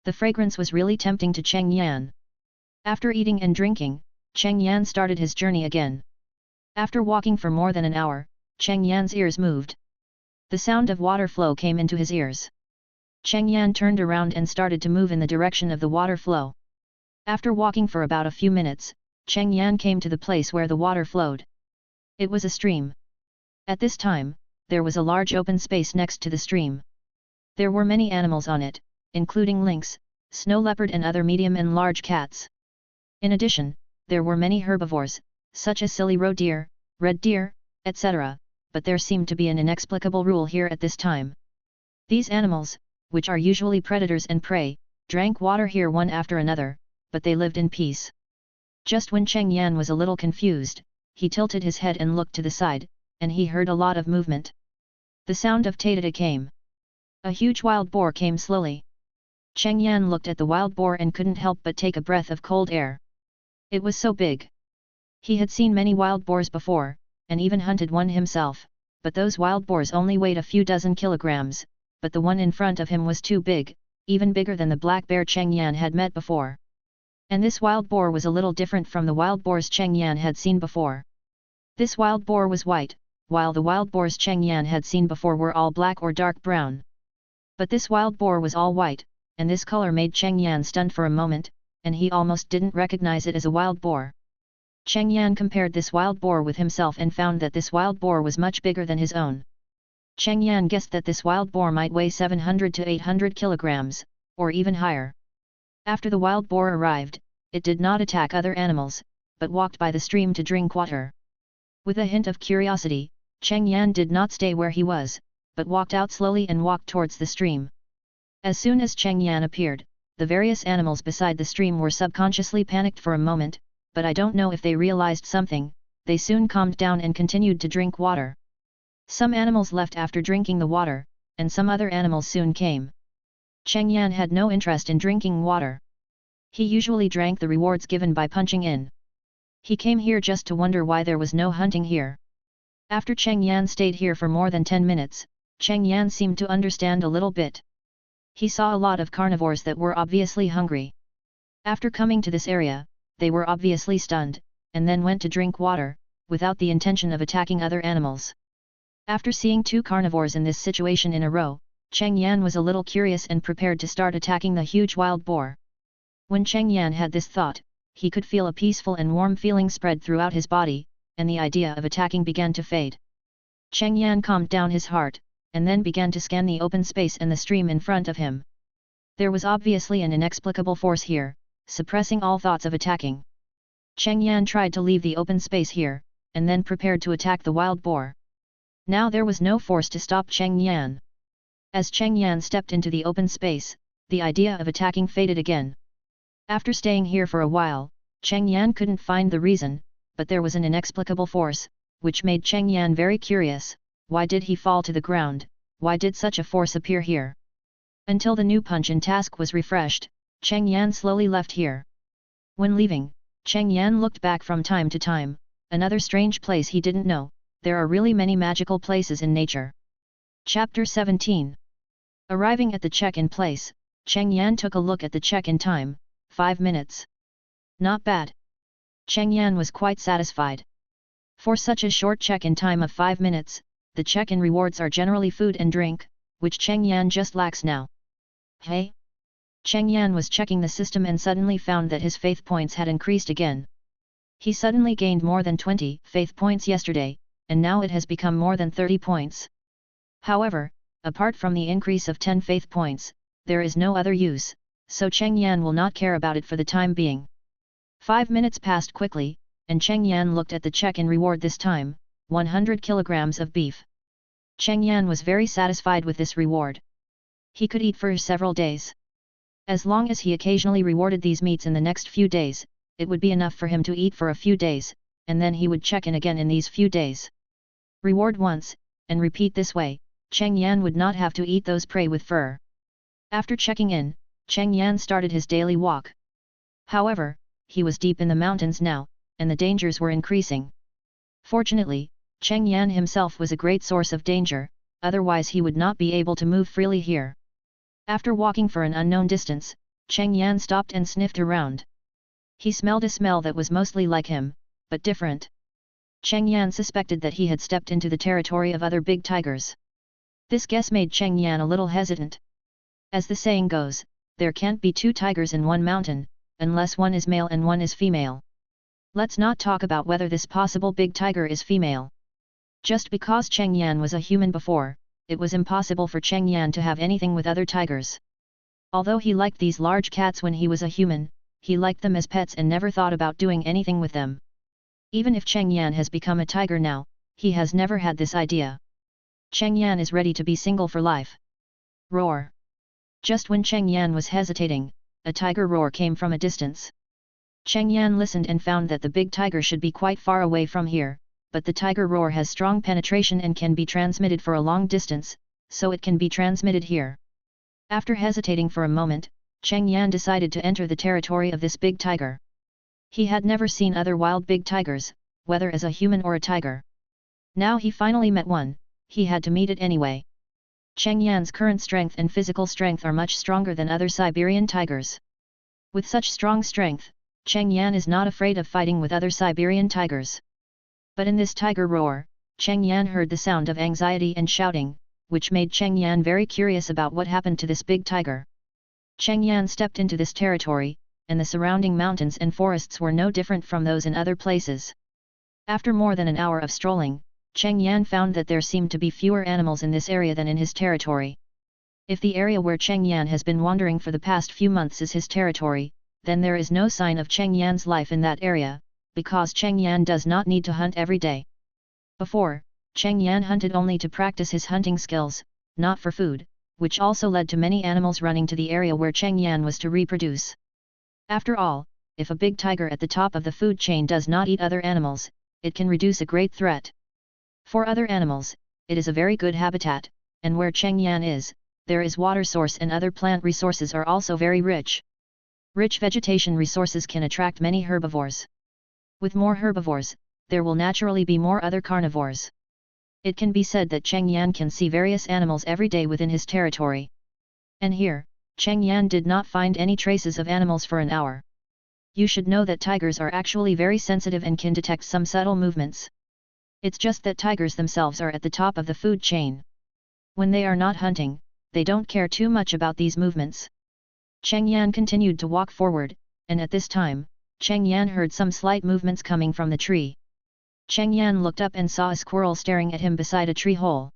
The fragrance was really tempting to Cheng Yan. After eating and drinking, Cheng Yan started his journey again. After walking for more than an hour, Cheng Yan's ears moved. The sound of water flow came into his ears. Cheng Yan turned around and started to move in the direction of the water flow. After walking for about a few minutes, Cheng Yan came to the place where the water flowed. It was a stream. At this time, there was a large open space next to the stream. There were many animals on it, including lynx, snow leopard and other medium and large cats. In addition, there were many herbivores, such as silly roe deer, red deer, etc., but there seemed to be an inexplicable rule here at this time. These animals, which are usually predators and prey, drank water here one after another, but they lived in peace. Just when Cheng Yan was a little confused, he tilted his head and looked to the side, and he heard a lot of movement. The sound of tatata came. A huge wild boar came slowly. Cheng Yan looked at the wild boar and couldn't help but take a breath of cold air. It was so big. He had seen many wild boars before, and even hunted one himself, but those wild boars only weighed a few dozen kilograms, but the one in front of him was too big, even bigger than the black bear Cheng Yan had met before. And this wild boar was a little different from the wild boars Cheng Yan had seen before. This wild boar was white, while the wild boars Cheng Yan had seen before were all black or dark brown. But this wild boar was all white, and this color made Cheng Yan stunned for a moment, and he almost didn't recognize it as a wild boar. Cheng Yan compared this wild boar with himself and found that this wild boar was much bigger than his own. Cheng Yan guessed that this wild boar might weigh 700 to 800 kilograms, or even higher. After the wild boar arrived, it did not attack other animals, but walked by the stream to drink water. With a hint of curiosity, Cheng Yan did not stay where he was, but walked out slowly and walked towards the stream. As soon as Cheng Yan appeared, the various animals beside the stream were subconsciously panicked for a moment, but I don't know if they realized something, they soon calmed down and continued to drink water. Some animals left after drinking the water, and some other animals soon came. Cheng Yan had no interest in drinking water. He usually drank the rewards given by punching in. He came here just to wonder why there was no hunting here. After Cheng Yan stayed here for more than 10 minutes, Cheng Yan seemed to understand a little bit. He saw a lot of carnivores that were obviously hungry. After coming to this area, they were obviously stunned, and then went to drink water, without the intention of attacking other animals. After seeing two carnivores in this situation in a row, Cheng Yan was a little curious and prepared to start attacking the huge wild boar. When Cheng Yan had this thought, he could feel a peaceful and warm feeling spread throughout his body, and the idea of attacking began to fade. Cheng Yan calmed down his heart, and then began to scan the open space and the stream in front of him. There was obviously an inexplicable force here, suppressing all thoughts of attacking. Cheng Yan tried to leave the open space here, and then prepared to attack the wild boar. Now there was no force to stop Cheng Yan. As Cheng Yan stepped into the open space, the idea of attacking faded again. After staying here for a while, Cheng Yan couldn't find the reason, but there was an inexplicable force, which made Cheng Yan very curious. Why did he fall to the ground? Why did such a force appear here? Until the new punch-in task was refreshed, Cheng Yan slowly left here. When leaving, Cheng Yan looked back from time to time. Another strange place he didn't know. There are really many magical places in nature. Chapter 17. Arriving at the check-in place, Cheng Yan took a look at the check-in time, 5 minutes. Not bad. Cheng Yan was quite satisfied. For such a short check-in time of 5 minutes, the check-in rewards are generally food and drink, which Cheng Yan just lacks now. Hey? Cheng Yan was checking the system and suddenly found that his faith points had increased again. He suddenly gained more than 20 faith points yesterday, and now it has become more than 30 points. However, apart from the increase of 10 faith points, there is no other use, so Cheng Yan will not care about it for the time being. 5 minutes passed quickly, and Cheng Yan looked at the check-in reward this time, 100 kilograms of beef. Cheng Yan was very satisfied with this reward. He could eat for several days. As long as he occasionally rewarded these meats in the next few days, it would be enough for him to eat for a few days, and then he would check in again in these few days. Reward once, and repeat this way, Cheng Yan would not have to eat those prey with fur. After checking in, Cheng Yan started his daily walk. However, he was deep in the mountains now, and the dangers were increasing. Fortunately, Cheng Yan himself was a great source of danger, otherwise he would not be able to move freely here. After walking for an unknown distance, Cheng Yan stopped and sniffed around. He smelled a smell that was mostly like him, but different. Cheng Yan suspected that he had stepped into the territory of other big tigers. This guess made Cheng Yan a little hesitant. As the saying goes, there can't be two tigers in one mountain, unless one is male and one is female. Let's not talk about whether this possible big tiger is female. Just because Cheng Yan was a human before, it was impossible for Cheng Yan to have anything with other tigers. Although he liked these large cats when he was a human, he liked them as pets and never thought about doing anything with them. Even if Cheng Yan has become a tiger now, he has never had this idea. Cheng Yan is ready to be single for life. Roar! Just when Cheng Yan was hesitating, a tiger roar came from a distance. Cheng Yan listened and found that the big tiger should be quite far away from here, but the tiger roar has strong penetration and can be transmitted for a long distance, so it can be transmitted here. After hesitating for a moment, Cheng Yan decided to enter the territory of this big tiger. He had never seen other wild big tigers, whether as a human or a tiger. Now he finally met one, he had to meet it anyway. Cheng Yan's current strength and physical strength are much stronger than other Siberian tigers. With such strong strength, Cheng Yan is not afraid of fighting with other Siberian tigers. But in this tiger roar, Cheng Yan heard the sound of anxiety and shouting, which made Cheng Yan very curious about what happened to this big tiger. Cheng Yan stepped into this territory, and the surrounding mountains and forests were no different from those in other places. After more than an hour of strolling, Cheng Yan found that there seemed to be fewer animals in this area than in his territory. If the area where Cheng Yan has been wandering for the past few months is his territory, then there is no sign of Cheng Yan's life in that area, because Cheng Yan does not need to hunt every day. Before, Cheng Yan hunted only to practice his hunting skills, not for food, which also led to many animals running to the area where Cheng Yan was to reproduce. After all, if a big tiger at the top of the food chain does not eat other animals, it can reduce a great threat. For other animals, it is a very good habitat, and where Cheng Yan is, there is water source and other plant resources are also very rich. Rich vegetation resources can attract many herbivores. With more herbivores, there will naturally be more other carnivores. It can be said that Cheng Yan can see various animals every day within his territory. And here, Cheng Yan did not find any traces of animals for an hour. You should know that tigers are actually very sensitive and can detect some subtle movements. It's just that tigers themselves are at the top of the food chain. When they are not hunting, they don't care too much about these movements. Cheng Yan continued to walk forward, and at this time, Cheng Yan heard some slight movements coming from the tree. Cheng Yan looked up and saw a squirrel staring at him beside a tree hole.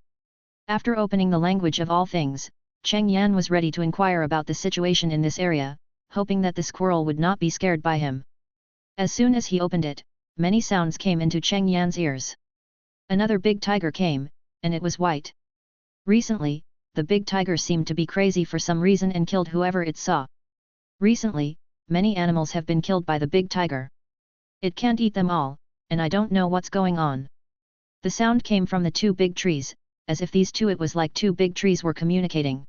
After opening the language of all things, Cheng Yan was ready to inquire about the situation in this area, hoping that the squirrel would not be scared by him. As soon as he opened it, many sounds came into Cheng Yan's ears. Another big tiger came, and it was white. Recently, the big tiger seemed to be crazy for some reason and killed whoever it saw. Recently, many animals have been killed by the big tiger. It can't eat them all, and I don't know what's going on. The sound came from the two big trees, as if these two it was like two big trees were communicating.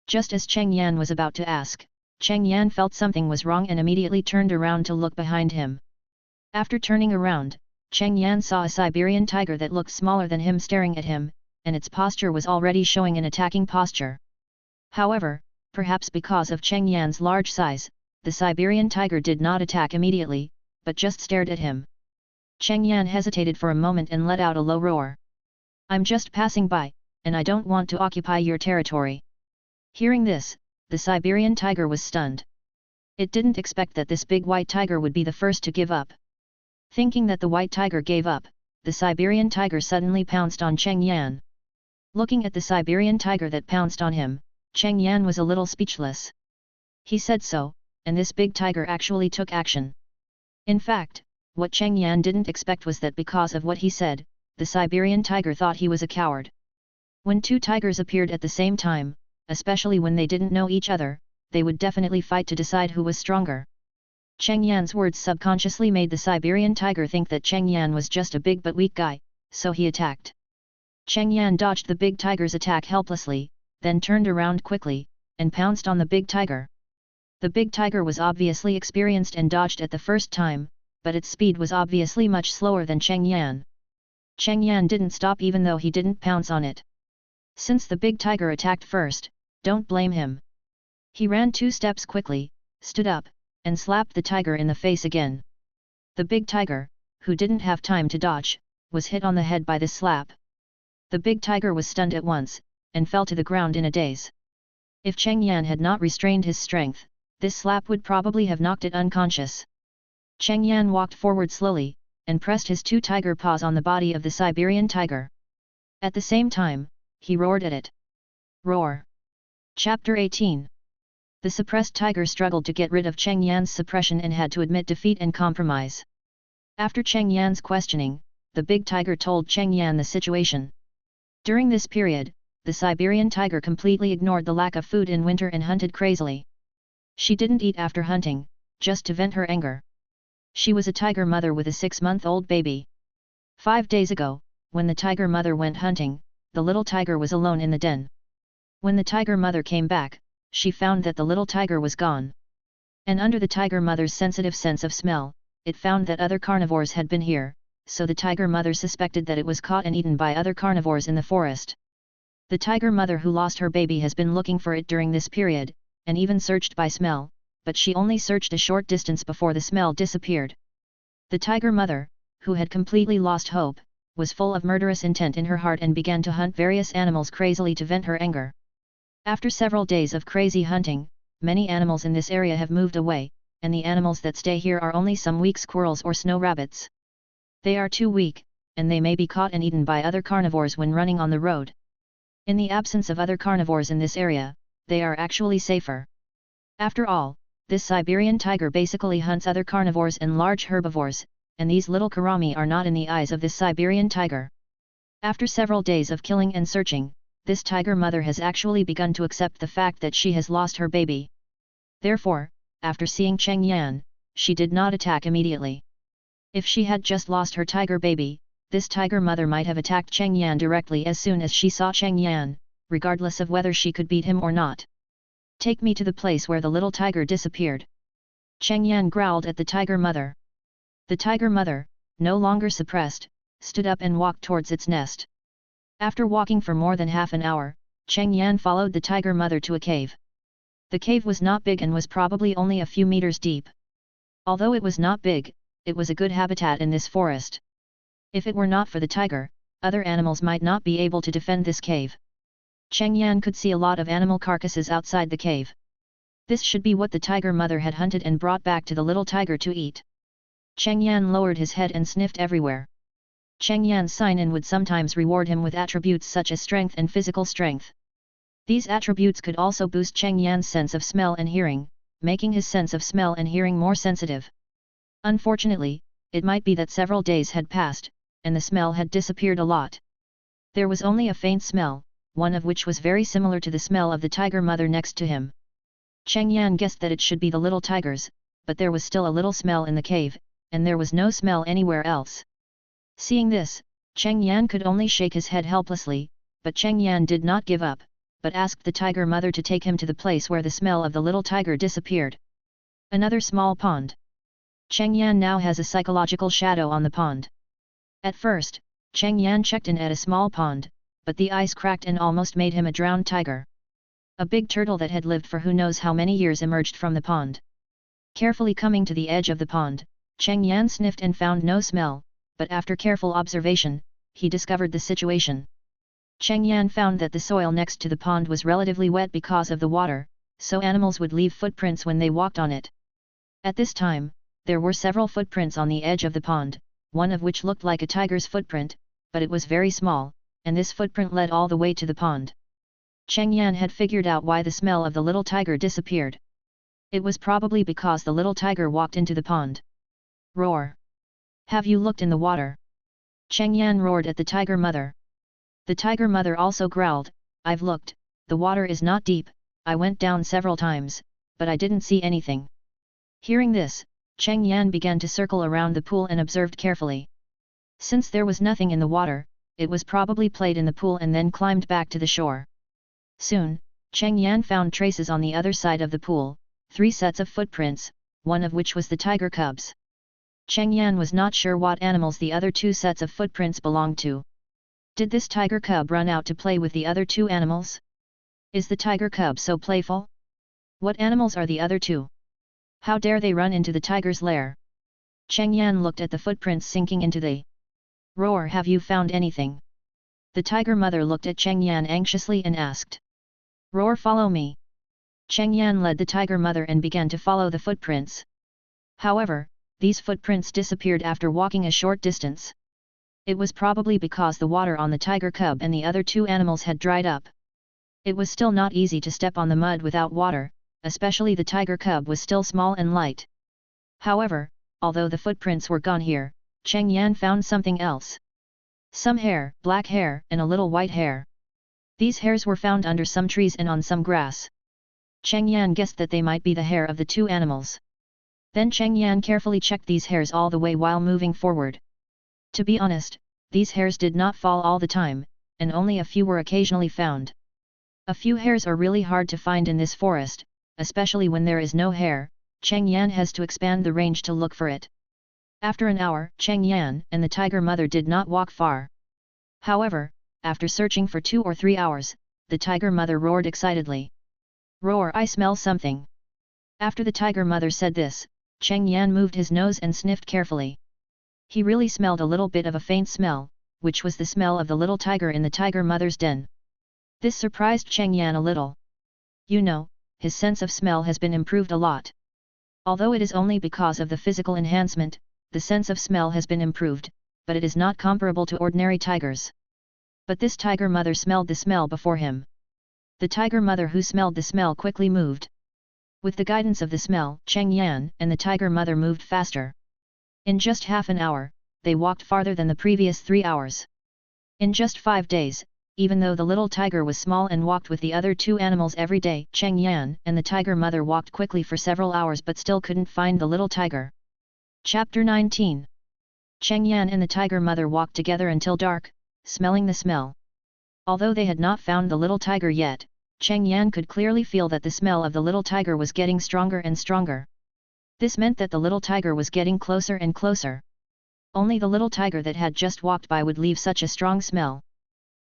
Just as Cheng Yan was about to ask, Cheng Yan felt something was wrong and immediately turned around to look behind him. After turning around, Cheng Yan saw a Siberian tiger that looked smaller than him staring at him, and its posture was already showing an attacking posture. However, perhaps because of Cheng Yan's large size, the Siberian tiger did not attack immediately, but just stared at him. Cheng Yan hesitated for a moment and let out a low roar. "I'm just passing by, and I don't want to occupy your territory." Hearing this, the Siberian tiger was stunned. It didn't expect that this big white tiger would be the first to give up. Thinking that the white tiger gave up, the Siberian tiger suddenly pounced on Cheng Yan. Looking at the Siberian tiger that pounced on him, Cheng Yan was a little speechless. He said so, and this big tiger actually took action. In fact, what Cheng Yan didn't expect was that because of what he said, the Siberian tiger thought he was a coward. When two tigers appeared at the same time, especially when they didn't know each other, they would definitely fight to decide who was stronger. Cheng Yan's words subconsciously made the Siberian tiger think that Cheng Yan was just a big but weak guy, so he attacked. Cheng Yan dodged the big tiger's attack helplessly, then turned around quickly, and pounced on the big tiger. The big tiger was obviously experienced and dodged at the first time, but its speed was obviously much slower than Cheng Yan. Cheng Yan didn't stop even though he didn't pounce on it. Since the big tiger attacked first, don't blame him. He ran 2 steps quickly, stood up, and slapped the tiger in the face again. The big tiger, who didn't have time to dodge, was hit on the head by this slap. The big tiger was stunned at once, and fell to the ground in a daze. If Cheng Yan had not restrained his strength, this slap would probably have knocked it unconscious. Cheng Yan walked forward slowly, and pressed his 2 tiger paws on the body of the Siberian tiger. At the same time, he roared at it. Roar! Chapter 18. The suppressed tiger struggled to get rid of Cheng Yan's suppression and had to admit defeat and compromise. After Cheng Yan's questioning, the big tiger told Cheng Yan the situation. During this period, the Siberian tiger completely ignored the lack of food in winter and hunted crazily. She didn't eat after hunting, just to vent her anger. She was a tiger mother with a 6-month-old baby. 5 days ago, when the tiger mother went hunting, the little tiger was alone in the den. When the tiger mother came back, she found that the little tiger was gone. And under the tiger mother's sensitive sense of smell, it found that other carnivores had been here, so the tiger mother suspected that it was caught and eaten by other carnivores in the forest. The tiger mother who lost her baby has been looking for it during this period, and even searched by smell, but she only searched a short distance before the smell disappeared. The tiger mother, who had completely lost hope, was full of murderous intent in her heart and began to hunt various animals crazily to vent her anger. After several days of crazy hunting, many animals in this area have moved away, and the animals that stay here are only some weak squirrels or snow rabbits. They are too weak, and they may be caught and eaten by other carnivores when running on the road. In the absence of other carnivores in this area, they are actually safer. After all, this Siberian tiger basically hunts other carnivores and large herbivores, and these little karami are not in the eyes of this Siberian tiger. After several days of killing and searching, this tiger mother has actually begun to accept the fact that she has lost her baby. Therefore, after seeing Cheng Yan, she did not attack immediately. If she had just lost her tiger baby, this tiger mother might have attacked Cheng Yan directly as soon as she saw Cheng Yan, regardless of whether she could beat him or not. Take me to the place where the little tiger disappeared. Cheng Yan growled at the tiger mother. The tiger mother, no longer suppressed, stood up and walked towards its nest. After walking for more than half an hour, Cheng Yan followed the tiger mother to a cave. The cave was not big and was probably only a few meters deep. Although it was not big, it was a good habitat in this forest. If it were not for the tiger, other animals might not be able to defend this cave. Cheng Yan could see a lot of animal carcasses outside the cave. This should be what the tiger mother had hunted and brought back to the little tiger to eat. Cheng Yan lowered his head and sniffed everywhere. Cheng Yan's sign-in would sometimes reward him with attributes such as strength and physical strength. These attributes could also boost Cheng Yan's sense of smell and hearing, making his sense of smell and hearing more sensitive. Unfortunately, it might be that several days had passed, and the smell had disappeared a lot. There was only a faint smell, one of which was very similar to the smell of the tiger mother next to him. Cheng Yan guessed that it should be the little tigers, but there was still a little smell in the cave, and there was no smell anywhere else. Seeing this, Cheng Yan could only shake his head helplessly, but Cheng Yan did not give up, but asked the tiger mother to take him to the place where the smell of the little tiger disappeared. Another small pond. Cheng Yan now has a psychological shadow on the pond. At first, Cheng Yan checked in at a small pond, but the ice cracked and almost made him a drowned tiger. A big turtle that had lived for who knows how many years emerged from the pond. Carefully coming to the edge of the pond, Cheng Yan sniffed and found no smell, but after careful observation, he discovered the situation. Cheng Yan found that the soil next to the pond was relatively wet because of the water, so animals would leave footprints when they walked on it. At this time, there were several footprints on the edge of the pond, one of which looked like a tiger's footprint, but it was very small, and this footprint led all the way to the pond. Cheng Yan had figured out why the smell of the little tiger disappeared. It was probably because the little tiger walked into the pond. Roar! Have you looked in the water? Cheng Yan roared at the tiger mother. The tiger mother also growled, I've looked, the water is not deep, I went down several times, but I didn't see anything. Hearing this, Cheng Yan began to circle around the pool and observed carefully. Since there was nothing in the water, it was probably played in the pool and then climbed back to the shore. Soon, Cheng Yan found traces on the other side of the pool, 3 sets of footprints, one of which was the tiger cub's. Cheng Yan was not sure what animals the other 2 sets of footprints belonged to. Did this tiger cub run out to play with the other 2 animals? Is the tiger cub so playful? What animals are the other 2? How dare they run into the tiger's lair? Cheng Yan looked at the footprints sinking into the roar. Have you found anything? The tiger mother looked at Cheng Yan anxiously and asked. Roar, follow me. Cheng Yan led the tiger mother and began to follow the footprints. However, these footprints disappeared after walking a short distance. It was probably because the water on the tiger cub and the other 2 animals had dried up. It was still not easy to step on the mud without water, especially the tiger cub was still small and light. However, although the footprints were gone here, Cheng Yan found something else. Some hair, black hair, and a little white hair. These hairs were found under some trees and on some grass. Cheng Yan guessed that they might be the hair of the 2 animals. Then Cheng Yan carefully checked these hairs all the way while moving forward. To be honest, these hairs did not fall all the time, and only a few were occasionally found. A few hairs are really hard to find in this forest, especially when there is no hair. Cheng Yan has to expand the range to look for it. After an hour, Cheng Yan and the tiger mother did not walk far. However, after searching for 2 or 3 hours, the tiger mother roared excitedly. Roar, I smell something. After the tiger mother said this, Cheng Yan moved his nose and sniffed carefully. He really smelled a little bit of a faint smell, which was the smell of the little tiger in the tiger mother's den. This surprised Cheng Yan a little. You know, his sense of smell has been improved a lot. Although it is only because of the physical enhancement, the sense of smell has been improved, but it is not comparable to ordinary tigers. But this tiger mother smelled the smell before him. The tiger mother who smelled the smell quickly moved. With the guidance of the smell, Cheng Yan and the tiger mother moved faster. In just half an hour, they walked farther than the previous 3 hours. In just 5 days, even though the little tiger was small and walked with the other 2 animals every day, Cheng Yan and the tiger mother walked quickly for several hours but still couldn't find the little tiger. Chapter 19. Cheng Yan and the tiger mother walked together until dark, smelling the smell. Although they had not found the little tiger yet, Cheng Yan could clearly feel that the smell of the little tiger was getting stronger and stronger. This meant that the little tiger was getting closer and closer. Only the little tiger that had just walked by would leave such a strong smell.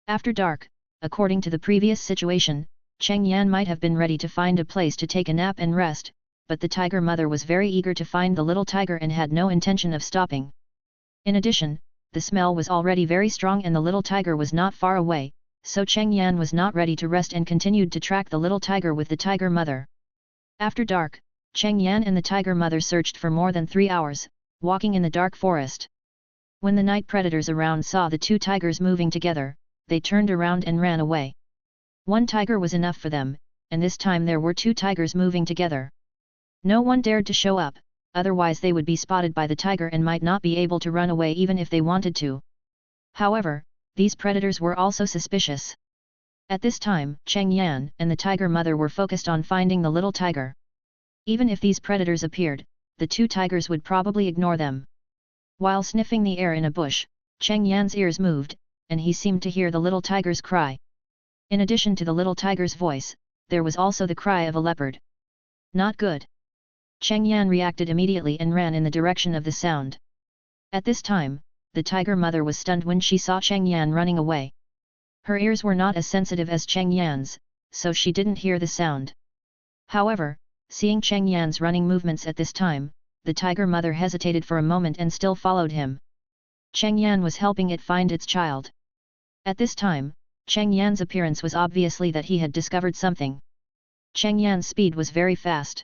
After dark, according to the previous situation, Cheng Yan might have been ready to find a place to take a nap and rest, but the tiger mother was very eager to find the little tiger and had no intention of stopping. In addition, the smell was already very strong and the little tiger was not far away, so Cheng Yan was not ready to rest and continued to track the little tiger with the tiger mother. After dark, Cheng Yan and the tiger mother searched for more than 3 hours, walking in the dark forest. When the night predators around saw the 2 tigers moving together, they turned around and ran away. 1 tiger was enough for them, and this time there were 2 tigers moving together. No one dared to show up, otherwise they would be spotted by the tiger and might not be able to run away even if they wanted to. However, these predators were also suspicious. At this time, Cheng Yan and the tiger mother were focused on finding the little tiger. Even if these predators appeared, the 2 tigers would probably ignore them. While sniffing the air in a bush, Cheng Yan's ears moved, and he seemed to hear the little tiger's cry. In addition to the little tiger's voice, there was also the cry of a leopard. Not good. Cheng Yan reacted immediately and ran in the direction of the sound. At this time, the tiger mother was stunned when she saw Cheng Yan running away. Her ears were not as sensitive as Cheng Yan's, so she didn't hear the sound. However, seeing Cheng Yan's running movements at this time, the tiger mother hesitated for a moment and still followed him. Cheng Yan was helping it find its child. At this time, Cheng Yan's appearance was obviously that he had discovered something. Cheng Yan's speed was very fast.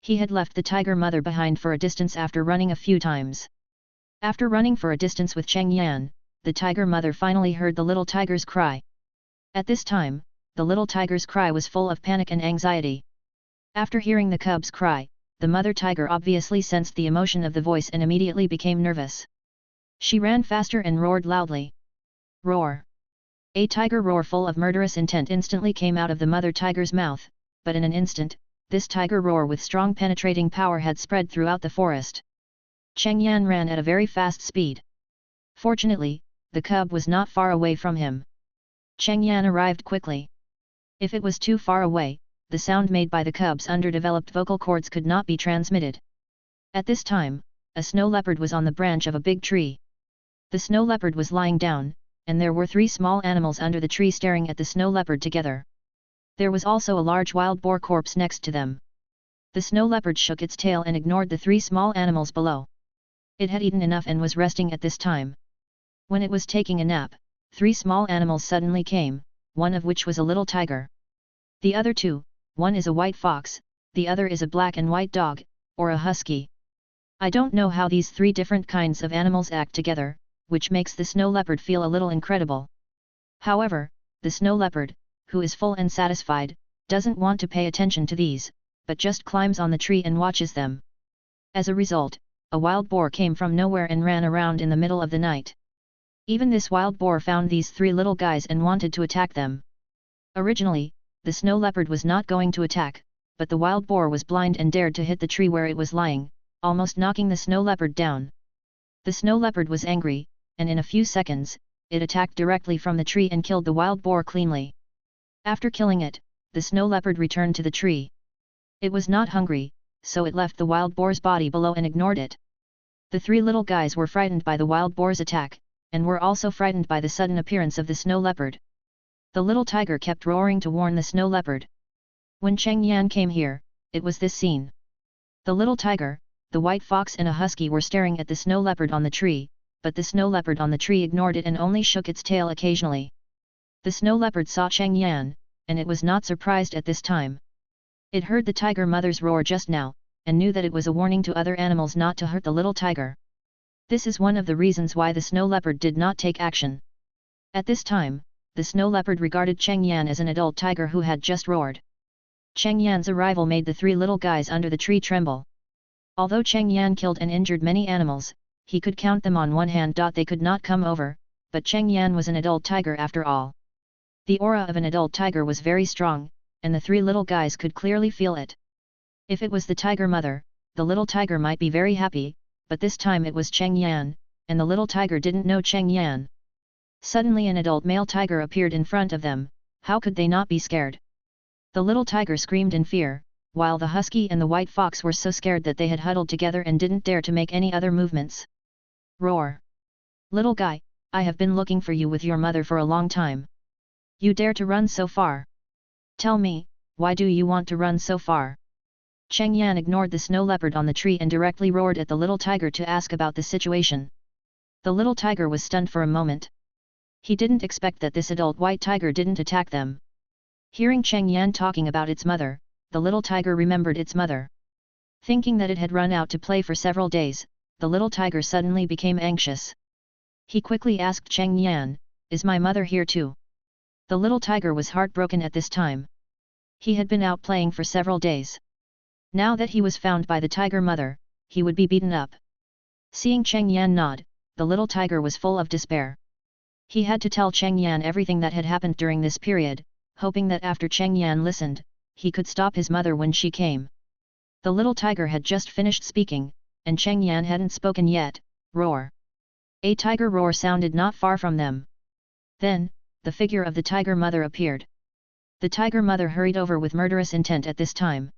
He had left the tiger mother behind for a distance after running a few times. After running for a distance with Cheng Yan, the tiger mother finally heard the little tiger's cry. At this time, the little tiger's cry was full of panic and anxiety. After hearing the cub's cry, the mother tiger obviously sensed the emotion of the voice and immediately became nervous. She ran faster and roared loudly. Roar! A tiger roar full of murderous intent instantly came out of the mother tiger's mouth, but in an instant, this tiger roar with strong penetrating power had spread throughout the forest. Cheng Yan ran at a very fast speed. Fortunately, the cub was not far away from him. Cheng Yan arrived quickly. If it was too far away, the sound made by the cub's underdeveloped vocal cords could not be transmitted. At this time, a snow leopard was on the branch of a big tree. The snow leopard was lying down, and there were 3 small animals under the tree staring at the snow leopard together. There was also a large wild boar corpse next to them. The snow leopard shook its tail and ignored the 3 small animals below. It had eaten enough and was resting at this time. When it was taking a nap, 3 small animals suddenly came, one of which was a little tiger. The other 2, one is a white fox, the other is a black and white dog, or a husky. I don't know how these 3 different kinds of animals act together, which makes the snow leopard feel a little incredible. However, the snow leopard, who is full and satisfied, doesn't want to pay attention to these, but just climbs on the tree and watches them. As a result, a wild boar came from nowhere and ran around in the middle of the night. Even this wild boar found these 3 little guys and wanted to attack them. Originally, the snow leopard was not going to attack, but the wild boar was blind and dared to hit the tree where it was lying, almost knocking the snow leopard down. The snow leopard was angry, and in a few seconds, it attacked directly from the tree and killed the wild boar cleanly. After killing it, the snow leopard returned to the tree. It was not hungry, so it left the wild boar's body below and ignored it. The 3 little guys were frightened by the wild boar's attack, and were also frightened by the sudden appearance of the snow leopard. The little tiger kept roaring to warn the snow leopard. When Cheng Yan came here, it was this scene. The little tiger, the white fox and a husky were staring at the snow leopard on the tree, but the snow leopard on the tree ignored it and only shook its tail occasionally. The snow leopard saw Cheng Yan, and it was not surprised at this time. It heard the tiger mother's roar just now, and knew that it was a warning to other animals not to hurt the little tiger. This is one of the reasons why the snow leopard did not take action. At this time, the snow leopard regarded Cheng Yan as an adult tiger who had just roared. Cheng Yan's arrival made the 3 little guys under the tree tremble. Although Cheng Yan killed and injured many animals, he could count them on one hand. They could not come over, but Cheng Yan was an adult tiger after all. The aura of an adult tiger was very strong, and the 3 little guys could clearly feel it. If it was the tiger mother, the little tiger might be very happy, but this time it was Cheng Yan, and the little tiger didn't know Cheng Yan. Suddenly an adult male tiger appeared in front of them. How could they not be scared? The little tiger screamed in fear, while the husky and the white fox were so scared that they had huddled together and didn't dare to make any other movements. Roar! Little guy, I have been looking for you with your mother for a long time. You dare to run so far? Tell me, why do you want to run so far? Cheng Yan ignored the snow leopard on the tree and directly roared at the little tiger to ask about the situation. The little tiger was stunned for a moment. He didn't expect that this adult white tiger didn't attack them. Hearing Cheng Yan talking about its mother, the little tiger remembered its mother. Thinking that it had run out to play for several days, the little tiger suddenly became anxious. He quickly asked Cheng Yan, "Is my mother here too?" The little tiger was heartbroken at this time. He had been out playing for several days. Now that he was found by the tiger mother, he would be beaten up. Seeing Cheng Yan nod, the little tiger was full of despair. He had to tell Cheng Yan everything that had happened during this period, hoping that after Cheng Yan listened, he could stop his mother when she came. The little tiger had just finished speaking, and Cheng Yan hadn't spoken yet. Roar! A tiger roar sounded not far from them. Then, the figure of the tiger mother appeared. The tiger mother hurried over with murderous intent at this time.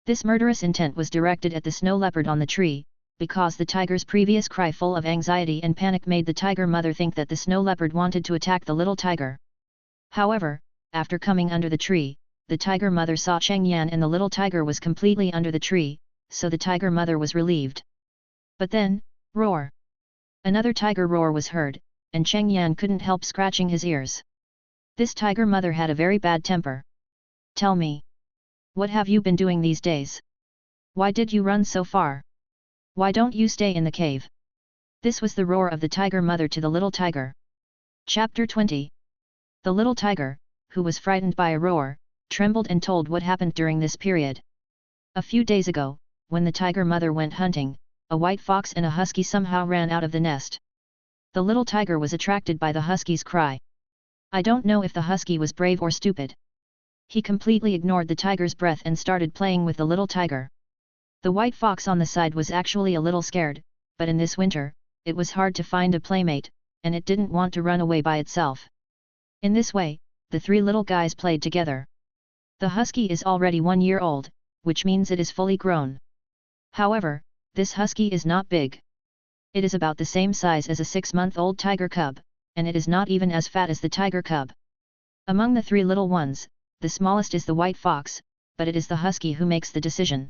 This murderous intent was directed at the snow leopard on the tree, because the tiger's previous cry full of anxiety and panic made the tiger mother think that the snow leopard wanted to attack the little tiger. However, after coming under the tree, the tiger mother saw Cheng Yan and the little tiger was completely under the tree, so the tiger mother was relieved. But then, roar! Another tiger roar was heard, and Cheng Yan couldn't help scratching his ears. This tiger mother had a very bad temper. Tell me. What have you been doing these days? Why did you run so far? Why don't you stay in the cave? This was the roar of the tiger mother to the little tiger. Chapter 20. The little tiger, who was frightened by a roar, trembled and told what happened during this period. A few days ago, when the tiger mother went hunting, a white fox and a husky somehow ran out of the nest. The little tiger was attracted by the husky's cry. I don't know if the husky was brave or stupid. He completely ignored the tiger's breath and started playing with the little tiger. The white fox on the side was actually a little scared, but in this winter, it was hard to find a playmate, and it didn't want to run away by itself. In this way, the 3 little guys played together. The husky is already 1 year old, which means it is fully grown. However, this husky is not big. It is about the same size as a 6-month-old tiger cub, and it is not even as fat as the tiger cub. Among the 3 little ones, the smallest is the white fox, but it is the husky who makes the decision.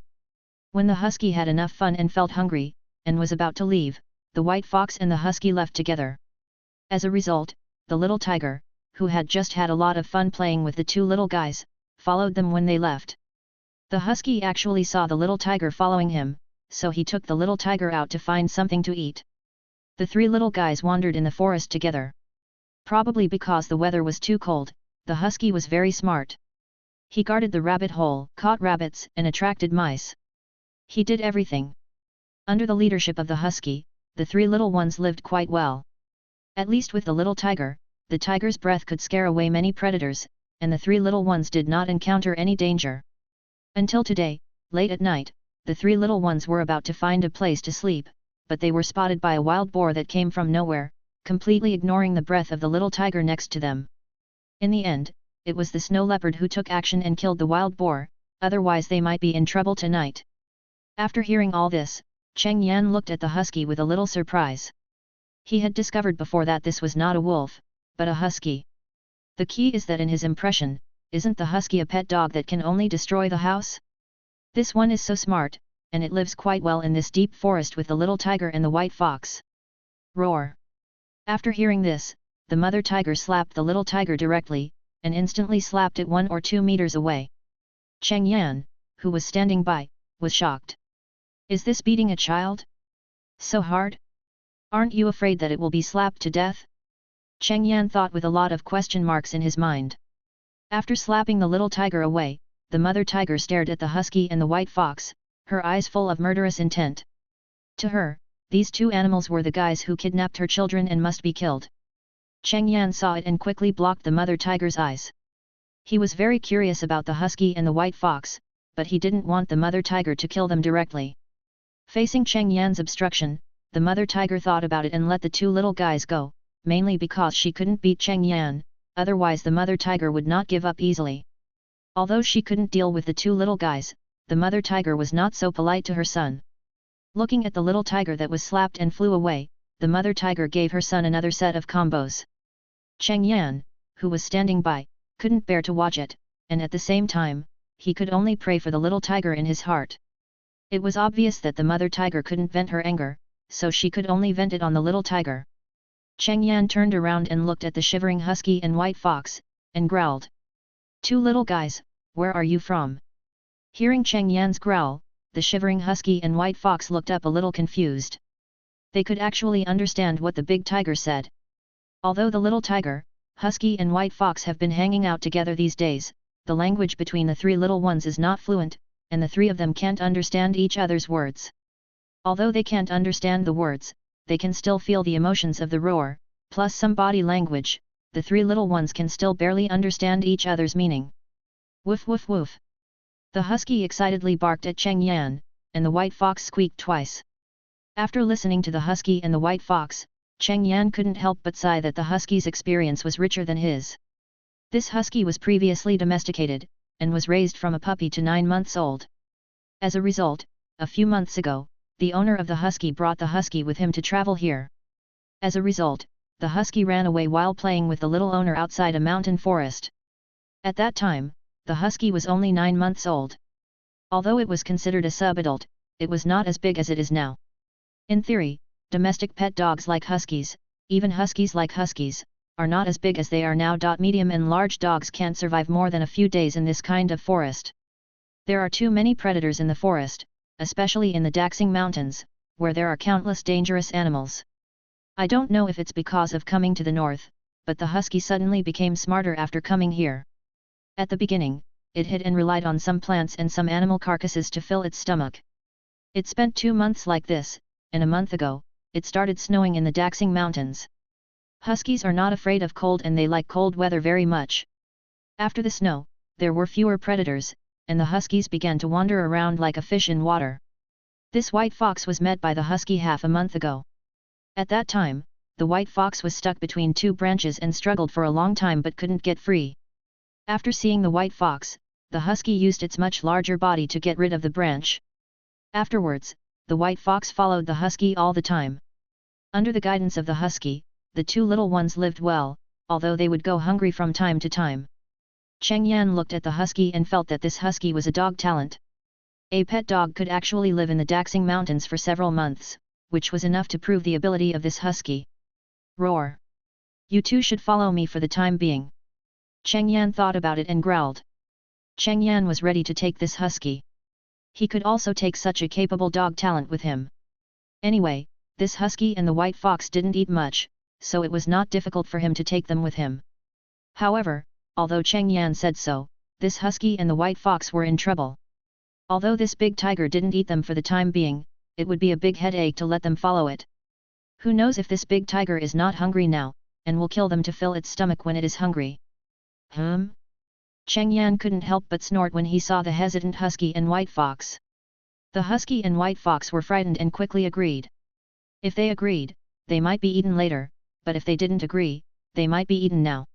When the husky had enough fun and felt hungry, and was about to leave, the white fox and the husky left together. As a result, the little tiger, who had just had a lot of fun playing with the 2 little guys, followed them when they left. The husky actually saw the little tiger following him, so he took the little tiger out to find something to eat. The 3 little guys wandered in the forest together. Probably because the weather was too cold, the husky was very smart. He guarded the rabbit hole, caught rabbits, and attracted mice. He did everything. Under the leadership of the husky, the 3 little ones lived quite well. At least with the little tiger, the tiger's breath could scare away many predators, and the 3 little ones did not encounter any danger. Until today, late at night, the 3 little ones were about to find a place to sleep, but they were spotted by a wild boar that came from nowhere, completely ignoring the breath of the little tiger next to them. In the end, it was the snow leopard who took action and killed the wild boar, otherwise they might be in trouble tonight. After hearing all this, Cheng Yan looked at the husky with a little surprise. He had discovered before that this was not a wolf, but a husky. The key is that in his impression, isn't the husky a pet dog that can only destroy the house? This one is so smart, and it lives quite well in this deep forest with the little tiger and the white fox. Roar! After hearing this, the mother tiger slapped the little tiger directly, and instantly slapped it 1 or 2 meters away. Cheng Yan, who was standing by, was shocked. Is this beating a child? So hard? Aren't you afraid that it will be slapped to death? Cheng Yan thought with a lot of question marks in his mind. After slapping the little tiger away, the mother tiger stared at the husky and the white fox, her eyes full of murderous intent. To her, these 2 animals were the guys who kidnapped her children and must be killed. Cheng Yan saw it and quickly blocked the mother tiger's eyes. He was very curious about the husky and the white fox, but he didn't want the mother tiger to kill them directly. Facing Cheng Yan's obstruction, the mother tiger thought about it and let the 2 little guys go, mainly because she couldn't beat Cheng Yan, otherwise the mother tiger would not give up easily. Although she couldn't deal with the 2 little guys, the mother tiger was not so polite to her son. Looking at the little tiger that was slapped and flew away, the mother tiger gave her son another set of combos. Cheng Yan, who was standing by, couldn't bear to watch it, and at the same time, he could only pray for the little tiger in his heart. It was obvious that the mother tiger couldn't vent her anger, so she could only vent it on the little tiger. Cheng Yan turned around and looked at the shivering husky and white fox, and growled. 2 little guys, where are you from? Hearing Cheng Yan's growl, the shivering husky and white fox looked up a little confused. They could actually understand what the big tiger said. Although the little tiger, husky and white fox have been hanging out together these days, the language between the 3 little ones is not fluent, and the 3 of them can't understand each other's words. Although they can't understand the words, they can still feel the emotions of the roar, plus some body language. The 3 little ones can still barely understand each other's meaning. Woof woof woof. The husky excitedly barked at Cheng Yan, and the white fox squeaked twice. After listening to the husky and the white fox, Cheng Yan couldn't help but sigh that the husky's experience was richer than his. This husky was previously domesticated, and was raised from a puppy to 9 months old. As a result, a few months ago, the owner of the husky brought the husky with him to travel here. As a result, the husky ran away while playing with the little owner outside a mountain forest. At that time, the husky was only 9 months old. Although it was considered a sub-adult, it was not as big as it is now. In theory, domestic pet dogs like huskies, even huskies like huskies, are not as big as they are now. Medium and large dogs can't survive more than a few days in this kind of forest. There are too many predators in the forest, especially in the Daxing Mountains, where there are countless dangerous animals. I don't know if it's because of coming to the north, but the husky suddenly became smarter after coming here. At the beginning, it hid and relied on some plants and some animal carcasses to fill its stomach. It spent 2 months like this, and a month ago, it started snowing in the Daxing Mountains. Huskies are not afraid of cold and they like cold weather very much. After the snow, there were fewer predators, and the huskies began to wander around like a fish in water. This white fox was met by the husky half a month ago. At that time, the white fox was stuck between 2 branches and struggled for a long time but couldn't get free. After seeing the white fox, the husky used its much larger body to get rid of the branch. Afterwards, the white fox followed the husky all the time. Under the guidance of the husky, the two little ones lived well, although they would go hungry from time to time. Cheng Yan looked at the husky and felt that this husky was a dog talent. A pet dog could actually live in the Daxing Mountains for several months, which was enough to prove the ability of this husky. Roar! You two should follow me for the time being. Cheng Yan thought about it and growled. Cheng Yan was ready to take this husky. He could also take such a capable dog talent with him. Anyway, this husky and the white fox didn't eat much, so it was not difficult for him to take them with him. However, although Cheng Yan said so, this husky and the white fox were in trouble. Although this big tiger didn't eat them for the time being, it would be a big headache to let them follow it. Who knows if this big tiger is not hungry now, and will kill them to fill its stomach when it is hungry. Cheng Yan couldn't help but snort when he saw the hesitant husky and white fox. The husky and white fox were frightened and quickly agreed. If they agreed, they might be eaten later, but if they didn't agree, they might be eaten now.